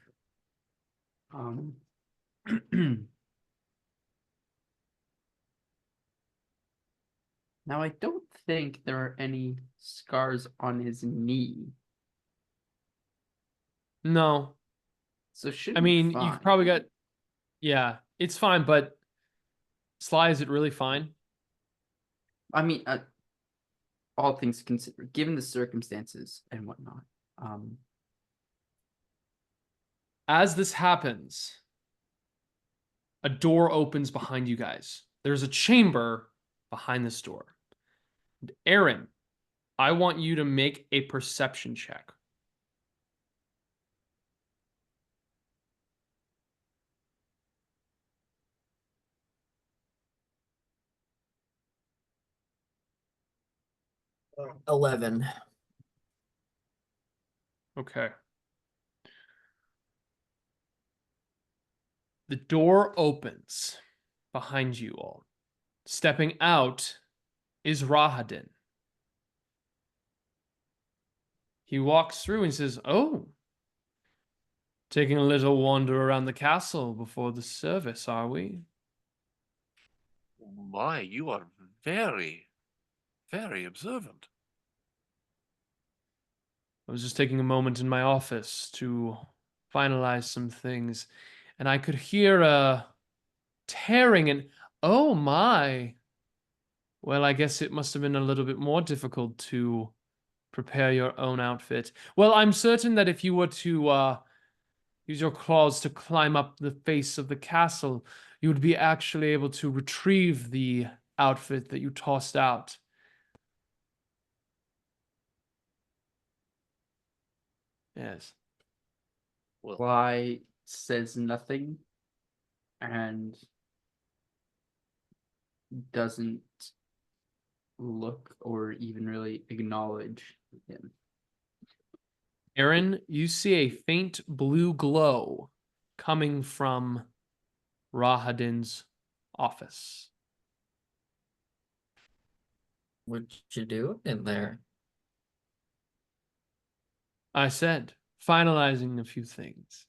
Now I don't think there are any scars on his knee, No. so should I be mean, fine. you've probably got, yeah, it's fine, but Sly, is it really fine? I mean, all things considered, given the circumstances and whatnot. As this happens, a door opens behind you guys. There's a chamber behind this door. Eren, I want you to make a perception check. Oh. 11. Okay. The door opens behind you all. Stepping out is Rahadin. He walks through and says, "Oh, taking a little wander around the castle before the service, are we?" My, you are very, very observant. I was just taking a moment in my office to finalize some things, and I could hear a tearing and oh my. Well, I guess it must have been a little bit more difficult to prepare your own outfit. Well, I'm certain that if you were to use your claws to climb up the face of the castle, you would be actually able to retrieve the outfit that you tossed out. Yes. Well, Sly says nothing and doesn't look or even really acknowledge him. Eren, you see a faint blue glow coming from Rahadin's office. What'd you do in there? I said, finalizing a few things.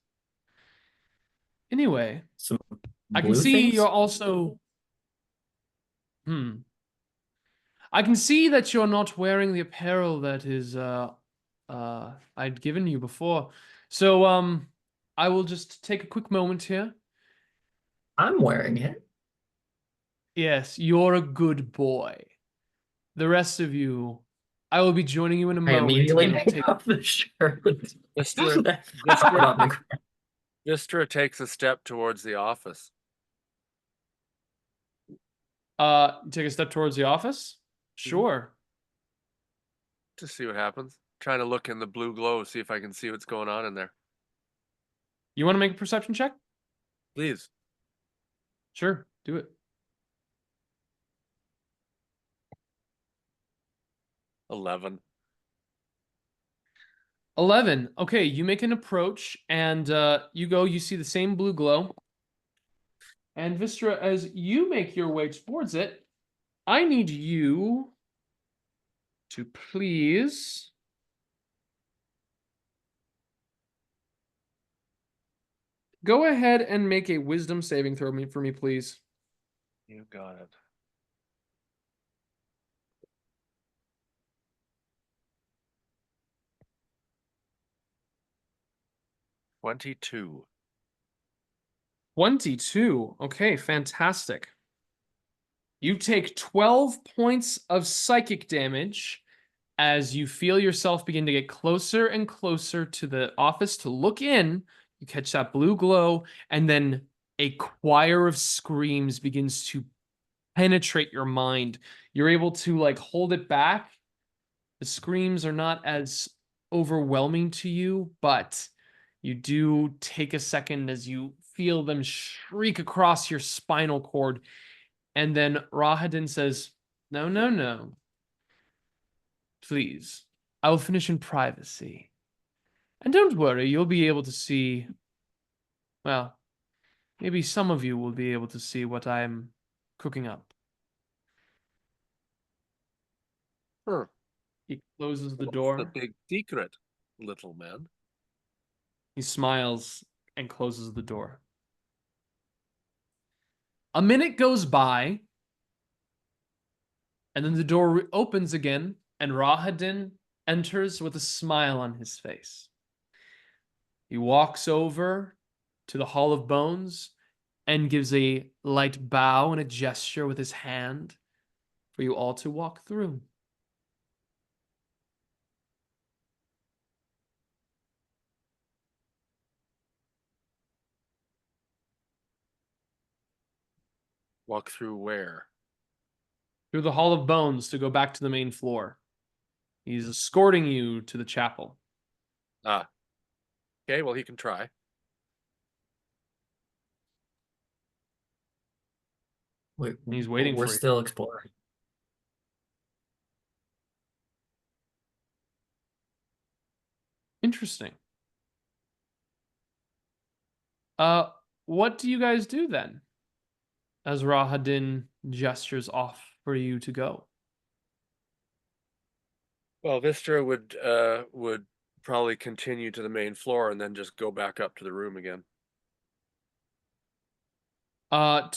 Anyway, Some I can blue see things? you're also... I can see that you're not wearing the apparel that is I'd given you before. So I will just take a quick moment here. I'm wearing it. Yes, you're a good boy. The rest of you, I will be joining you in a I moment. immediately and I'll take take- off the shirt. Wystera, Wystera takes a step towards the office. Take a step towards the office? Sure. To see what happens. Trying to look in the blue glow, see if I can see what's going on in there. You want to make a perception check? Please. Sure, do it. 11. 11. Okay, you make an approach and you see the same blue glow. And Wystera, as you make your way towards it, I need you to please go ahead and make a wisdom saving throw for me, please. You got it. $22. 22. Okay, fantastic. You take 12 points of psychic damage as you feel yourself begin to get closer and closer to the office to look in. You catch that blue glow, and then a choir of screams begins to penetrate your mind. You're able to like hold it back. The screams are not as overwhelming to you, but you do take a second as you feel them shriek across your spinal cord. And then Rahadin says, "No, no, no. please. I will finish in privacy. And don't worry, you'll be able to see... Well, maybe some of you will be able to see what I'm cooking up. Huh. He closes the What's door. the big secret, little man? He smiles and closes the door. A minute goes by, and then the door opens again, and Rahadin enters with a smile on his face. He walks over to the Hall of Bones and gives a light bow and a gesture with his hand for you all to walk through. Walk through where? Through the Hall of Bones to go back to the main floor. He's escorting you to the chapel. Ah. Okay, well, he can try. Wait, He's waiting we're for you. still exploring. Interesting. What do you guys do then? As Rahadin gestures off for you to go. Well, Wystera would probably continue to the main floor and then just go back up to the room again.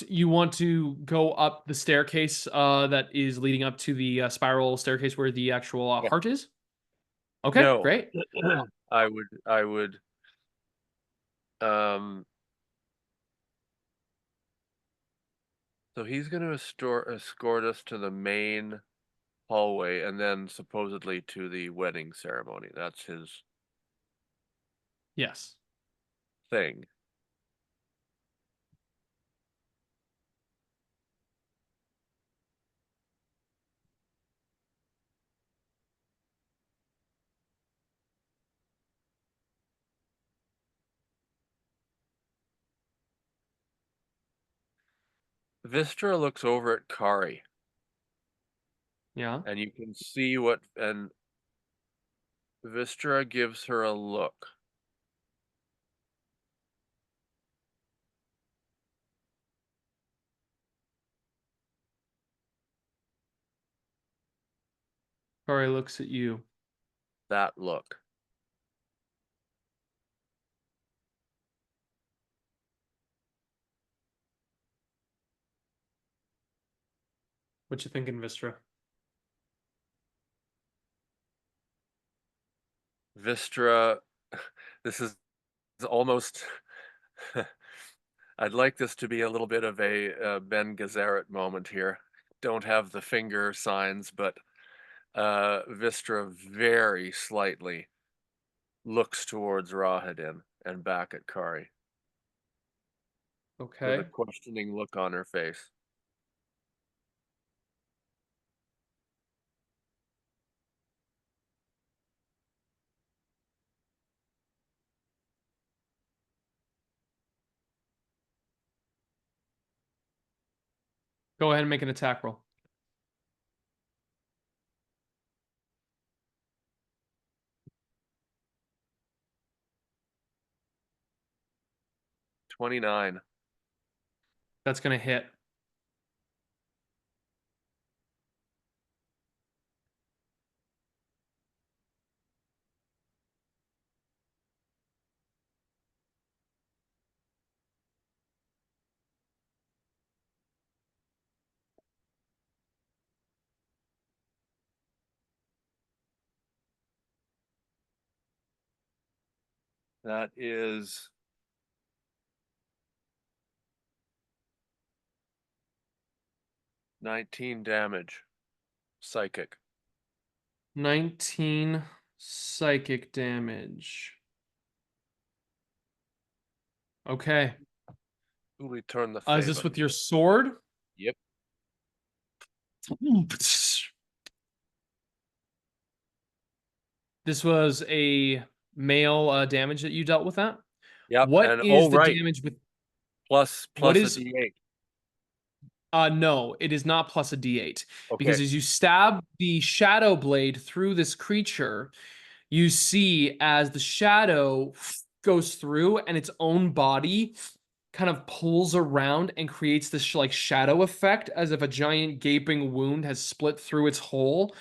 You want to go up the staircase that is leading up to the spiral staircase where the actual Yeah. heart is? Okay, No. great. I would so he's going to escort us to the main hallway and then supposedly to the wedding ceremony. That's his Yes. thing. Wystera looks over at Kari, Yeah. and you can see what, and Wystera gives her a look. Kari looks at you. That look. What you thinking, Wystera? Wystera, this is almost. I'd like this to be a little bit of a Ben Gesserit moment here. Don't have the finger signs, but Wystera very slightly looks towards Rahadin and back at Kari with Okay. a questioning look on her face. Go ahead and make an attack roll. $29. That's going to hit. That is 19 damage. Psychic. 19 psychic damage. Okay. Who returned the favor? Is this with your sword? Yep. This was a male damage that you dealt with that? Yep. What and is the right. damage with Plus what a is D8. No, it is not plus a D8. Because Okay. as you stab the shadow blade through this creature, you see as the shadow goes through and its own body kind of pulls around and creates this like shadow effect as if a giant gaping wound has split through its hole.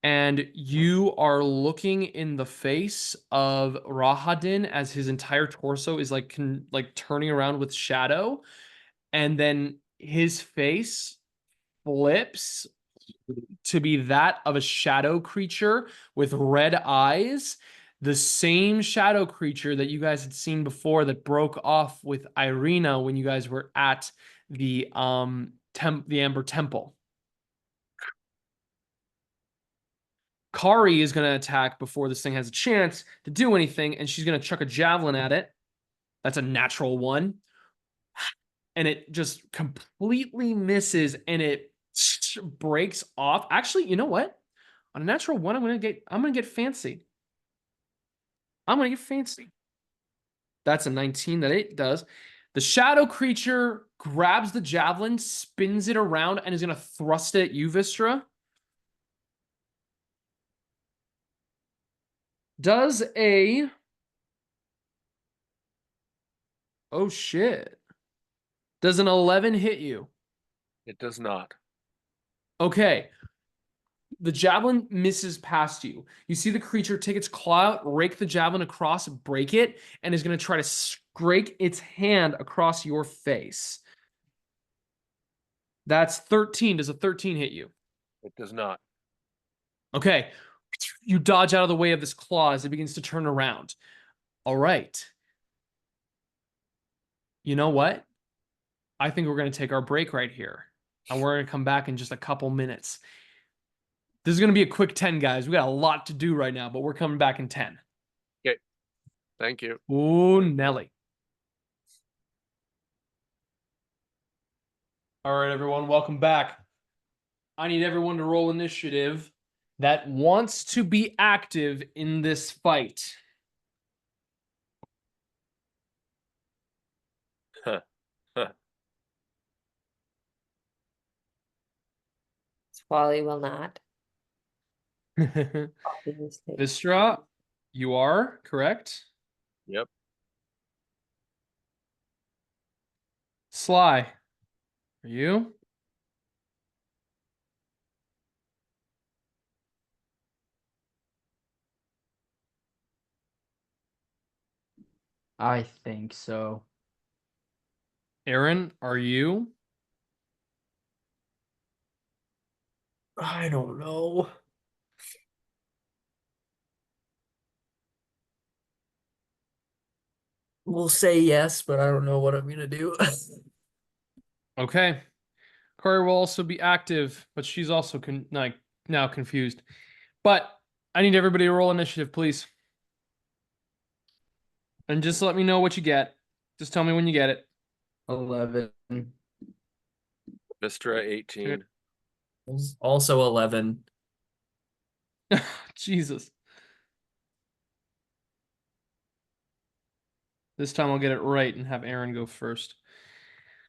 And you are looking in the face of Rahadin as his entire torso is like turning around with shadow, and then his face flips to be that of a shadow creature with red eyes, the same shadow creature that you guys had seen before that broke off with Irina when you guys were at the the Amber Temple. Kari is going to attack before this thing has a chance to do anything, and she's going to chuck a javelin at it. That's a natural one. And it just completely misses, and it breaks off. Actually, you know what? On a natural one, I'm gonna get fancy. I'm gonna get fancy. That's a 19 that it does. The shadow creature grabs the javelin, spins it around, and is gonna thrust it at you, Wystera. Does a oh shit. Does an 11 hit you? It does not. Okay. The javelin misses past you. You see the creature take its claw out, rake the javelin across, break it, and is going to try to scrape its hand across your face. That's 13. Does a 13 hit you? It does not. Okay. You dodge out of the way of this claw as it begins to turn around. All right. You know what? I think we're going to take our break right here. And we're going to come back in just a couple minutes. This is going to be a quick 10, guys. We got a lot to do right now, but we're coming back in 10. Okay. Thank you. Ooh, Nelly. All right, everyone, welcome back. I need everyone to roll initiative that wants to be active in this fight. Squally will not. Obviously. Wystera, you are correct. Yep. Sly, are you? I think so. Eren, are you? I don't know. We'll say yes, but I don't know what I'm gonna do. Okay. Kari will also be active, but she's also now confused. But I need everybody to roll initiative, please. And just let me know what you get. Just tell me when you get it. 11. Wystera 18. Also 11. Jesus. This time I'll get it right and have Eren go first.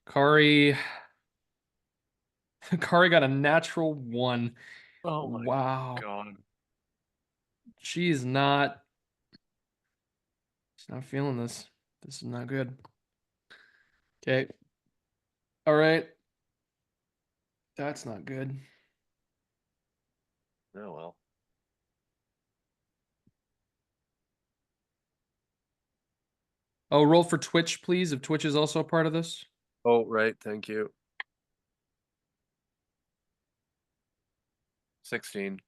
Kari got a natural 1. Oh my wow. God. She's not feeling this. This is not good. Okay. All right. That's not good. Oh well. Oh, roll for Twitch, please, if Twitch is also a part of this. Oh, right. Thank you. 16.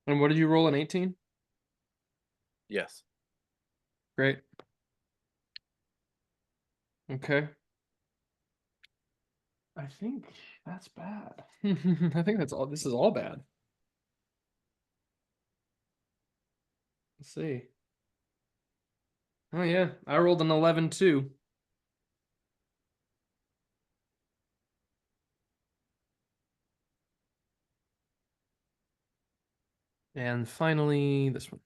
And what did you roll in 18? Yes. Great. Okay. I think that's bad. I think that's all. This is all bad. Let's see. Oh yeah, I rolled an 11 too. And finally, this one.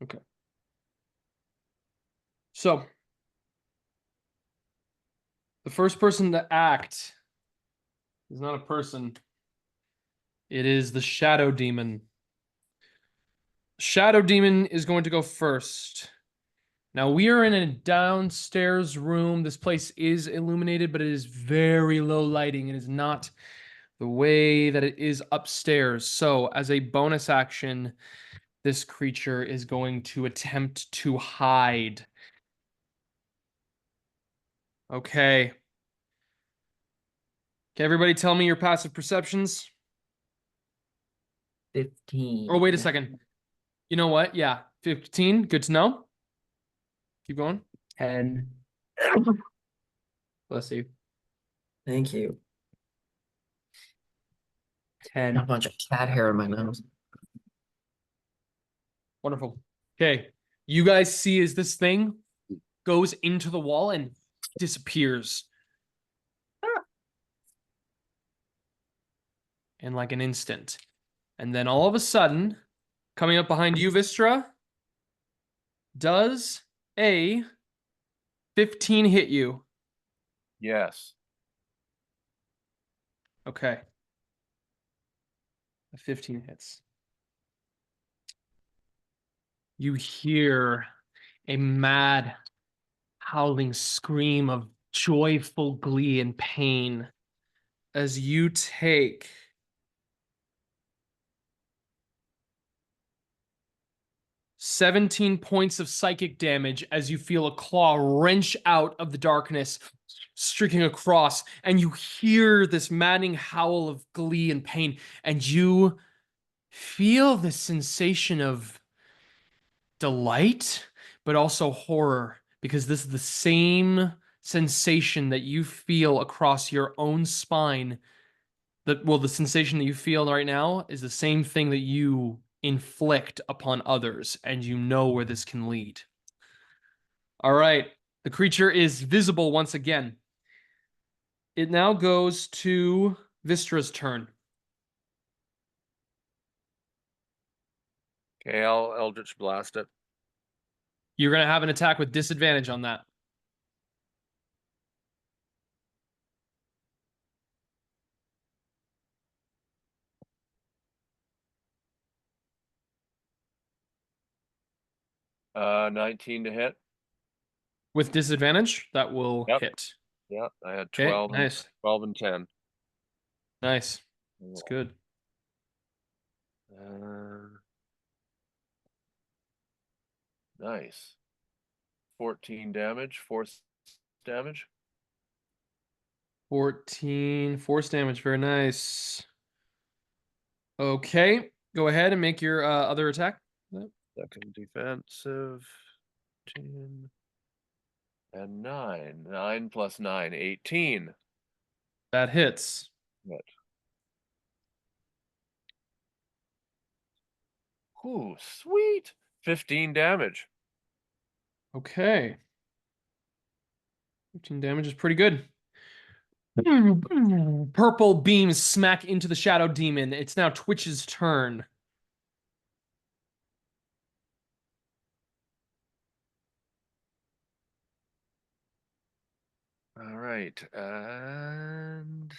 Okay. So, The first person to act is not a person. It is the Shadow Demon. Shadow Demon is going to go first. Now, we are in a downstairs room. This place is illuminated, but it is very low lighting. It is not the way that it is upstairs. So, as a bonus action, this creature is going to attempt to hide. Okay. Can everybody tell me your passive perceptions? 15. Oh, wait a second. You know what? Yeah, 15. Good to know. Keep going. 10. Bless you. Thank you. A 10. bunch of cat hair in my nose. Wonderful. Okay. You guys see as this thing goes into the wall and disappears. In like an instant. And then all of a sudden, coming up behind you, Wystera, does a 15 hit you? Yes. Okay. A 15 hits. You hear a mad, howling scream of joyful glee and pain as you take 17 points of psychic damage as you feel a claw wrench out of the darkness, streaking across, and you hear this maddening howl of glee and pain, and you feel this sensation of delight, but also horror, because this is the same sensation that you feel across your own spine. The sensation that you feel right now is the same thing that you inflict upon others, and you know where this can lead. All right. The creature is visible once again. It now goes to Vystra's turn. Okay, I'll Eldritch Blast it. You're going to have an attack with disadvantage on that. Uh, 19 to hit. With disadvantage, that will Yep. hit. Yeah, I had Okay, 12 and nice. 12 and 10. Nice. That's good. Nice. 14 damage, force damage. 14 force damage. Very nice. Okay, go ahead and make your other attack. Second defensive. 10 and 9. 9 plus 9, 18. That hits. Good. Ooh, sweet. 15 damage. Okay. 15 damage is pretty good. Purple beams smack into the Shadow Demon. It's now Twitch's turn. All right, and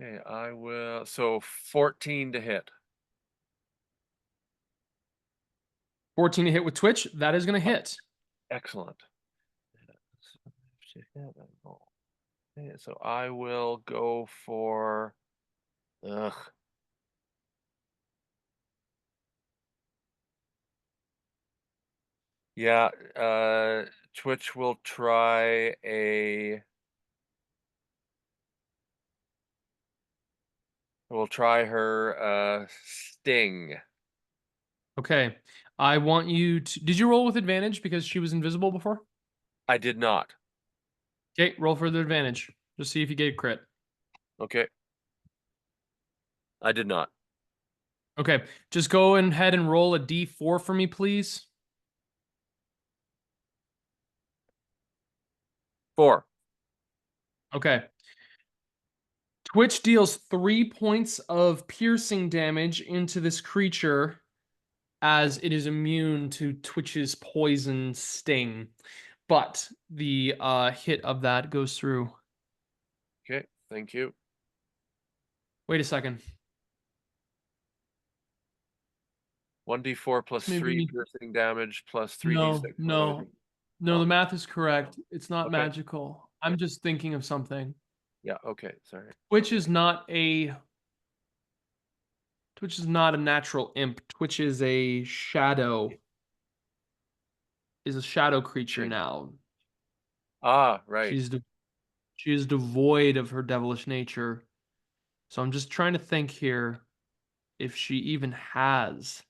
okay, I will. So 14 to hit. 14 to hit with Twitch. That is going to hit. Excellent. Okay, so I will go for. Ugh. Yeah, Twitch will try a. We'll try her sting. Okay. I want you to... Did you roll with advantage because she was invisible before? I did not. Okay, roll for the advantage. Just see if you get a crit. Okay. I did not. Okay, just go ahead and roll a d4 for me, please. 4. Okay. Twitch deals 3 points of piercing damage into this creature as it is immune to Twitch's poison sting. But the hit of that goes through. Okay, thank you. Wait a second. 1d4 plus Maybe 3 we- piercing damage plus 3d6. No, for no. lightning. No, Oh. the math is correct. It's not Okay. magical. I'm just thinking of something. Yeah, okay, sorry. Twitch is not a natural imp. Twitch is a shadow. Is a shadow creature Okay. now. Ah, right. She is devoid of her devilish nature. So I'm just trying to think here if she even has.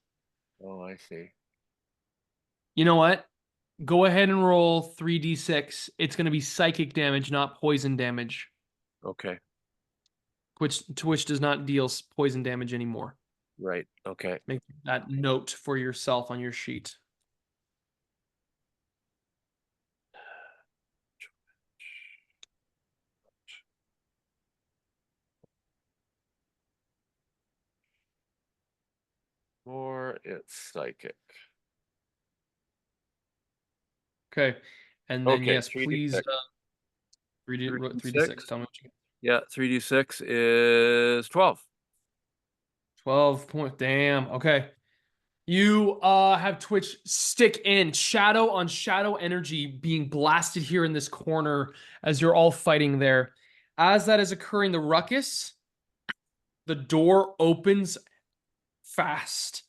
Oh, I see. You know what? Go ahead and roll 3d6. It's going to be psychic damage, not poison damage. Okay, Twitch does not deal poison damage anymore. right. Okay. Make that note for yourself on your sheet. Or it's psychic. Okay. And then, Okay, yes, 3d6. please. 3d6. Tell me what you get. Yeah, 3d6 is 12. 12 point. Damn. Okay. You have Twitch stick in shadow on shadow energy being blasted here in this corner as you're all fighting there. As that is occurring, the ruckus, the door opens fast,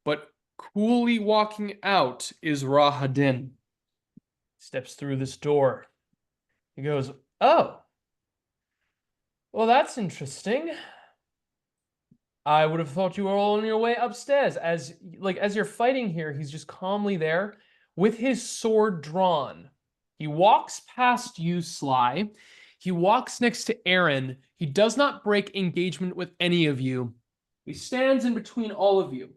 but coolly walking out is Rahadin. Steps through this door. He goes, "Oh, well, that's interesting. I would have thought you were all on your way upstairs." As you're fighting here, he's just calmly there with his sword drawn. He walks past you, Sly. He walks next to Eren. He does not break engagement with any of you. He stands in between all of you.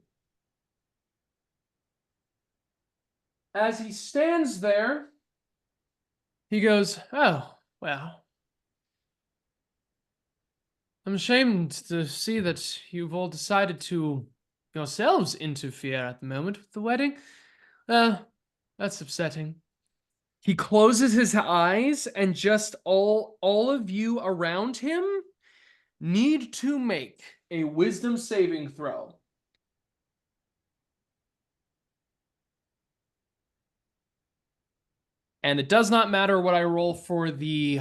As he stands there, he goes, "Oh, well. I'm ashamed to see that you've all decided to yourselves interfere at the moment with the wedding. That's upsetting." He closes his eyes, and just all of you around him need to make a wisdom saving throw. And it does not matter what I roll for the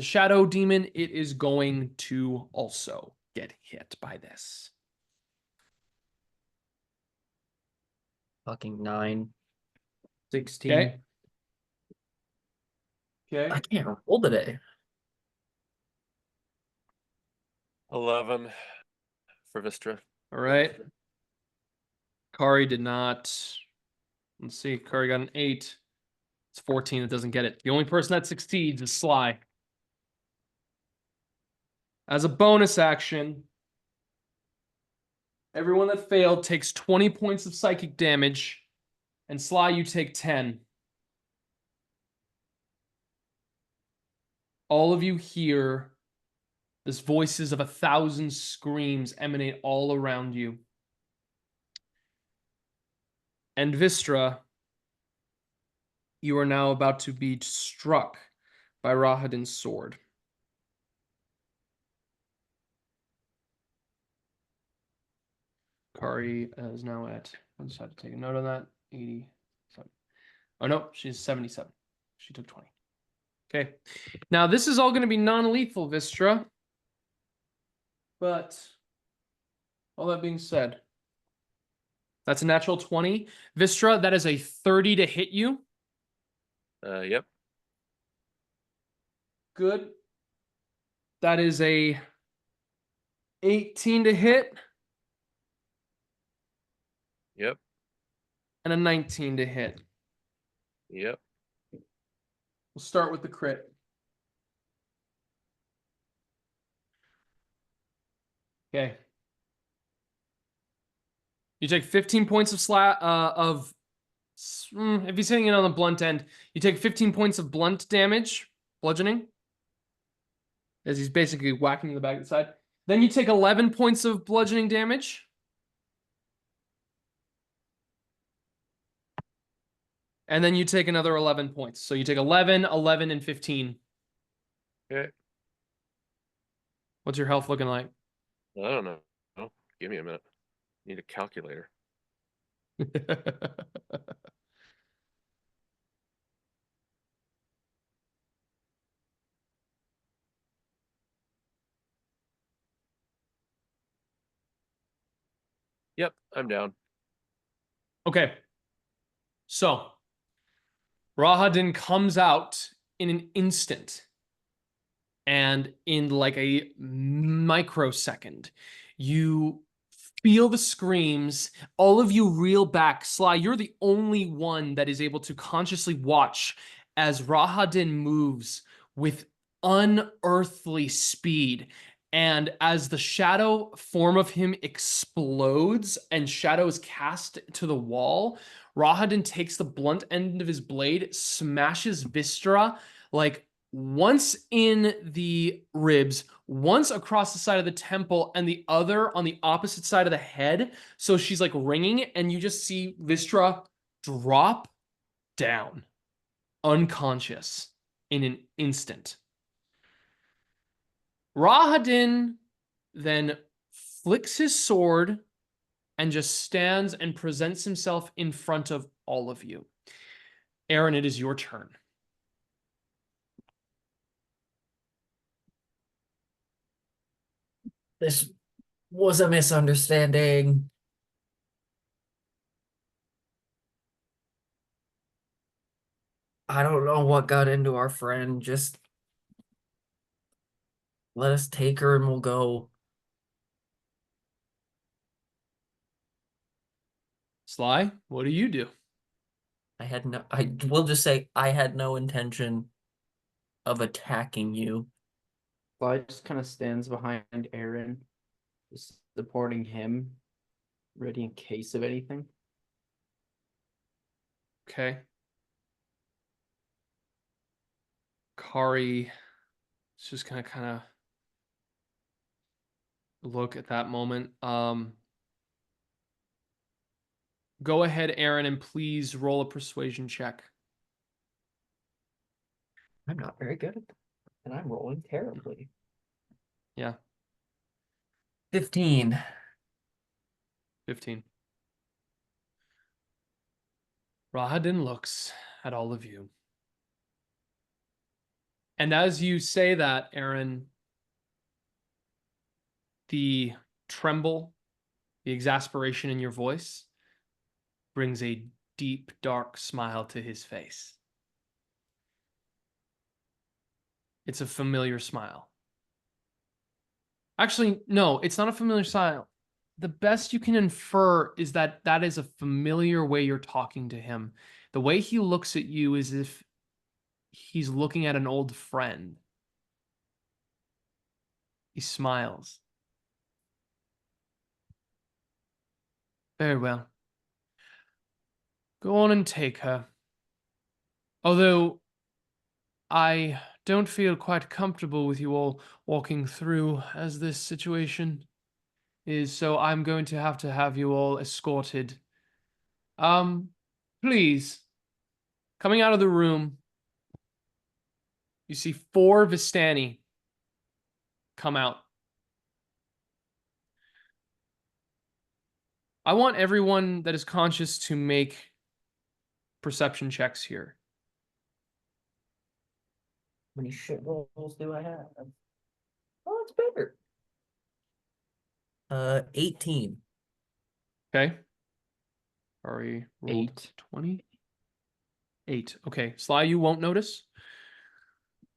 shadow demon, it is going to also get hit by this. Fucking 9. 16. Okay. Okay. I can't roll today. 11 for Wystera. All right. Kari did not. Let's see. Kari got an 8. It's 14. It doesn't get it. The only person that succeeds is Sly. As a bonus action, everyone that failed takes 20 points of psychic damage, and Sly, you take 10. All of you hear this voices of 1,000 screams emanate all around you. And Wystera, you are now about to be struck by Rahadin's sword. Kari is now at, I just had to take a note on that, 87. Oh no, she's 77. She took 20. Okay. Now this is all going to be non-lethal, Wystera. But all that being said, that's a natural 20. Wystera, that is a 30 to hit you. Yep. Good. That is a 18 to hit. Yep. And a 19 to hit. Yep. We'll start with the crit. Okay. You take 15 points of if he's hitting it on the blunt end, you take 15 points of blunt damage, bludgeoning. as he's basically whacking the back of the side. Then you take 11 points of bludgeoning damage. And then you take another 11 points. So you take 11, 11, and 15. Okay. What's your health looking like? I don't know. Oh, give me a minute. Need a calculator. Yep, I'm down. Okay. So, Rahadin comes out in an instant. And in like a microsecond, you feel the screams. All of you reel back. Sly, you're the only one that is able to consciously watch as Rahadin moves with unearthly speed. And as the shadow form of him explodes and shadow is cast to the wall, Rahadin takes the blunt end of his blade, smashes Wystera like once in the ribs, once across the side of the temple, and the other on the opposite side of the head. So she's like ringing, and you just see Wystera drop down, unconscious, in an instant. Rahadin then flicks his sword and just stands and presents himself in front of all of you. Eren, it is your turn. This was a misunderstanding. I don't know what got into our friend. Just let us take her and we'll go. Sly, what do you do? I will just say I had no intention of attacking you. Sly just kind of stands behind Eren, just supporting him, ready in case of anything. Okay. Kari is just gonna kind of look at that moment. Go ahead, Eren, and please roll a persuasion check. I'm not very good at that, and I'm rolling terribly. Yeah. 15. 15. Rahadin looks at all of you. And as you say that, Eren, the tremble, the exasperation in your voice brings a deep, dark smile to his face. It's a familiar smile. Actually, no, it's not a familiar smile. The best you can infer is that that is a familiar way you're talking to him. The way he looks at you is if he's looking at an old friend. He smiles. Very well. Go on and take her. Although I don't feel quite comfortable with you all walking through as this situation is, so I'm going to have you all escorted. Please. Coming out of the room, you see 4 Vistani come out. I want everyone that is conscious to make perception checks here. How many shit rolls do I have? Oh, it's better. 18. Okay. Kari rolled 8. 20. 8. Okay. Sly, you won't notice.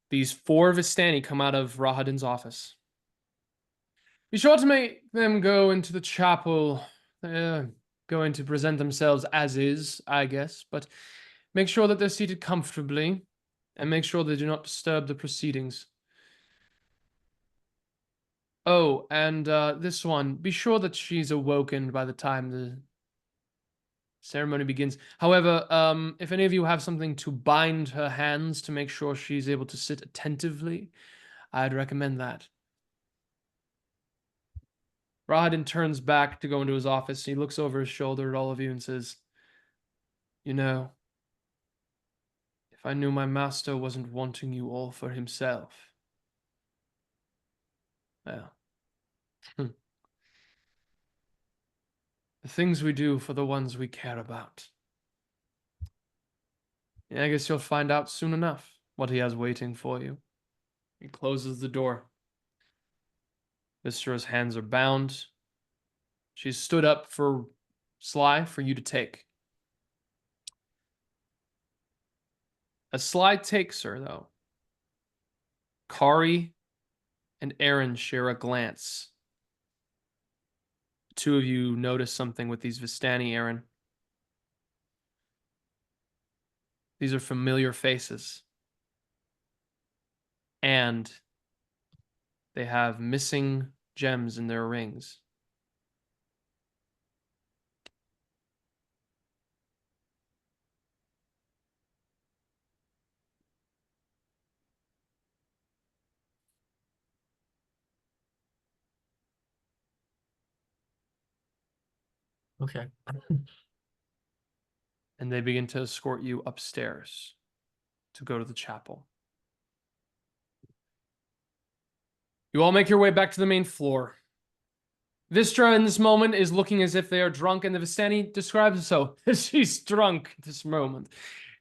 These 4 Vistani come out of Rahadin's office. Be sure to make them go into the chapel. They're going to present themselves as is, I guess, but make sure that they're seated comfortably and make sure they do not disturb the proceedings. Oh, and this one, be sure that she's awoken by the time the ceremony begins. However, if any of you have something to bind her hands to make sure she's able to sit attentively, I'd recommend that. Rahadin turns back to go into his office. He looks over his shoulder at all of you and says, "You know, if I knew my master wasn't wanting you all for himself, well, the things we do for the ones we care about. Yeah, I guess you'll find out soon enough what he has waiting for you." He closes the door. Wystera's hands are bound. She's stood up for Sly for you to take. As Sly takes her, though, Kari and Eren share a glance. The two of you notice something with these Vistani, Eren. These are familiar faces. And they have missing gems in their rings. Okay. And they begin to escort you upstairs to go to the chapel. You all make your way back to the main floor. Wystera in this moment is looking as if they are drunk, and the Vistani describes it so. She's drunk at this moment.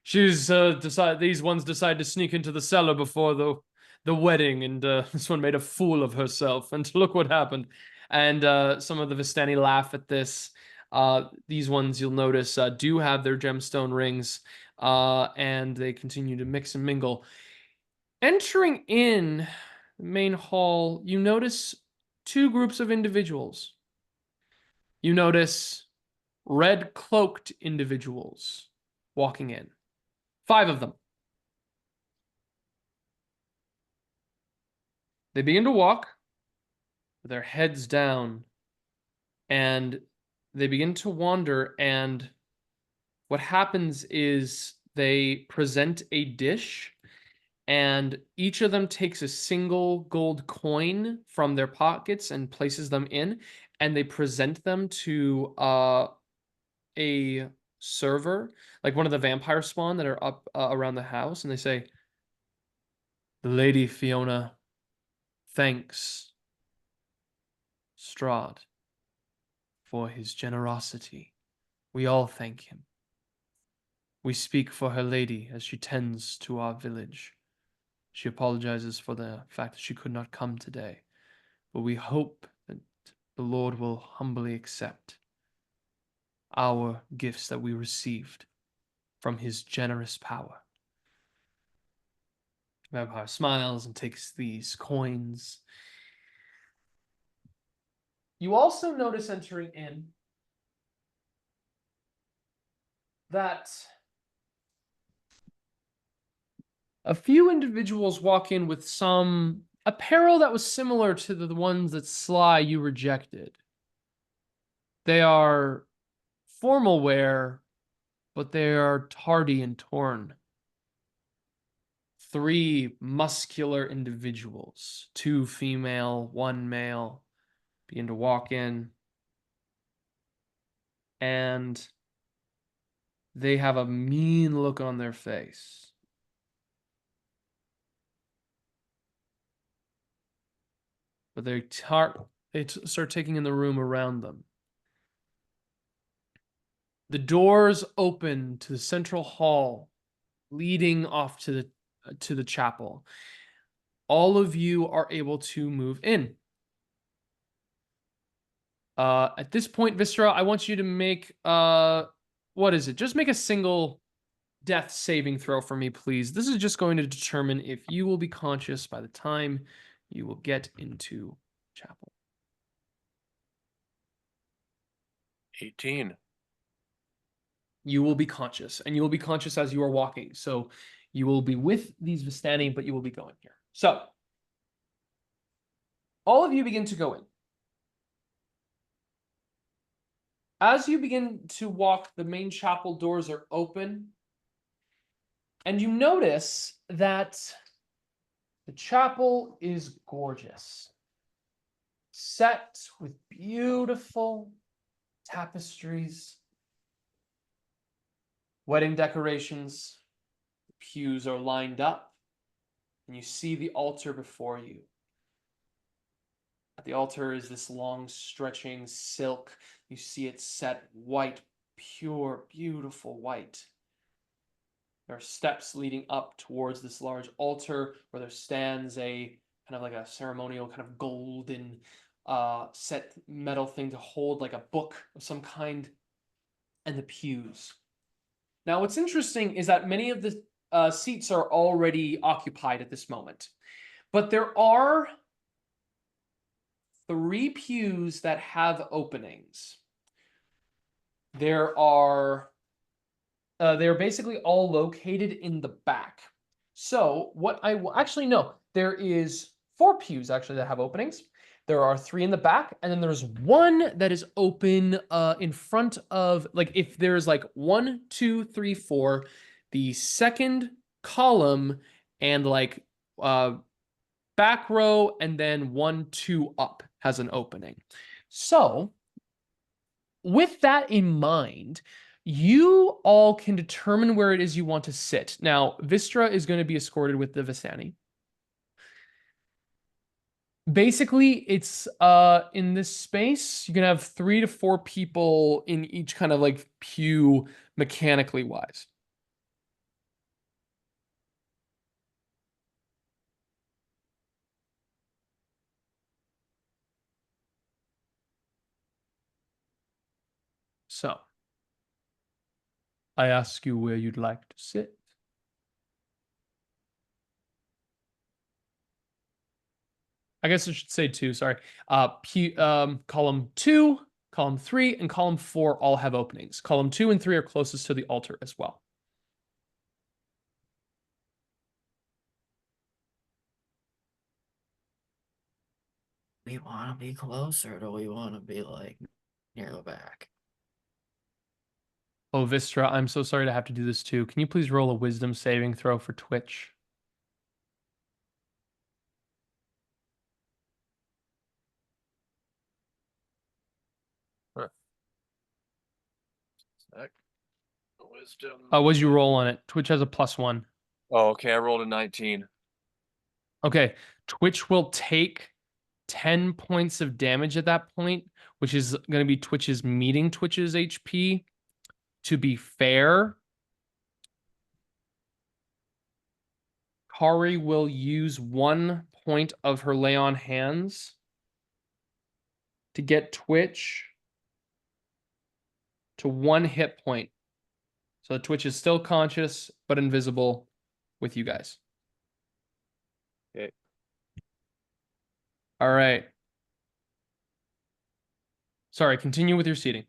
She's these ones decide to sneak into the cellar before the wedding, and this one made a fool of herself. And look what happened. And some of the Vistani laugh at this. These ones, you'll notice, do have their gemstone rings, and they continue to mix and mingle. Entering in the main hall, you notice two groups of individuals. You notice red-cloaked individuals walking in. 5 of them. They begin to walk with their heads down, and they begin to wander, and what happens is they present a dish, and each of them takes a single gold coin from their pockets and places them in, and they present them to a server, like one of the vampire spawn that are up around the house, and they say, "The Lady Fiona thanks Strahd for his generosity. We all thank him. We speak for her lady as she tends to our village. She apologizes for the fact that she could not come today, but we hope that the Lord will humbly accept our gifts that we received from his generous power." Vampire smiles and takes these coins. You also notice entering in that a few individuals walk in with some apparel that was similar to the ones that Sly you rejected. They are formal wear, but they are tardy and torn. 3 muscular individuals, 2 female, 1 male, begin to walk in, and they have a mean look on their face. But they start taking in the room around them. The doors open to the central hall, leading off to the chapel. All of you are able to move in. At this point, Wystera, I want you to make what is it? Just make a single death saving throw for me, please. This is just going to determine if you will be conscious by the time you will get into chapel. 18. You will be conscious, and you will be conscious as you are walking. So you will be with these Vistani, but you will be going here. So all of you begin to go in. As you begin to walk, the main chapel doors are open, and you notice that The chapel is gorgeous, set with beautiful tapestries, wedding decorations. The pews are lined up, and you see the altar before you. At the altar is this long stretching silk. You see it set white, pure, beautiful white. There are steps leading up towards this large altar where there stands a kind of like a ceremonial kind of golden set metal thing to hold like a book of some kind, and the pews. Now, what's interesting is that many of the seats are already occupied at this moment, but there are 3 pews that have openings. They're basically all located in the back. So what I will actually know, there is 4 pews actually that have openings. There are 3 in the back, and then there's 1 that is open in front of, like, if there's like 1, 2, 3, 4, the second column and like back row, and then 1, 2 up has an opening. So with that in mind, you all can determine where it is you want to sit. Now, Wystera is going to be escorted with the Vistani. Basically, it's in this space, you can have 3 to 4 people in each kind of like pew mechanically wise. So, I ask you where you'd like to sit. I guess I should say 2, sorry. Column 2, column 3, and column 4 all have openings. Column 2 and 3 are closest to the altar as well. We want to be closer, or do we want to be like near the back? Oh, Wystera, I'm so sorry to have to do this too. Can you please roll a wisdom saving throw for Twitch? Wisdom. What'd you roll on it? Twitch has a +1. Oh, okay. I rolled a 19. Okay, Twitch will take 10 points of damage at that point, which is going to be Twitch's meeting Twitch's HP. To be fair, Kari will use 1 point of her lay on hands to get Twitch to 1 hit point. So Twitch is still conscious, but invisible with you guys. Okay. All right. Sorry, continue with your seating.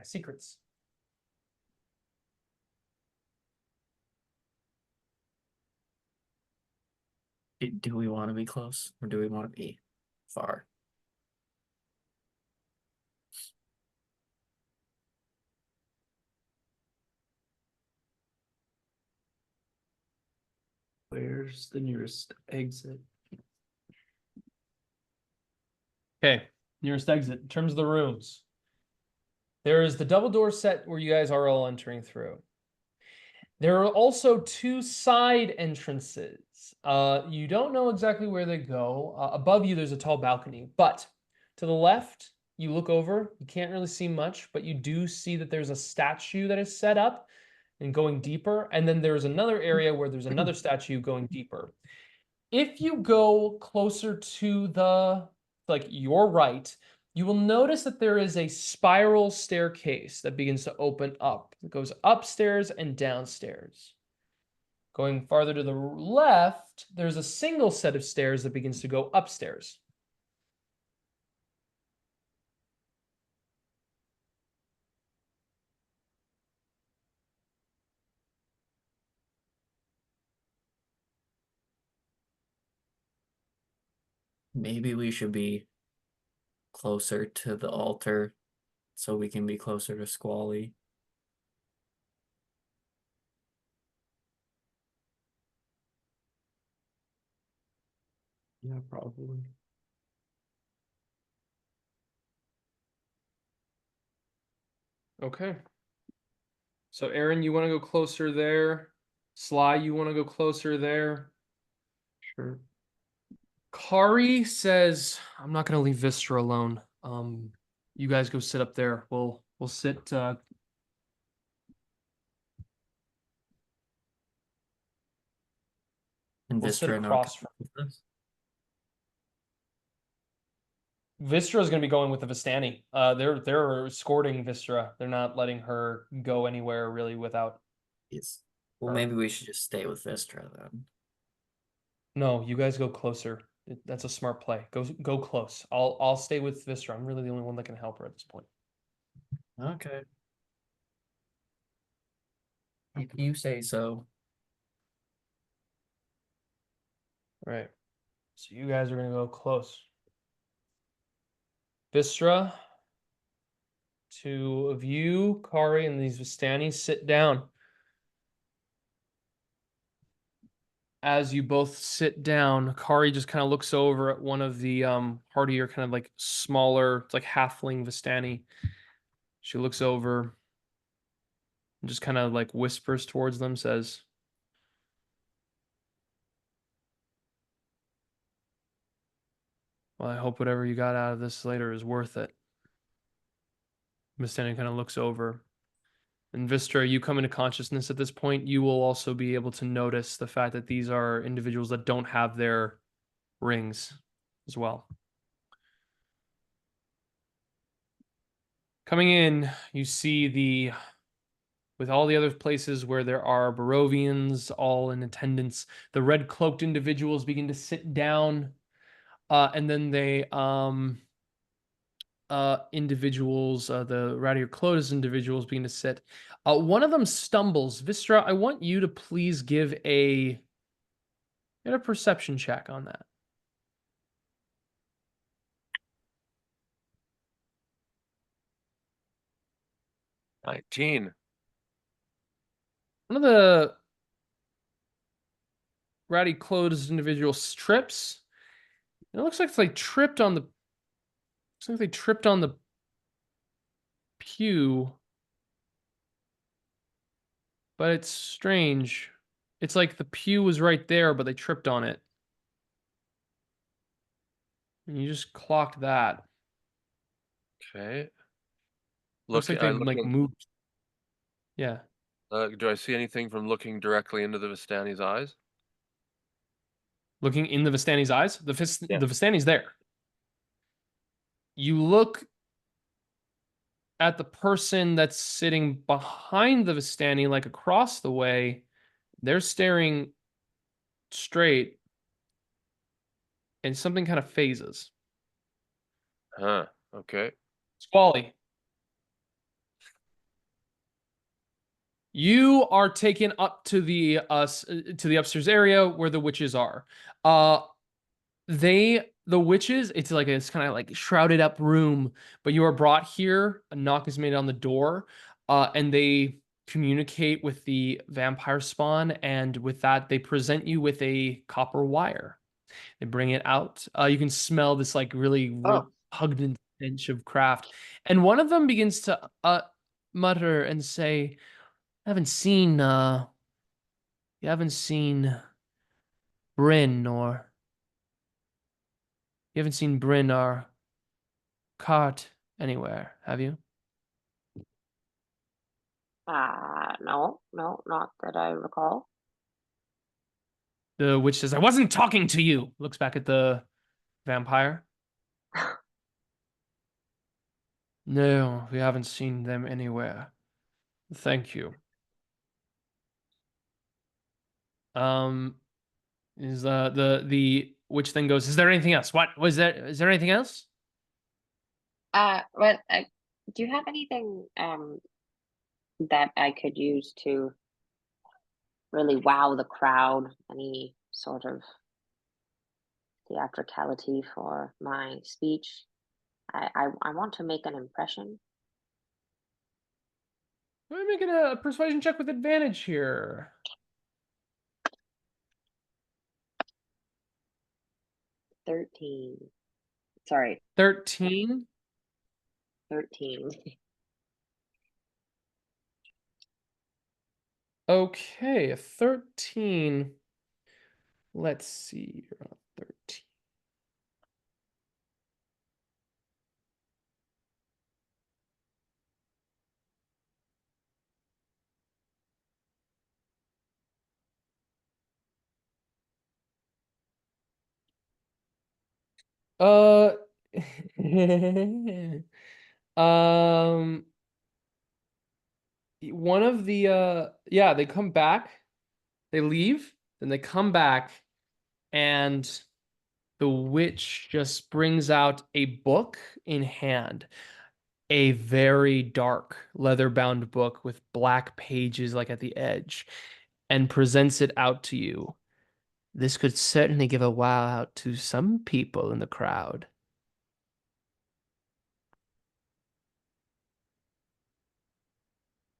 Secrets. Do we want to be close, or do we want to be far? Where's the nearest exit? Okay, nearest exit. In terms of the rooms, there is the double door set where you guys are all entering through. There are also 2 side entrances. You don't know exactly where they go. Above you, there's a tall balcony, but to the left, you look over, you can't really see much, but you do see that there's a statue that is set up and going deeper. And then there's another area where there's another statue going deeper. If you go closer to the, like, your right, you will notice that there is a spiral staircase that begins to open up. It goes upstairs and downstairs. Going farther to the left, there's a single set of stairs that begins to go upstairs. Maybe we should be closer to the altar so we can be closer to Squally. Yeah, probably. Okay. So Eren, you want to go closer there? Sly, you want to go closer there? Sure. Kari says, "I'm not going to leave Wystera alone. You guys go sit up there. We'll sit And we'll sit Wystera not across from Vistara's going to be going with the Vistani. They're escorting Wystera. They're not letting her go anywhere really without. Yes. Well, Or- maybe we should just stay with Wystera then. No, you guys go closer. That's a smart play. Go close. I'll stay with Wystera. I'm really the only one that can help her at this point. Okay. If you say so. All right. So you guys are going to go close. Wystera, two of you, Kari, and these Vistani sit down. As you both sit down, Kari just kind of looks over at one of the hardier, kind of like smaller, it's like halfling Vistani. She looks over and just kind of like whispers towards them, says, "Well, I hope whatever you got out of this later is worth it." Vistani kind of looks over. And Wystera, you come into consciousness at this point, you will also be able to notice the fact that these are individuals that don't have their rings as well. Coming in, you see with all the other places where there are Barovians all in attendance, the red cloaked individuals begin to sit down, and then they individuals, the rattier clothes individuals begin to sit. One of them stumbles. Wystera, I want you to please get a perception check on that. 19. One of the ratty clothes individuals trips. It looks like they tripped on the. Looks like they tripped on the pew. But it's strange. It's like the pew was right there, but they tripped on it. And you just clocked that. Okay. Looks like they like moved. Yeah. Do I see anything from looking directly into the Vistani's eyes? Looking in the Vistani's eyes, the Yeah. Vistani's there. You look at the person that's sitting behind the Vistani, like across the way. They're staring straight, and something kind of phases. Huh. Okay. Squally. You are taken up to the upstairs area where the witches are. The witches, it's kind of like shrouded up room, but you are brought here. A knock is made on the door, and they communicate with the vampire spawn, and with that, they present you with a copper wire. They bring it out. You can smell this like really pungent stench of craft, and one of them begins to mutter and say, "I haven't seen you haven't seen Bryn or." You haven't seen Bryn or Cart anywhere, have you? No, not that I recall. The witch says, "I wasn't talking to you." Looks back at the vampire. "No, we haven't seen them anywhere. Thank you." Is the witch then goes, "Is there anything else? What was there? Is there anything else?" Well, do you have anything that I could use to really wow the crowd? Any sort of theatricality for my speech? I want to make an impression. I'm making a persuasion check with advantage here. 13. Sorry, 13. 13. Okay, a 13. Let's see. You're on 13. Uh, one of the yeah, they come back, they leave, then they come back, and the witch just brings out a book in hand, a very dark leather-bound book with black pages like at the edge, and presents it out to you. This could certainly give a wow out to some people in the crowd.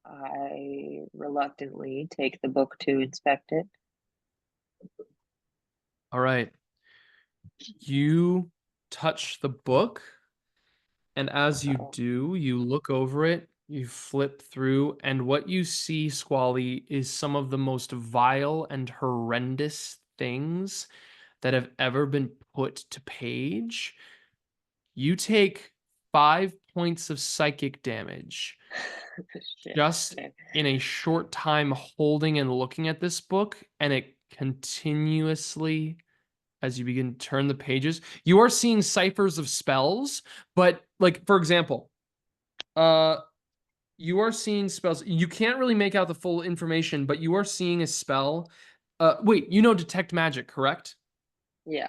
I reluctantly take the book to inspect it. All right. You touch the book, and as you do, you look over it, you flip through, and what you see, Squally, is some of the most vile and horrendous things that have ever been put to page. You take 5 points of psychic damage Shit. just Okay. in a short time holding and looking at this book, and it continuously, as you begin to turn the pages, you are seeing ciphers of spells, but like, for example, you are seeing spells. You can't really make out the full information, but you are seeing a spell. Wait, you know detect magic, correct? Yeah.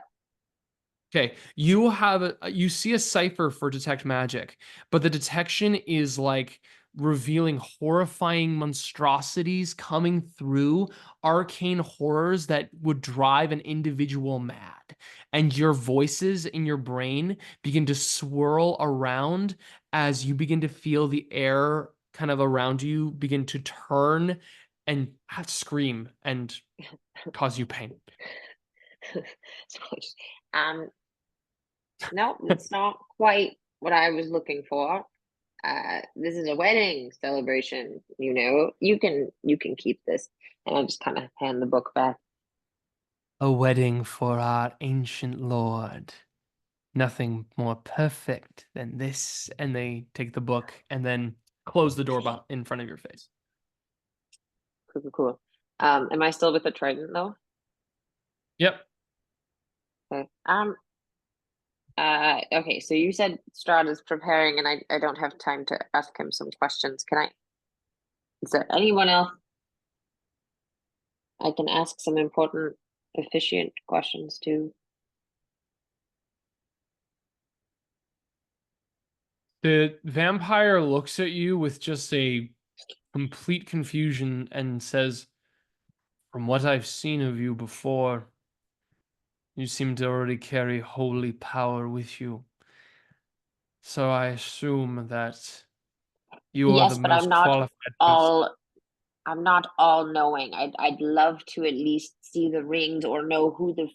Okay, you see a cipher for detect magic, but the detection is like revealing horrifying monstrosities coming through, arcane horrors that would drive an individual mad. And your voices in your brain begin to swirl around as you begin to feel the air kind of around you begin to turn and scream and cause you pain. um, no, it's not quite what I was looking for. This is a wedding celebration, you know. You can keep this. And I just kind of hand the book back. A wedding for our ancient lord. Nothing more perfect than this. And they take the book and then close the door in front of your face. Cool. Am I still with the trident though? Yep. Okay. Okay, so you said Strahd is preparing and I don't have time to ask him some questions. Is there anyone else I can ask some important efficient questions to? The vampire looks at you with just a complete confusion and says, "From what I've seen of you before, you seem to already carry holy power with you. So I assume that you are Yes, the but I'm most not qualified person." I'm not all knowing. I'd love to at least see the rings or know who the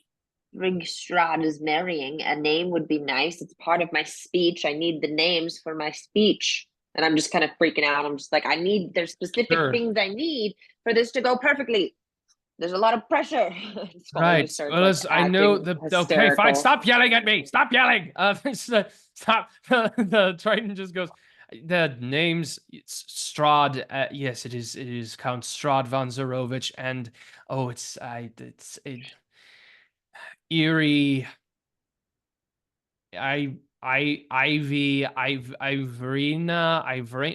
ring Strahd is marrying. A name would be nice. It's part of my speech. I need the names for my speech. And I'm just kind of freaking out. I'm just like, there's specific Sure. things I need for this to go perfectly. There's a lot of pressure. Right. Starts, Well, I know acting okay, fine. hysterical. Stop yelling at me. Stop yelling. Stop. The Triton just goes. The name's it's Strahd. Yes, it is. It is Count Strahd von Zarovich, and it's eerie.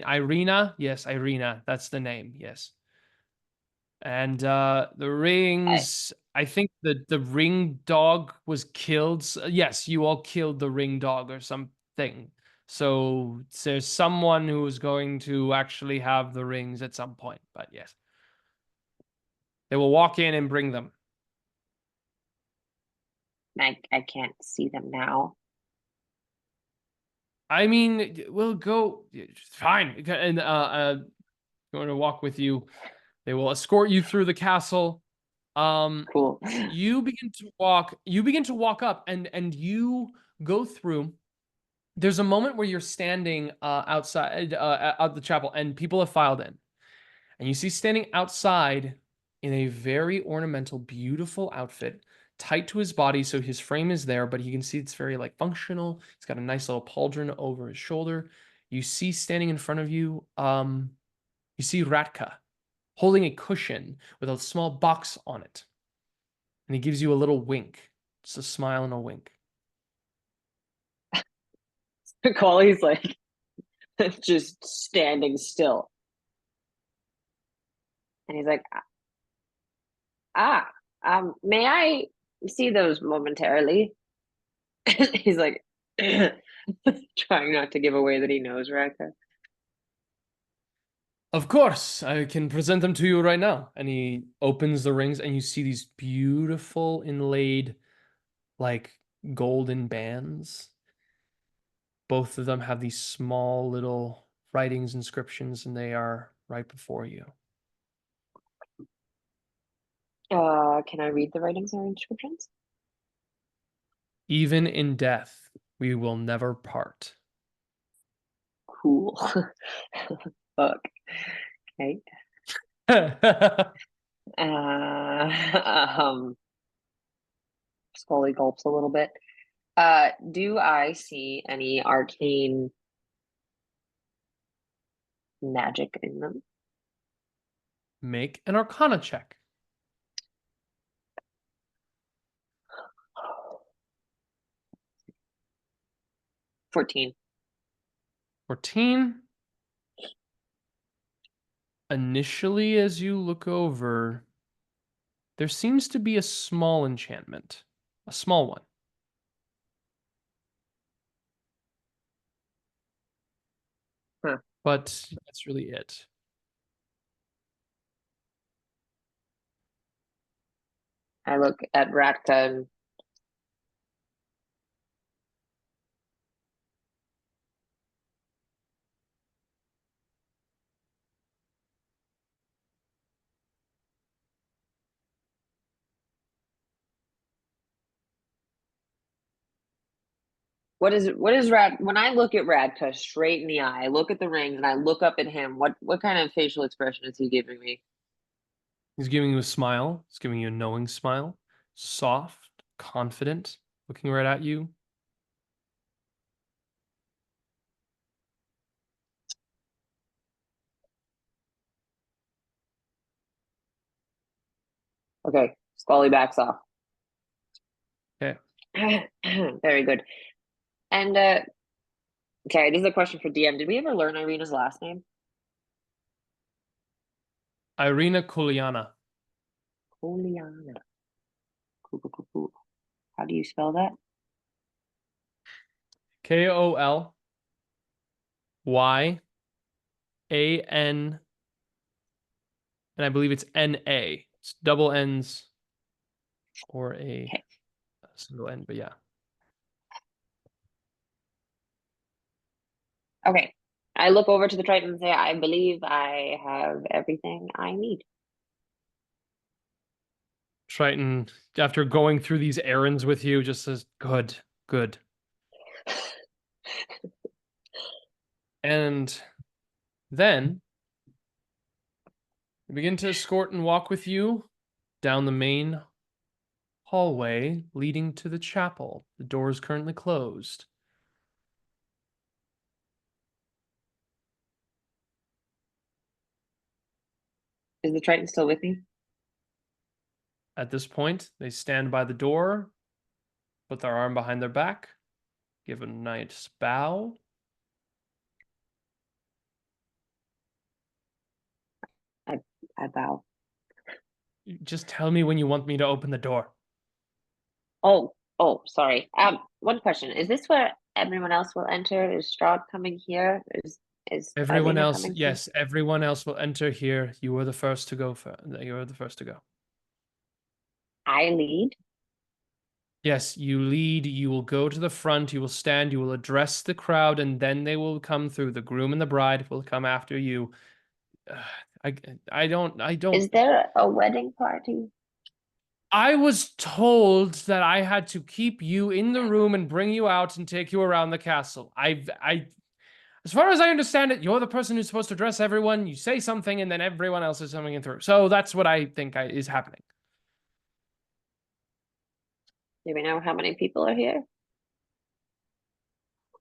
Irina. Yes, Irina. That's the name. Yes. And the rings, I think the ring dog was killed. Yes, you all killed the ring dog or something. So there's someone who is going to actually have the rings at some point. But yes, they will walk in and bring them. I can't see them now. I mean, we'll go. Fine, and going to walk with you. They will escort you through the castle. Cool. You begin to walk up and you go through. There's a moment where you're standing outside out the chapel and people have filed in. And you see standing outside in a very ornamental, beautiful outfit, tight to his body, so his frame is there, but you can see it's very like functional. He's got a nice little pauldron over his shoulder. You see standing in front of you, you see Ratka holding a cushion with a small box on it. And he gives you a little wink. Just a smile and a wink. Quality's like just standing still. And he's like, may I see those momentarily? He's like, trying not to give away that he knows Raka. Of course, I can present them to you right now. And he opens the rings and you see these beautiful inlaid, like golden bands. Both of them have these small little writings, inscriptions, and they are right before you. Can I read the writings or inscriptions? Even in death, we will never part. Cool. Fuck. Okay. Scully gulps a little bit. Do I see any arcane magic in them? Make an Arcana check. 14. 14. Initially, as you look over, there seems to be a small enchantment. A small one. Huh. But that's really it. I look at Ratka and what is when I look at Radka straight in the eye, I look at the ring and I look up at him, what kind of facial expression is he giving me? He's giving you a smile. He's giving you a knowing smile. Soft, confident, looking right at you. Okay, Squally backs off. Okay. Very good. And okay, this is a question for DM. Did we ever learn Irina's last name? Irina Kuliana. Kuliana. Cool. How do you spell that? Kolyana. And I believe it's NA. It's double N's or a single N, but yeah. Okay. I look over to the Triton and say, I believe I have everything I need. Triton, after going through these errands with you, just says, good. And then we begin to escort and walk with you down the main hallway leading to the chapel. The door is currently closed. Is the Triton still with me? At this point, they stand by the door, put their arm behind their back, give a nice bow. I bow. Just tell me when you want me to open the door. Oh, sorry. One question. Is this where everyone else will enter? Is Strahd coming here? Is Everyone Irina else, coming yes, everyone else will enter here. You were the first to go. You were the first to go. I lead? Yes, you lead. You will go to the front. You will stand. You will address the crowd, and then they will come through. The groom and the bride will come after you. I don't. Is there a wedding party? I was told that I had to keep you in the room and bring you out and take you around the castle. As far as I understand it, you're the person who's supposed to address everyone. You say something, and then everyone else is coming in through. So that's what I think is happening. Do we know how many people are here?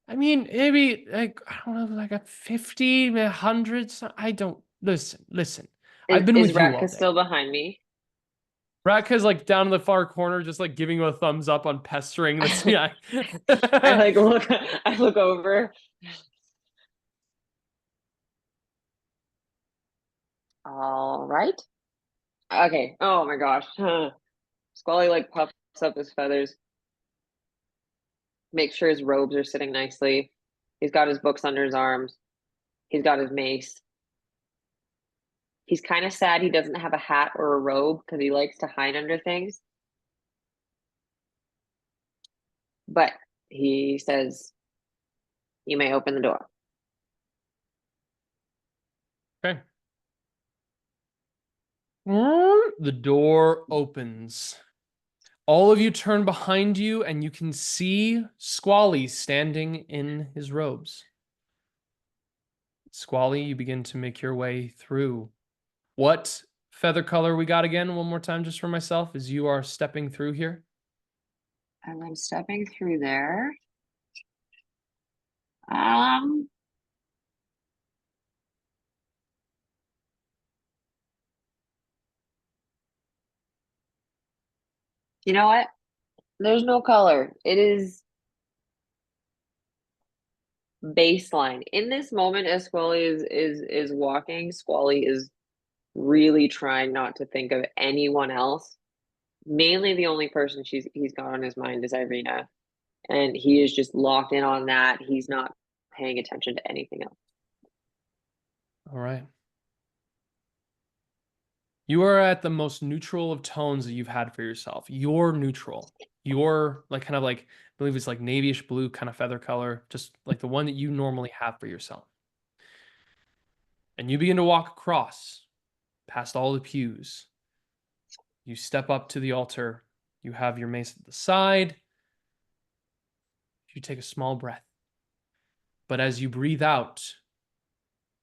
I mean, maybe like I don't know, like a 50, 100. I don't listen. I've been Is with you all Ratka day. still behind me? Ratka's like down in the far corner, just like giving you a thumbs up on pestering this guy. I look over. All right. Okay. Oh my gosh. Squally like puffs up his feathers. Make sure his robes are sitting nicely. He's got his books under his arms. He's got his mace. He's kind of sad he doesn't have a hat or a robe because he likes to hide under things. But he says, "You may open the door." Okay. The door opens. All of you turn behind you, and you can see Squally standing in his robes. Squally, you begin to make your way through. What feather color we got again? One more time, just for myself, as you are stepping through here. As I'm stepping through there, um, you know what? There's no color. It is baseline. In this moment, as Squally is walking, Squally is really trying not to think of anyone else. Mainly the only person he's got on his mind is Irina. And he is just locked in on that. He's not paying attention to anything else. All right. You are at the most neutral of tones that you've had for yourself. You're neutral. You're like kind of like, I believe it's like navyish blue kind of feather color, just like the one that you normally have for yourself. And you begin to walk across past all the pews. You step up to the altar. You have your mace at the side. You take a small breath. But as you breathe out,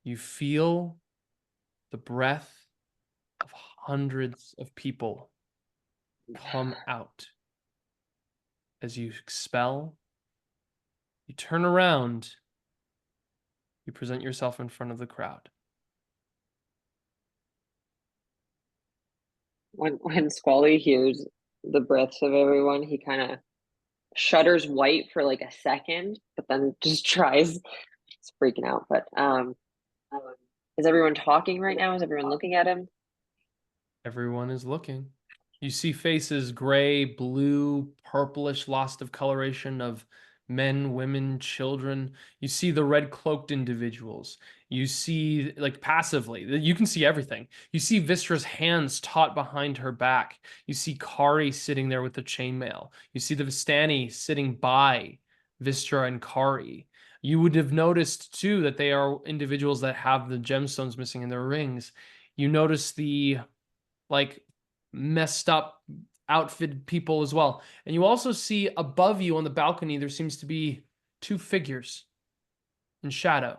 you feel the breath of hundreds of people come out. As you expel, you turn around, you present yourself in front of the crowd. When Squally hears the breaths of everyone, he kind of shudders white for like a second, but then just tries. He's freaking out. But is everyone talking right now? Is everyone looking at him? Everyone is looking. You see faces, gray, blue, purplish, lost of coloration of men, women, children. You see the red cloaked individuals. You see, like passively, you can see everything. You see Vystra's hands taut behind her back. You see Kari sitting there with the chainmail. You see the Vistani sitting by Wystera and Kari. You would have noticed too that they are individuals that have the gemstones missing in their rings. You notice the like messed up outfitted people as well. And you also see above you on the balcony, there seems to be two figures in shadow.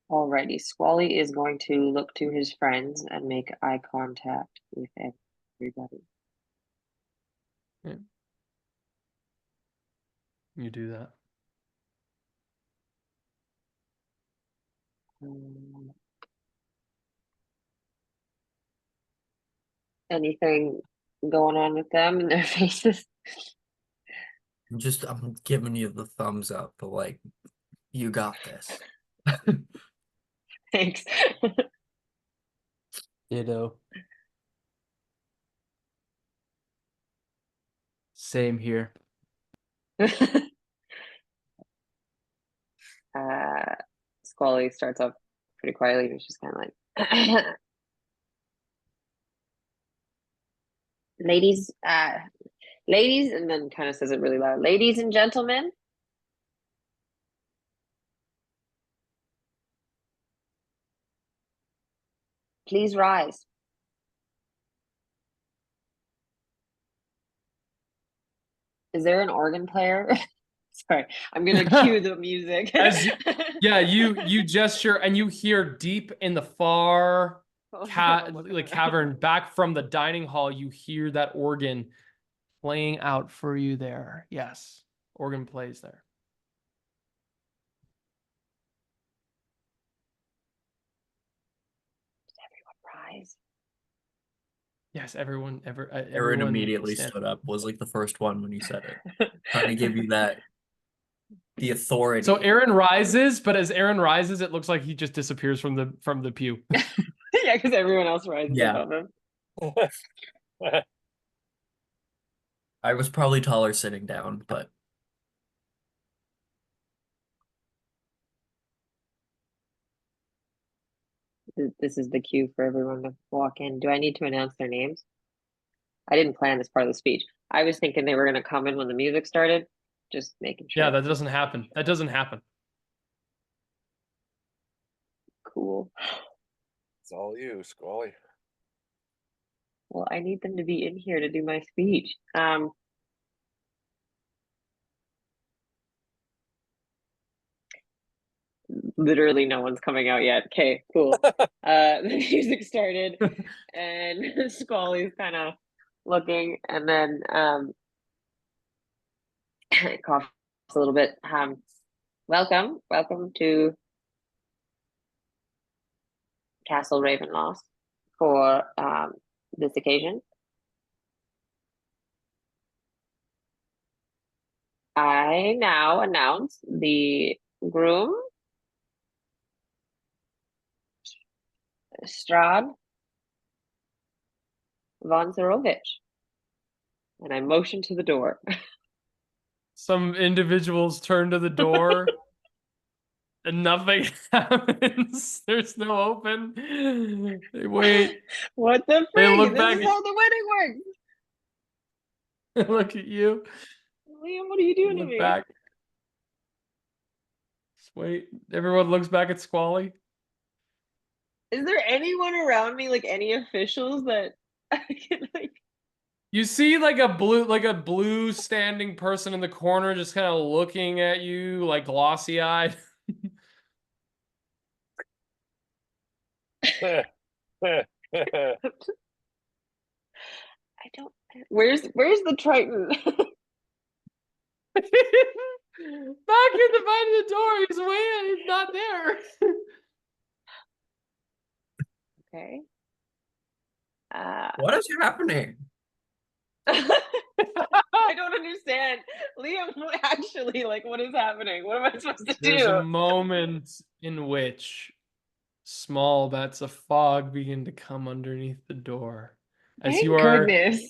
Alrighty, Squally is going to look to his friends and make eye contact with everybody. Yeah. You do that. Anything going on with them and their faces? I'm giving you the thumbs up, but like, you got this. Thanks. Ditto. Same here. Squally starts off pretty quietly. He's just kind of like, ladies, and then kind of says it really loud. Ladies and gentlemen, Please rise. Is there an organ player? Sorry, I'm gonna cue the music. Yeah, you gesture and you hear deep in the far cavern back from the dining hall, you hear that organ playing out for you there. Yes, organ plays there. Rise. Yes, everyone. Eren Everyone immediately stand- stood up, was like the first one when you said it. Trying to give you the authority. So Eren rises, but as Eren rises, it looks like he just disappears from the pew. Yeah, because everyone else rises Yeah. above him. I was probably taller sitting down, but This is the cue for everyone to walk in. Do I need to announce their names? I didn't plan this part of the speech. I was thinking they were going to come in when the music started. Just making sure. Yeah, that doesn't happen. That doesn't happen. Cool. It's all you, Squally. Well, I need them to be in here to do my speech. Literally no one's coming out yet. Okay, cool. The music started and Squally's kind of looking and then coughs a little bit. Welcome to Castle Ravenloft for this occasion. I now announce the groom, Strahd von Zerovich. And I motion to the door. Some individuals turn to the door and nothing happens. There's no open. They wait. What the They frig? look This back is at- how the wedding works. They look at you. Liam, what are you doing to Look me? back. Just wait. Everyone looks back at Squally. Is there anyone around me, like any officials that I can like? You see like a blue standing person in the corner just kind of looking at you like glossy-eyed. I don't. Where's the Triton? Back in the door. He's waiting. He's not there. Okay. what is happening? I don't understand. Liam, actually, like, what is happening? What am I supposed to There's a do? moment in which small bits of fog begin to come underneath the door. As Thank you are goodness.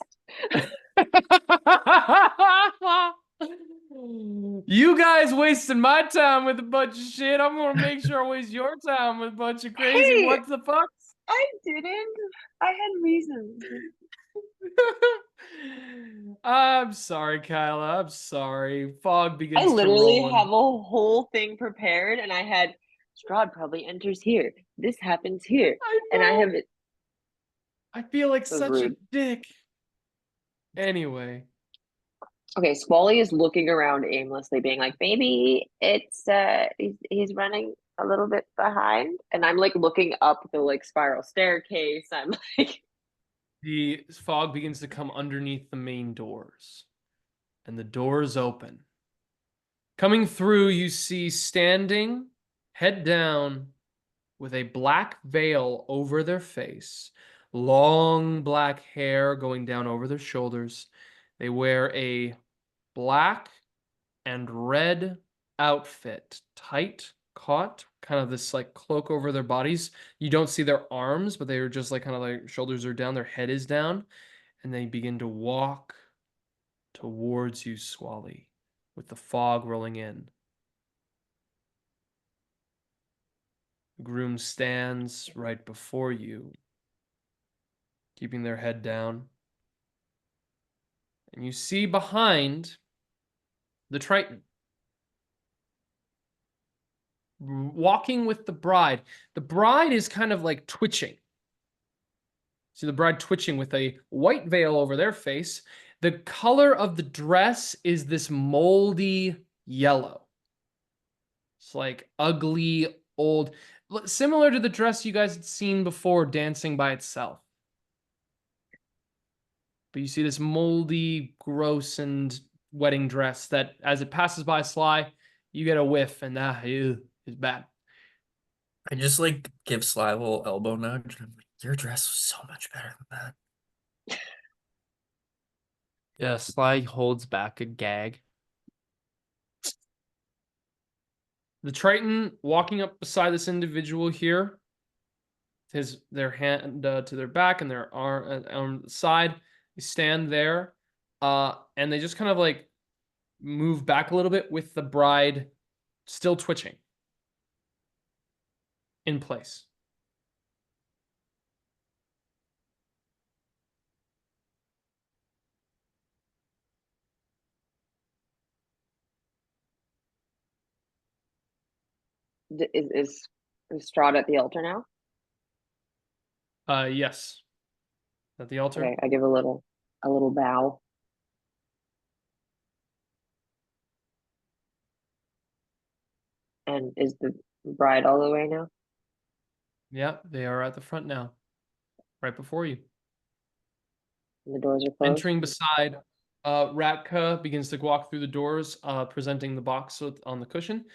You guys wasted my time with a bunch of shit. I'm gonna make sure I waste your time with a bunch of crazy Hey! what the fuck. I didn't. I had reasons. I'm sorry, Kylah. I'm sorry. Fog begins I to literally roll. have a whole thing prepared, and I had Strahd probably enters here. This happens here, and I have it. I feel like So such rude. a dick. Anyway. Okay, Squally is looking around aimlessly, being like, "Maybe it's he's running a little bit behind," and I'm like looking up the like spiral staircase. I'm like, The fog begins to come underneath the main doors, and the doors open. Coming through, you see standing, head down, with a black veil over their face, long black hair going down over their shoulders. They wear a black and red outfit, tight, caught, kind of this like cloak over their bodies. You don't see their arms, but they are just like kind of like shoulders are down, their head is down, and they begin to walk towards you, Squally, with the fog rolling in. The groom stands right before you, keeping their head down. And you see behind the Triton, walking with the bride. The bride is kind of like twitching. See the bride twitching with a white veil over their face. The color of the dress is this moldy yellow. It's like ugly, old, similar to the dress you guys had seen before dancing by itself. But you see this moldy, gross, and wedding dress that as it passes by Sly, you get a whiff, and ew, is bad. I just like give Sly a little elbow nudge. And I'm like, your dress was so much better than that. Yeah, Sly holds back a gag. The Triton walking up beside this individual here, their hand to their back and their arm on the side. They stand there, and they just kind of like move back a little bit with the bride still twitching in place. Is Strahd at the altar now? Yes. At the altar. Okay, I give a little bow. And is the bride all the way now? Yeah, they are at the front now, right before you. And the doors are closed. Entering beside, Ratka begins to walk through the doors, presenting the box on the cushion.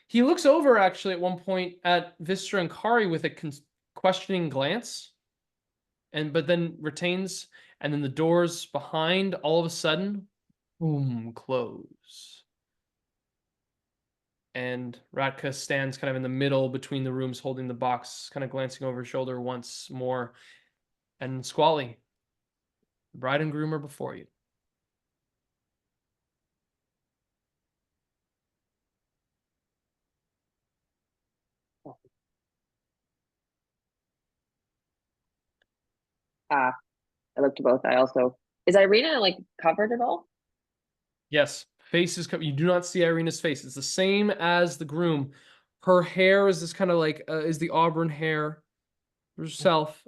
He looks over actually at one point at Wystera and Kari with a questioning glance, but then retains, and then the doors behind all of a sudden, boom, close. And Ratka stands kind of in the middle between the rooms holding the box, kind of glancing over his shoulder once more. And Squally, the bride and groom are before you. I look to both. Is Irina like covered at all? Yes, face is covered. You do not see Irina's face. It's the same as the groom. Her hair is this kind of like is the auburn hair herself.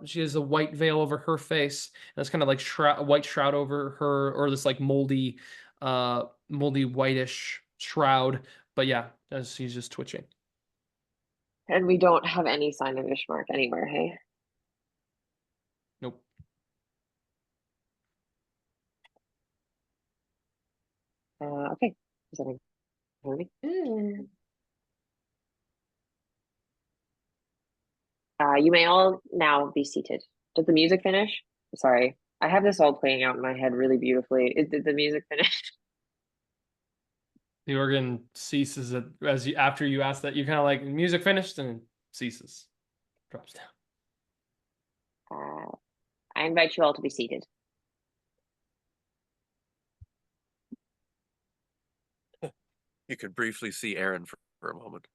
She has a white veil over her face. And it's kind of like a white shroud over her, or this like moldy whitish shroud. But yeah, as she's just twitching. And we don't have any sign of Ishmark anywhere, hey? Nope. Okay. Is that me? You may all now be seated. Did the music finish? Sorry, I have this all playing out in my head really beautifully. Did the music finish? The organ ceases after you ask that. You kind of like music finished and it ceases, drops down. I invite you all to be seated. You could briefly see Eren for a moment.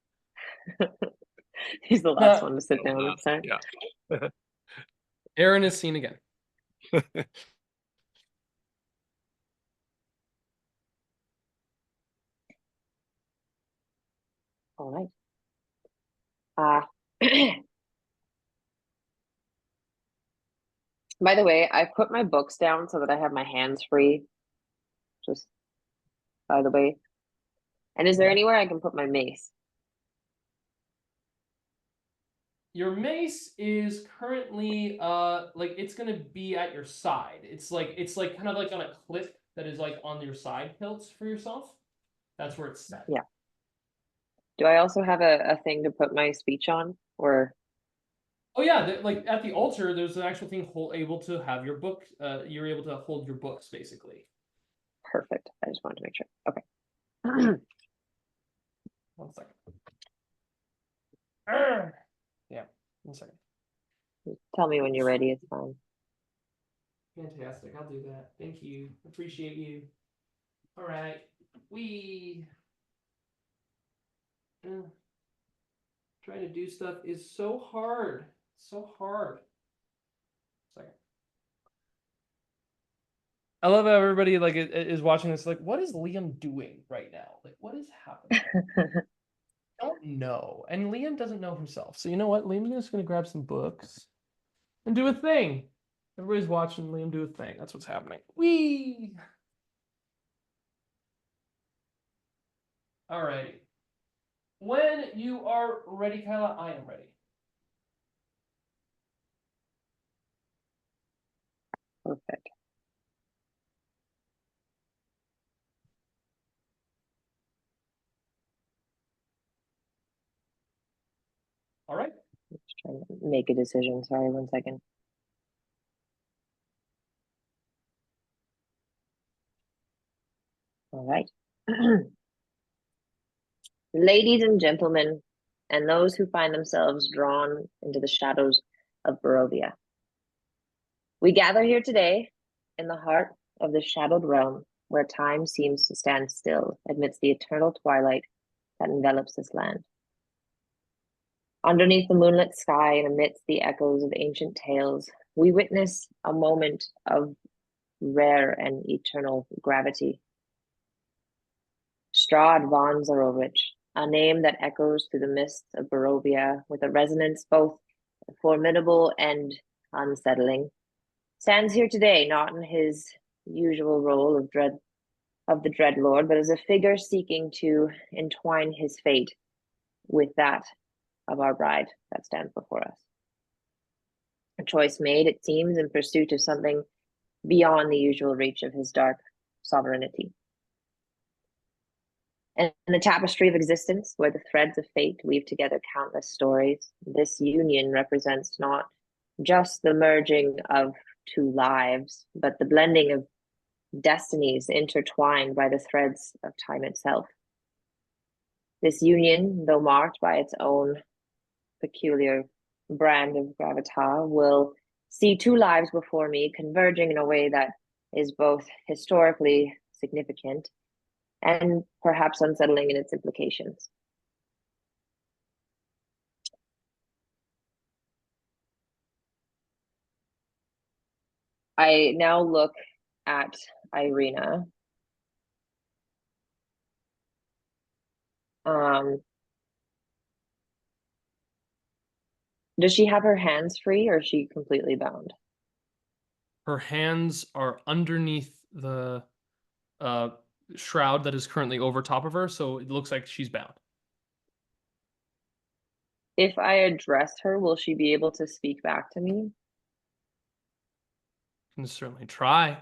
He's the last one to sit down this time. Yeah. Eren is seen again. All right. By the way, I put my books down so that I have my hands free. Just by the way. And is there anywhere I can put my mace? Your mace is currently like it's gonna be at your side. It's like kind of like on a clip that is like on your side hilts for yourself. That's where it's set. Yeah. Do I also have a thing to put my speech on, or? Oh yeah, like at the altar, there's an actual thing able to have your book. You're able to hold your books basically. Perfect. I just wanted to make sure. Okay. 1 second. Yeah, 1 second. Tell me when you're ready. It's fine. Fantastic. I'll do that. Thank you. Appreciate you. All right. Trying to do stuff is so hard. So hard. Second. I love how everybody like is watching this. Like, what is Liam doing right now? Like, what is happening? I don't know, and Liam doesn't know himself. So you know what? Liam's just gonna grab some books. and do a thing. Everybody's watching Liam do a thing. That's what's happening. Whee! All right. When you are ready, Kylah, I am ready. Perfect. All right. Just trying to make a decision. Sorry, 1 second. All right. Ladies and gentlemen, and those who find themselves drawn into the shadows of Barovia. We gather here today in the heart of the shadowed realm where time seems to stand still amidst the eternal twilight that envelops this land. Underneath the moonlit sky and amidst the echoes of ancient tales, we witness a moment of rare and eternal gravity. Strahd von Zarovich, a name that echoes through the mists of Barovia with a resonance both formidable and unsettling, stands here today not in his usual role of the Dreadlord, but as a figure seeking to entwine his fate with that of our bride that stands before us. A choice made, it seems, in pursuit of something beyond the usual reach of his dark sovereignty. And in the tapestry of existence, where the threads of fate weave together countless stories, this union represents not just the merging of two lives, but the blending of destinies intertwined by the threads of time itself. This union, though marked by its own peculiar brand of gravitas, will see two lives before me converging in a way that is both historically significant and perhaps unsettling in its implications. I now look at Irina. Does she have her hands free or is she completely bound? Her hands are underneath the shroud that is currently over top of her, so it looks like she's bound. If I address her, will she be able to speak back to me? Can certainly try.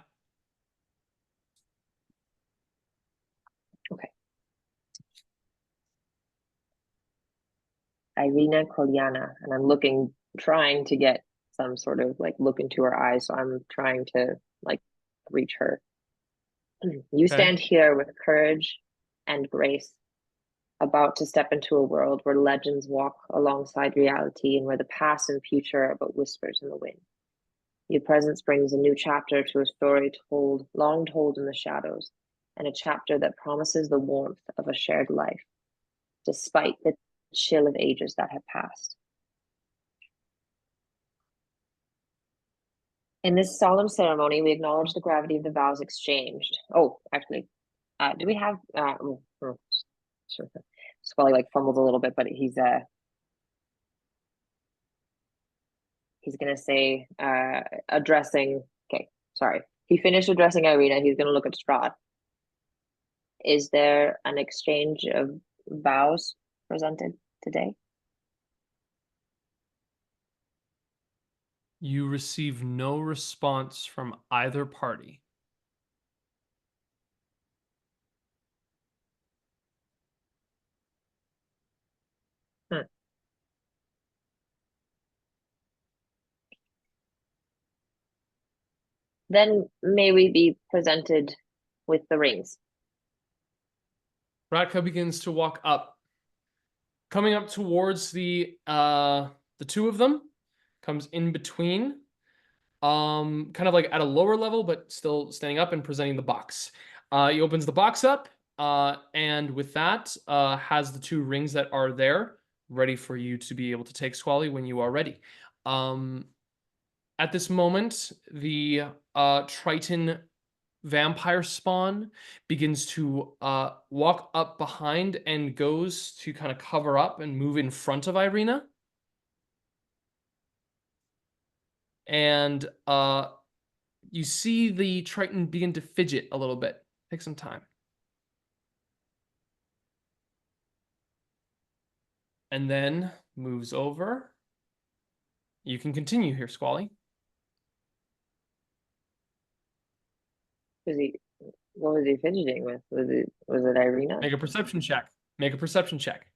Okay. Irina Kolyana, and I'm trying to get some sort of like look into her eyes, so I'm trying to like reach her. You stand here with courage and grace, about to step into a world where legends walk alongside reality and where the past and future are but whispers in the wind. Your presence brings a new chapter to a story long told in the shadows, and a chapter that promises the warmth of a shared life, despite the chill of ages that have passed. In this solemn ceremony, we acknowledge the gravity of the vows exchanged. Oh, actually, do we have Squally like fumbled a little bit, but he's gonna say addressing. Okay, sorry. He finished addressing Irina. He's gonna look at Strahd. Is there an exchange of vows presented today? You receive no response from either party. Then may we be presented with the rings. Ratka begins to walk up. Coming up towards the two of them, comes in between, kind of like at a lower level, but still standing up and presenting the box. He opens the box up, and with that, has the two rings that are there ready for you to be able to take, Squally, when you are ready. At this moment, the Triton vampire spawn begins to walk up behind and goes to kind of cover up and move in front of Irina. and you see the Triton begin to fidget a little bit. Take some time. And then moves over. You can continue here, Squally. What was he fidgeting with? Was it Irina? Make a perception check. Make a perception check.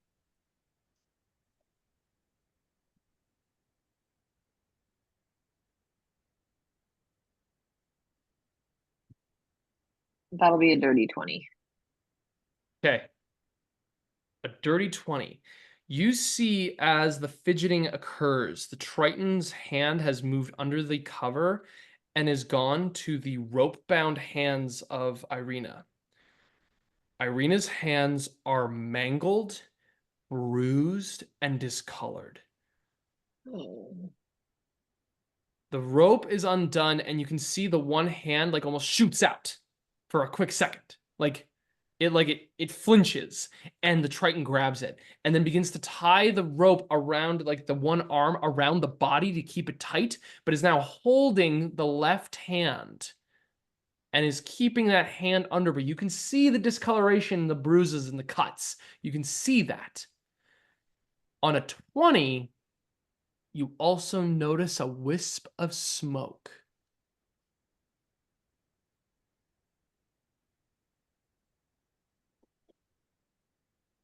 That'll be a dirty 20. Okay. A dirty 20. You see as the fidgeting occurs, the Triton's hand has moved under the cover and is gone to the rope-bound hands of Irina. Irina's hands are mangled, bruised, and discolored. Oh. The rope is undone, and you can see the one hand like almost shoots out for a quick second. It flinches, and the Triton grabs it and then begins to tie the rope around like the one arm around the body to keep it tight, but is now holding the left hand and is keeping that hand under. But you can see the discoloration, the bruises, and the cuts. You can see that. On a 20, you also notice a wisp of smoke.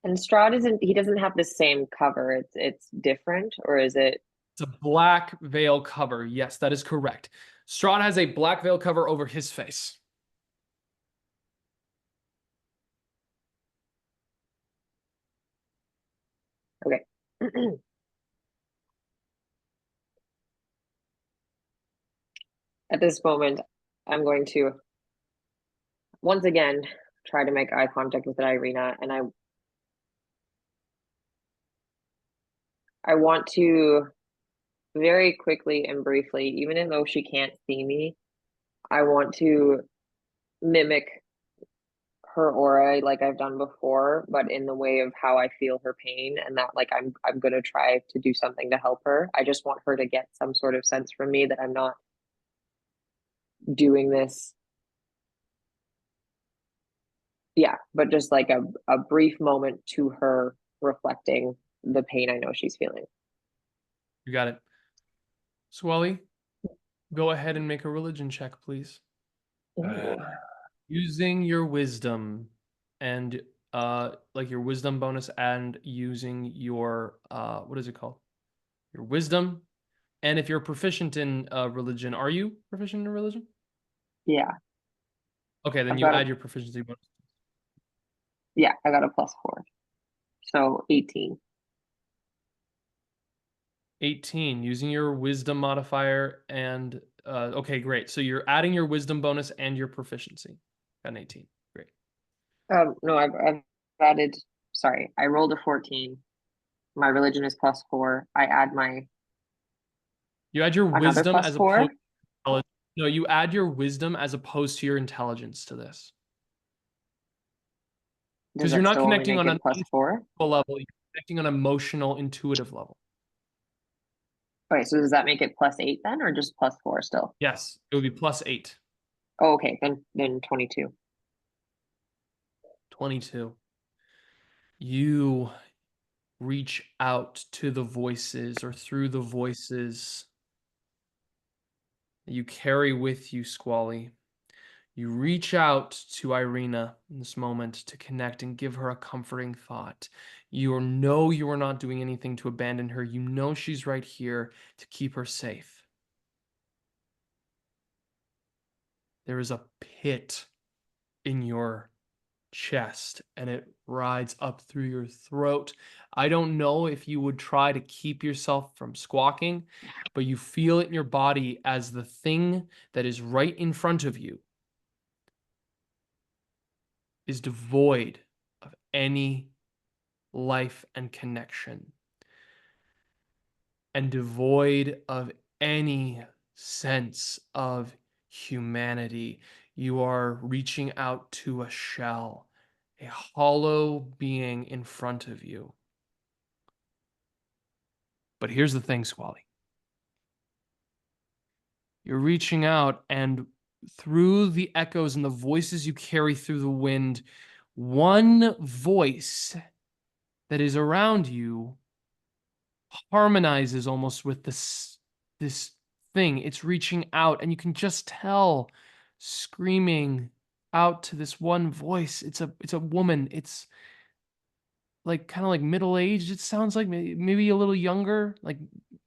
And Strahd he doesn't have the same cover. It's different, or is it? It's a black veil cover. Yes, that is correct. Strahd has a black veil cover over his face. Okay. At this moment, I'm going to once again try to make eye contact with Irina, and I want to very quickly and briefly, even though she can't see me, I want to mimic her aura like I've done before, but in the way of how I feel her pain, and that like I'm gonna try to do something to help her. I just want her to get some sort of sense from me that I'm not doing this. Yeah, but just like a brief moment to her reflecting the pain I know she's feeling. You got it. Squally, go ahead and make a religion check, please. Ooh. Using your wisdom and like your wisdom bonus and using your what is it called? Your wisdom. And if you're proficient in religion, are you proficient in religion? Yeah. Okay, then I've you got add your proficiency bonus. Yeah, I got a +4. So 18. 18 using your wisdom modifier and okay, great. So you're adding your wisdom bonus and your proficiency. Got an 18. Great. No, I've added, sorry, I rolled a 14. My religion is +4. I add You add your another wisdom as +4. opposed to no, you add your wisdom as opposed to your intelligence to this. Does Because you're that not still only connecting make on an it +4? intellectual level, you're connecting on an emotional, intuitive level. Okay, so does that make it +8 then, or just +4 still? Yes, it would be +8. Oh, okay, then 22. 22. You reach out to the voices or through the voices that you carry with you, Squally. You reach out to Irina in this moment to connect and give her a comforting thought. You know you are not doing anything to abandon her. You know she's right here to keep her safe. There is a pit in your chest and it rides up through your throat. I don't know if you would try to keep yourself from squawking, but you feel it in your body as the thing that is right in front of you is devoid of any life and connection and devoid of any sense of humanity. You are reaching out to a shell, a hollow being in front of you. But here's the thing, Squally. You're reaching out, and through the echoes and the voices you carry through the wind, one voice that is around you harmonizes almost with this thing. It's reaching out, and you can just tell, screaming out to this one voice. It's a woman. It's like kind of like middle-aged. It sounds like maybe a little younger, like,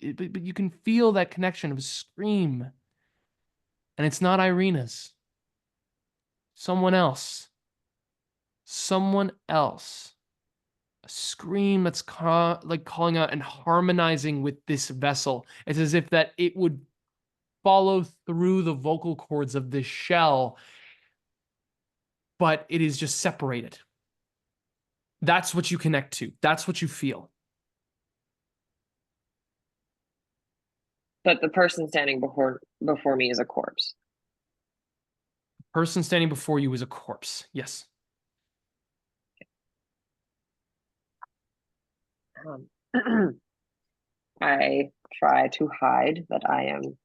but you can feel that connection of scream. And it's not Irina's. Someone else. Someone else. A scream that's like calling out and harmonizing with this vessel. It's as if that it would follow through the vocal cords of this shell, but it is just separated. That's what you connect to. That's what you feel. But the person standing before me is a corpse. The person standing before you is a corpse. Yes. I try to hide that I am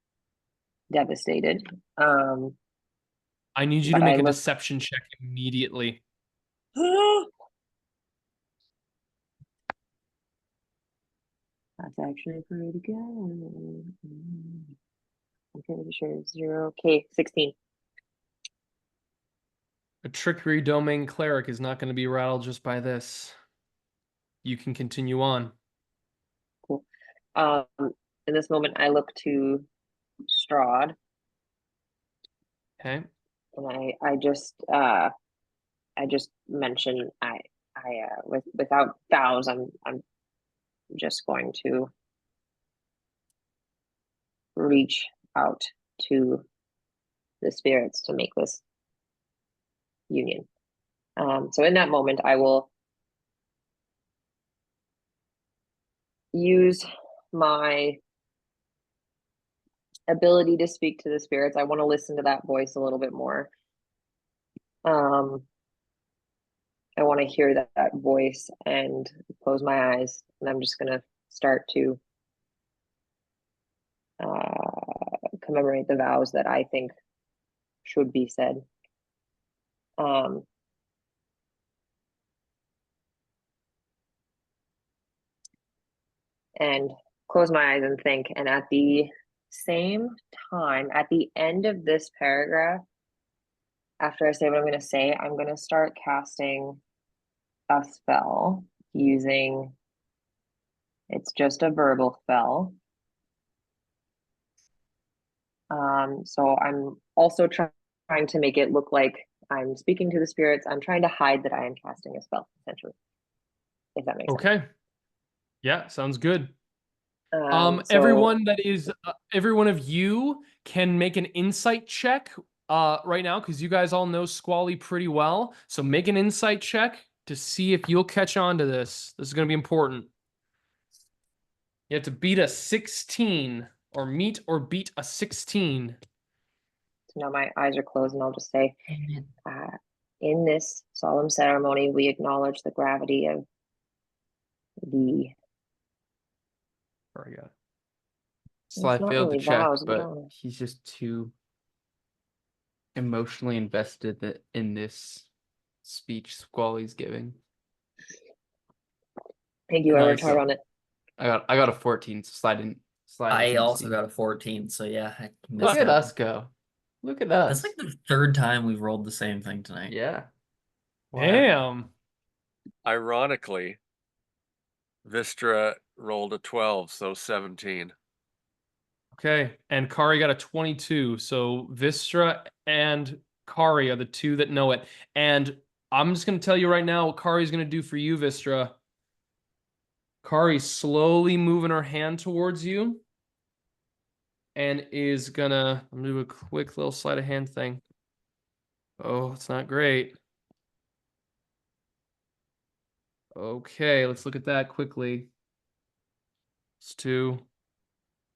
devastated. I need you to But make I a look- deception check immediately. That's actually pretty good. I'm pretty sure it's 0. Okay, 16. A trickery domain cleric is not going to be rattled just by this. You can continue on. Cool. In this moment, I look to Strahd, Okay. and I just mention without vows, I'm just going to reach out to the spirits to make this union. So in that moment, I will use my ability to speak to the spirits. I want to listen to that voice a little bit more. I want to hear that voice and close my eyes, and I'm just going to start to commemorate the vows that I think should be said. And close my eyes and think. And at the same time, at the end of this paragraph, after I say what I'm going to say, I'm going to start casting a spell using, it's just a verbal spell. So I'm also trying to make it look like I'm speaking to the spirits. I'm trying to hide that I am casting a spell, essentially. If that makes sense. Okay. Yeah, sounds good. So Everyone that is, every one of you can make an insight check right now, because you guys all know Squally pretty well. So make an insight check to see if you'll catch on to this. This is going to be important. You have to beat a 16 or meet or beat a 16. So now my eyes are closed, and I'll just say, in this solemn ceremony, we acknowledge the gravity of the. Where I got it. Sly not failed really to check, vows, but no. he's just too emotionally invested in this speech Squally's giving. Thank you. I worked Nice. hard on it. I got a 14, so Sly I didn't also see. got a 14, so yeah, I Look missed at that us one. go. Look at us. That's like the third time we've rolled the same thing tonight. Yeah. Damn. Ironically, Wystera rolled a 12, so 17. Okay, and Kari got a 22. So Wystera and Kari are the two that know it. And I'm just going to tell you right now what Kari's going to do for you, Wystera. Kari's slowly moving her hand towards you and is going to do a quick little sleight of hand thing. Oh, it's not great. Okay, let's look at that quickly. It's 2.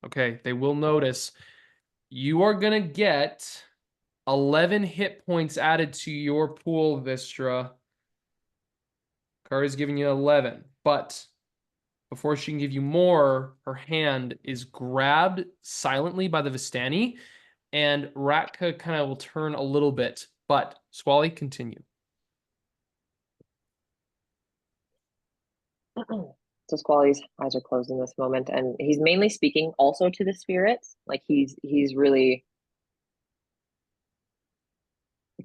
Okay, they will notice. You are going to get 11 hit points added to your pool, Wystera. Kari's giving you 11, but before she can give you more, her hand is grabbed silently by the Vistani, and Ratka kind of will turn a little bit, but Squally, continue. So Squally's eyes are closed in this moment, and he's mainly speaking also to the spirits. Like he's really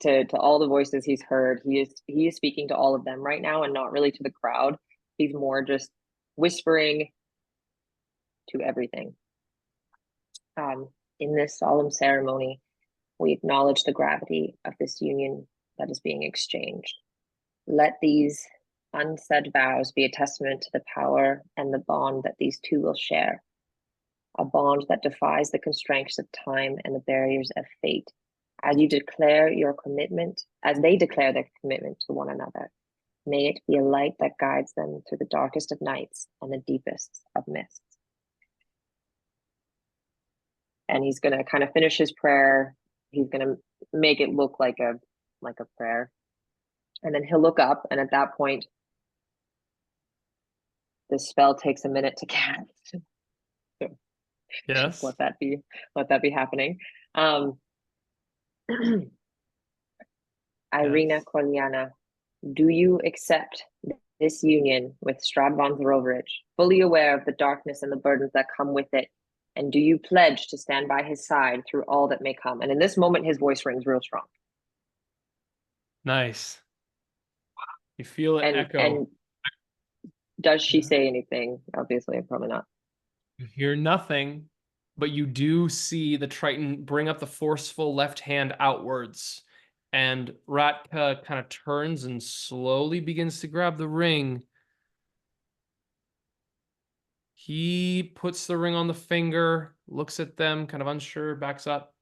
to all the voices he's heard. He is speaking to all of them right now, and not really to the crowd. He's more just whispering to everything. In this solemn ceremony, we acknowledge the gravity of this union that is being exchanged. Let these unsaid vows be a testament to the power and the bond that these two will share, a bond that defies the constraints of time and the barriers of fate. As you declare your commitment, as they declare their commitment to one another, may it be a light that guides them through the darkest of nights and the deepest of mists. And he's going to kind of finish his prayer. He's going to make it look like a prayer. And then he'll look up, and at that point, the spell takes a minute to cast. So Yes. let that be happening. Irina Corliana, do you accept this union with Strahd von Zrovich, fully aware of the darkness and the burdens that come with it? And do you pledge to stand by his side through all that may come? And in this moment, his voice rings real strong. Nice. You feel it echo. And does she say anything? Obviously, probably not. You hear nothing, but you do see the Triton bring up the forceful left hand outwards. And Ratka kind of turns and slowly begins to grab the ring. He puts the ring on the finger, looks at them, kind of unsure, backs up.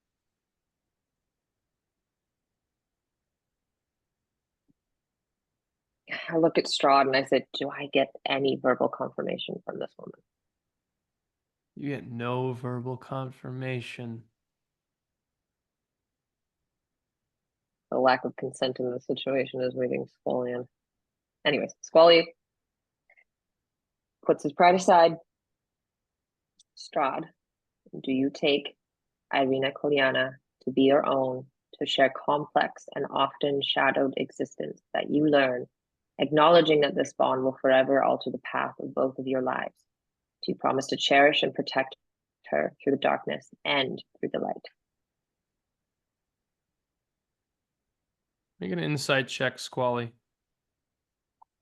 I look at Strahd and I said, do I get any verbal confirmation from this woman? You get no verbal confirmation. The lack of consent in this situation is leaving Squally in. Anyways, Squally puts his pride aside. Strahd, do you take Irina Koliana to be your own, to share complex and often shadowed existence that you learn, acknowledging that this bond will forever alter the path of both of your lives? Do you promise to cherish and protect her through the darkness and through the light? Make an insight check, Squally.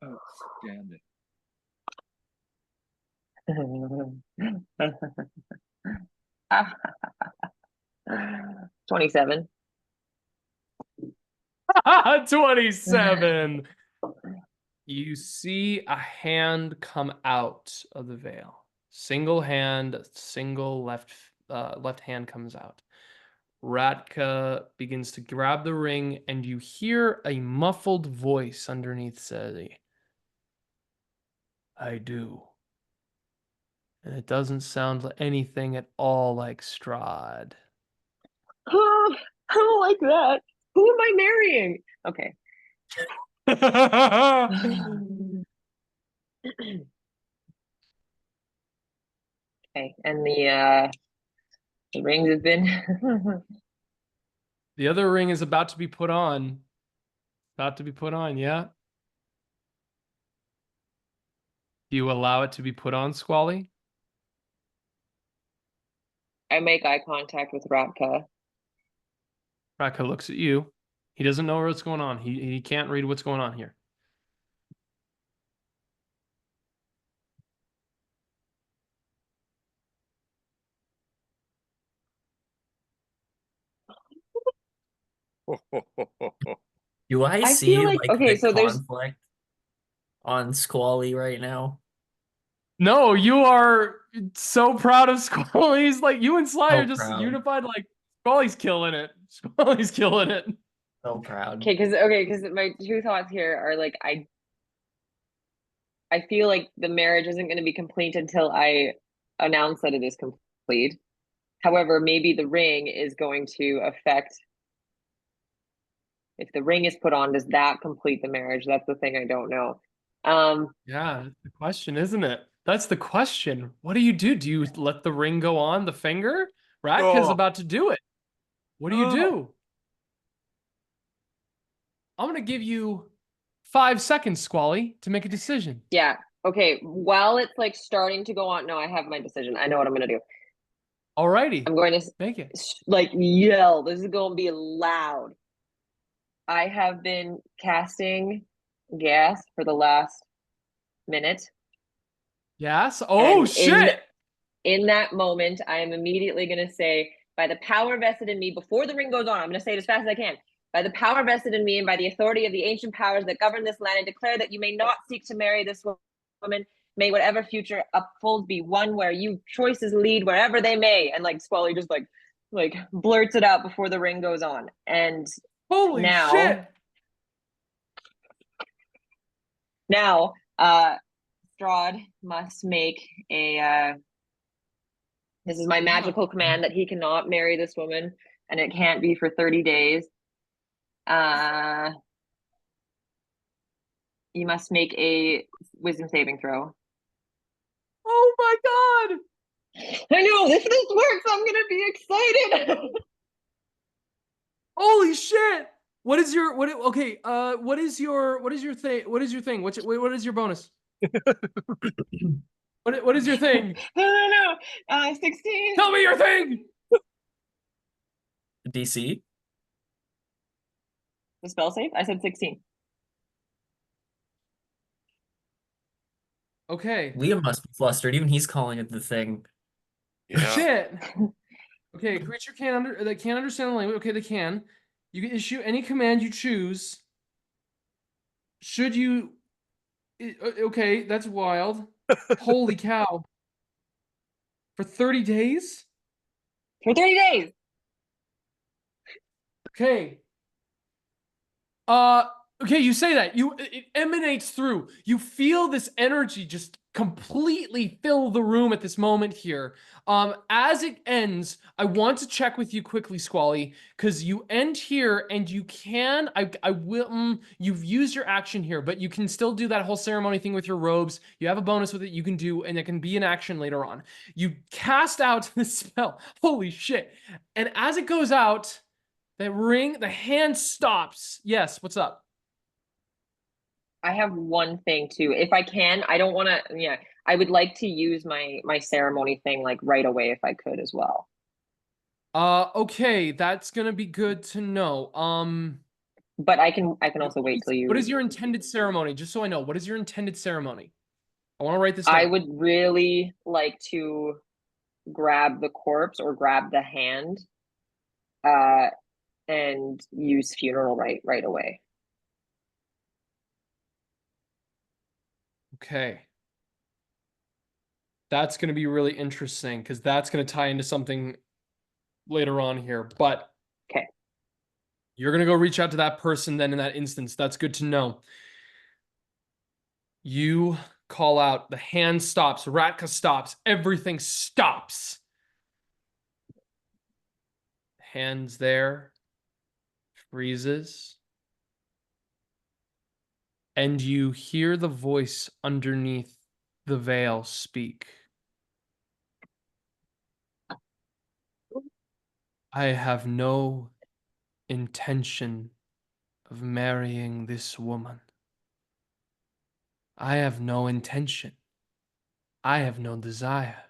Outstanding. 27. 27. You see a hand come out of the veil. Single hand, single left hand comes out. Ratka begins to grab the ring, and you hear a muffled voice underneath say, I do. And it doesn't sound like anything at all like Strahd. Oh, I don't like that. Who am I marrying? Okay. Okay, and the rings have been The other ring is about to be put on. About to be put on, yeah. Do you allow it to be put on, Squally? I make eye contact with Ratka. Ratka looks at you. He doesn't know what's going on. He can't read what's going on here. Do I I see feel like- like okay, the so there's- conflict on Squally right now? No, you are so proud of Squally. He's like, you and Sly So are just proud. unified. Like, Squally's killing it. Squally's killing it. So proud. Okay, because my two thoughts here are like I feel like the marriage isn't going to be complete until I announce that it is complete. However, maybe the ring is going to affect. If the ring is put on, does that complete the marriage? That's the thing I don't know. Yeah, that's the question, isn't it? That's the question. What do? Do you let the ring go on the finger? Ratka's Oh. about to do it. What do you do? I'm going to give you 5 seconds, Squally, to make a decision. Yeah. Okay. While it's like starting to go on, no, I have my decision. I know what I'm gonna do. Alrighty. I'm going to Make it. like yell. This is going to be loud. I have been casting gas for the last minute. Yes. Oh, And shit. In that moment, I am immediately going to say, by the power vested in me, before the ring goes on, I'm going to say it as fast as I can. By the power vested in me and by the authority of the ancient powers that govern this land, and declare that you may not seek to marry this woman. May whatever future upfolds be one where you choices lead wherever they may. And like Squally just like blurts it out before the ring goes on. And Holy now, shit. Now, Strahd must make a. This is my magical command that he cannot marry this woman, and it can't be for 30 days. You must make a wisdom saving throw. Oh my god. I know this works. I'm gonna be excited. Holy shit. What is your what is your thing? What is your bonus? What is your thing? No. 16. Tell me your thing. DC? The spell save? I said 16. Okay. Liam must be flustered. Even he's calling it the thing. Yeah. Shit. Okay, creature can't understand the language. Okay, they can. You can issue any command you choose. Should you? Okay, that's wild. Holy cow. For 30 days? For 30 days. Okay. Okay, you say that. It emanates through. You feel this energy just completely fill the room at this moment here. As it ends, I want to check with you quickly, Squally, because you end here and you can, I will, you've used your action here, but you can still do that whole ceremony thing with your robes. You have a bonus with it you can do, and it can be an action later on. You cast out the spell. Holy shit. And as it goes out, the hand stops. Yes, what's up? I have one thing too. If I can, I don't want to. Yeah, I would like to use my ceremony thing like right away if I could as well. Okay, that's gonna be good to know. But I can also wait till you. What is your intended ceremony? Just so I know, what is your intended ceremony? I want to write this down. I would really like to grab the corpse or grab the hand, and use funeral right away. Okay. That's going to be really interesting because that's going to tie into something later on here. But okay, you're going to go reach out to that person then in that instance. That's good to know. You call out, the hand stops, Ratka stops, everything stops. Hands there, freezes. And you hear the voice underneath the veil speak. I have no intention of marrying this woman. I have no intention. I have no desire.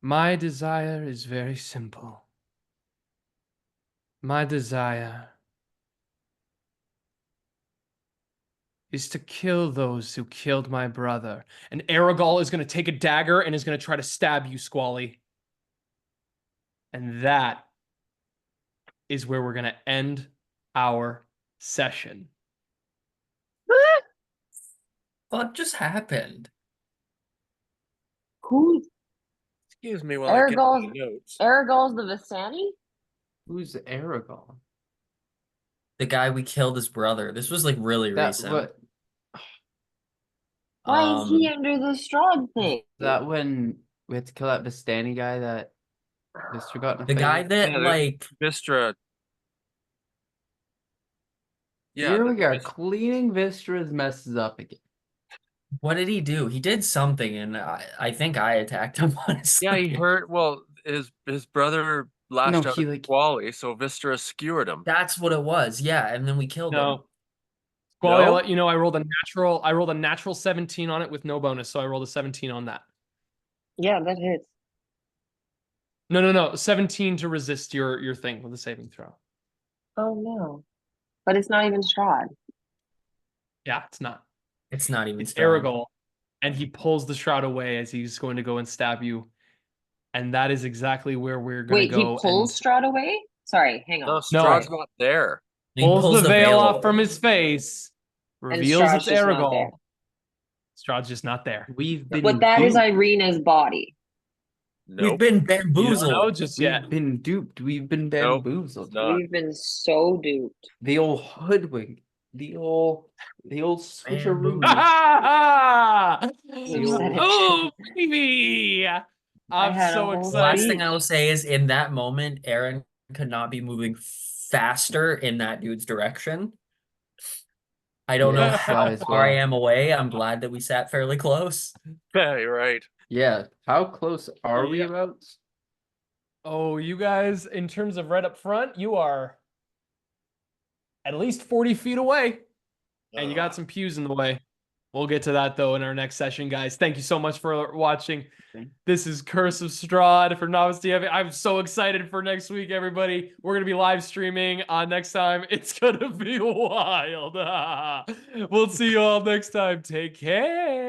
My desire is very simple. My desire is to kill those who killed my brother. And Aragol is going to take a dagger and is going to try to stab you, Squally. And that is where we're going to end our session. What just happened? Who's Excuse me while I get my Aragol's notes. the Vistani? Who's Aragorn? The guy we killed his brother. This was like really recent. Why is he under the Strahd thing? That when we had to kill that Vistani guy that Mr. got in The guy that Yeah, like Wystera. Yeah, Here we are cleaning Vystra's messes up again. what did he do? He did something, and I think I attacked him, honestly. yeah, he hurt. Well, his brother lashed out he, at like- Squally, so Wystera skewered him. That's what it was. Yeah, and then we killed him. No. Squally, I'll No? let you know I rolled a natural 17 on it with no bonus, so I rolled a 17 on that. Yeah, that hits. No. 17 to resist your thing with a saving throw. Oh no. But it's not even Strahd. Yeah, it's not. It's not even It's Strahd. Aragorn, and he pulls the shroud away as he's going to go and stab you. And that is exactly where we're going Wait, to go. he pulls Strahd away? Sorry, hang No, on. Strahd's not there. He Pulls pulls the veil off away. from his face, And reveals Strahd's it's just not there. Aragorn. Strahd's just not there. We've been But that is duped. Irena's body. We've Nope. been You don't bamboozled. know just yet. We've been duped. We've been Nope, bamboozled. not. We've been so duped. The old hoodwink. The old switcheroo. You said it. Oh, baby! I'm had a so whole The excited. last thing I will say is in that moment, Eren could not be moving faster in that dude's direction. I don't know Yeah, how as far I well. am away. I'm glad that we sat fairly close. Yeah, you're right. Yeah. How close are we Yeah. about? Oh, you guys, in terms of right up front, you are at least 40 feet away. And you got some pews in the way. We'll get to that, though, in our next session, guys. Thank you so much for watching. This is Curse of Strahd for Novice DMing. I'm so excited for next week, everybody. We're going to be live streaming next time. It's going to be wild. We'll see you all next time. Take care.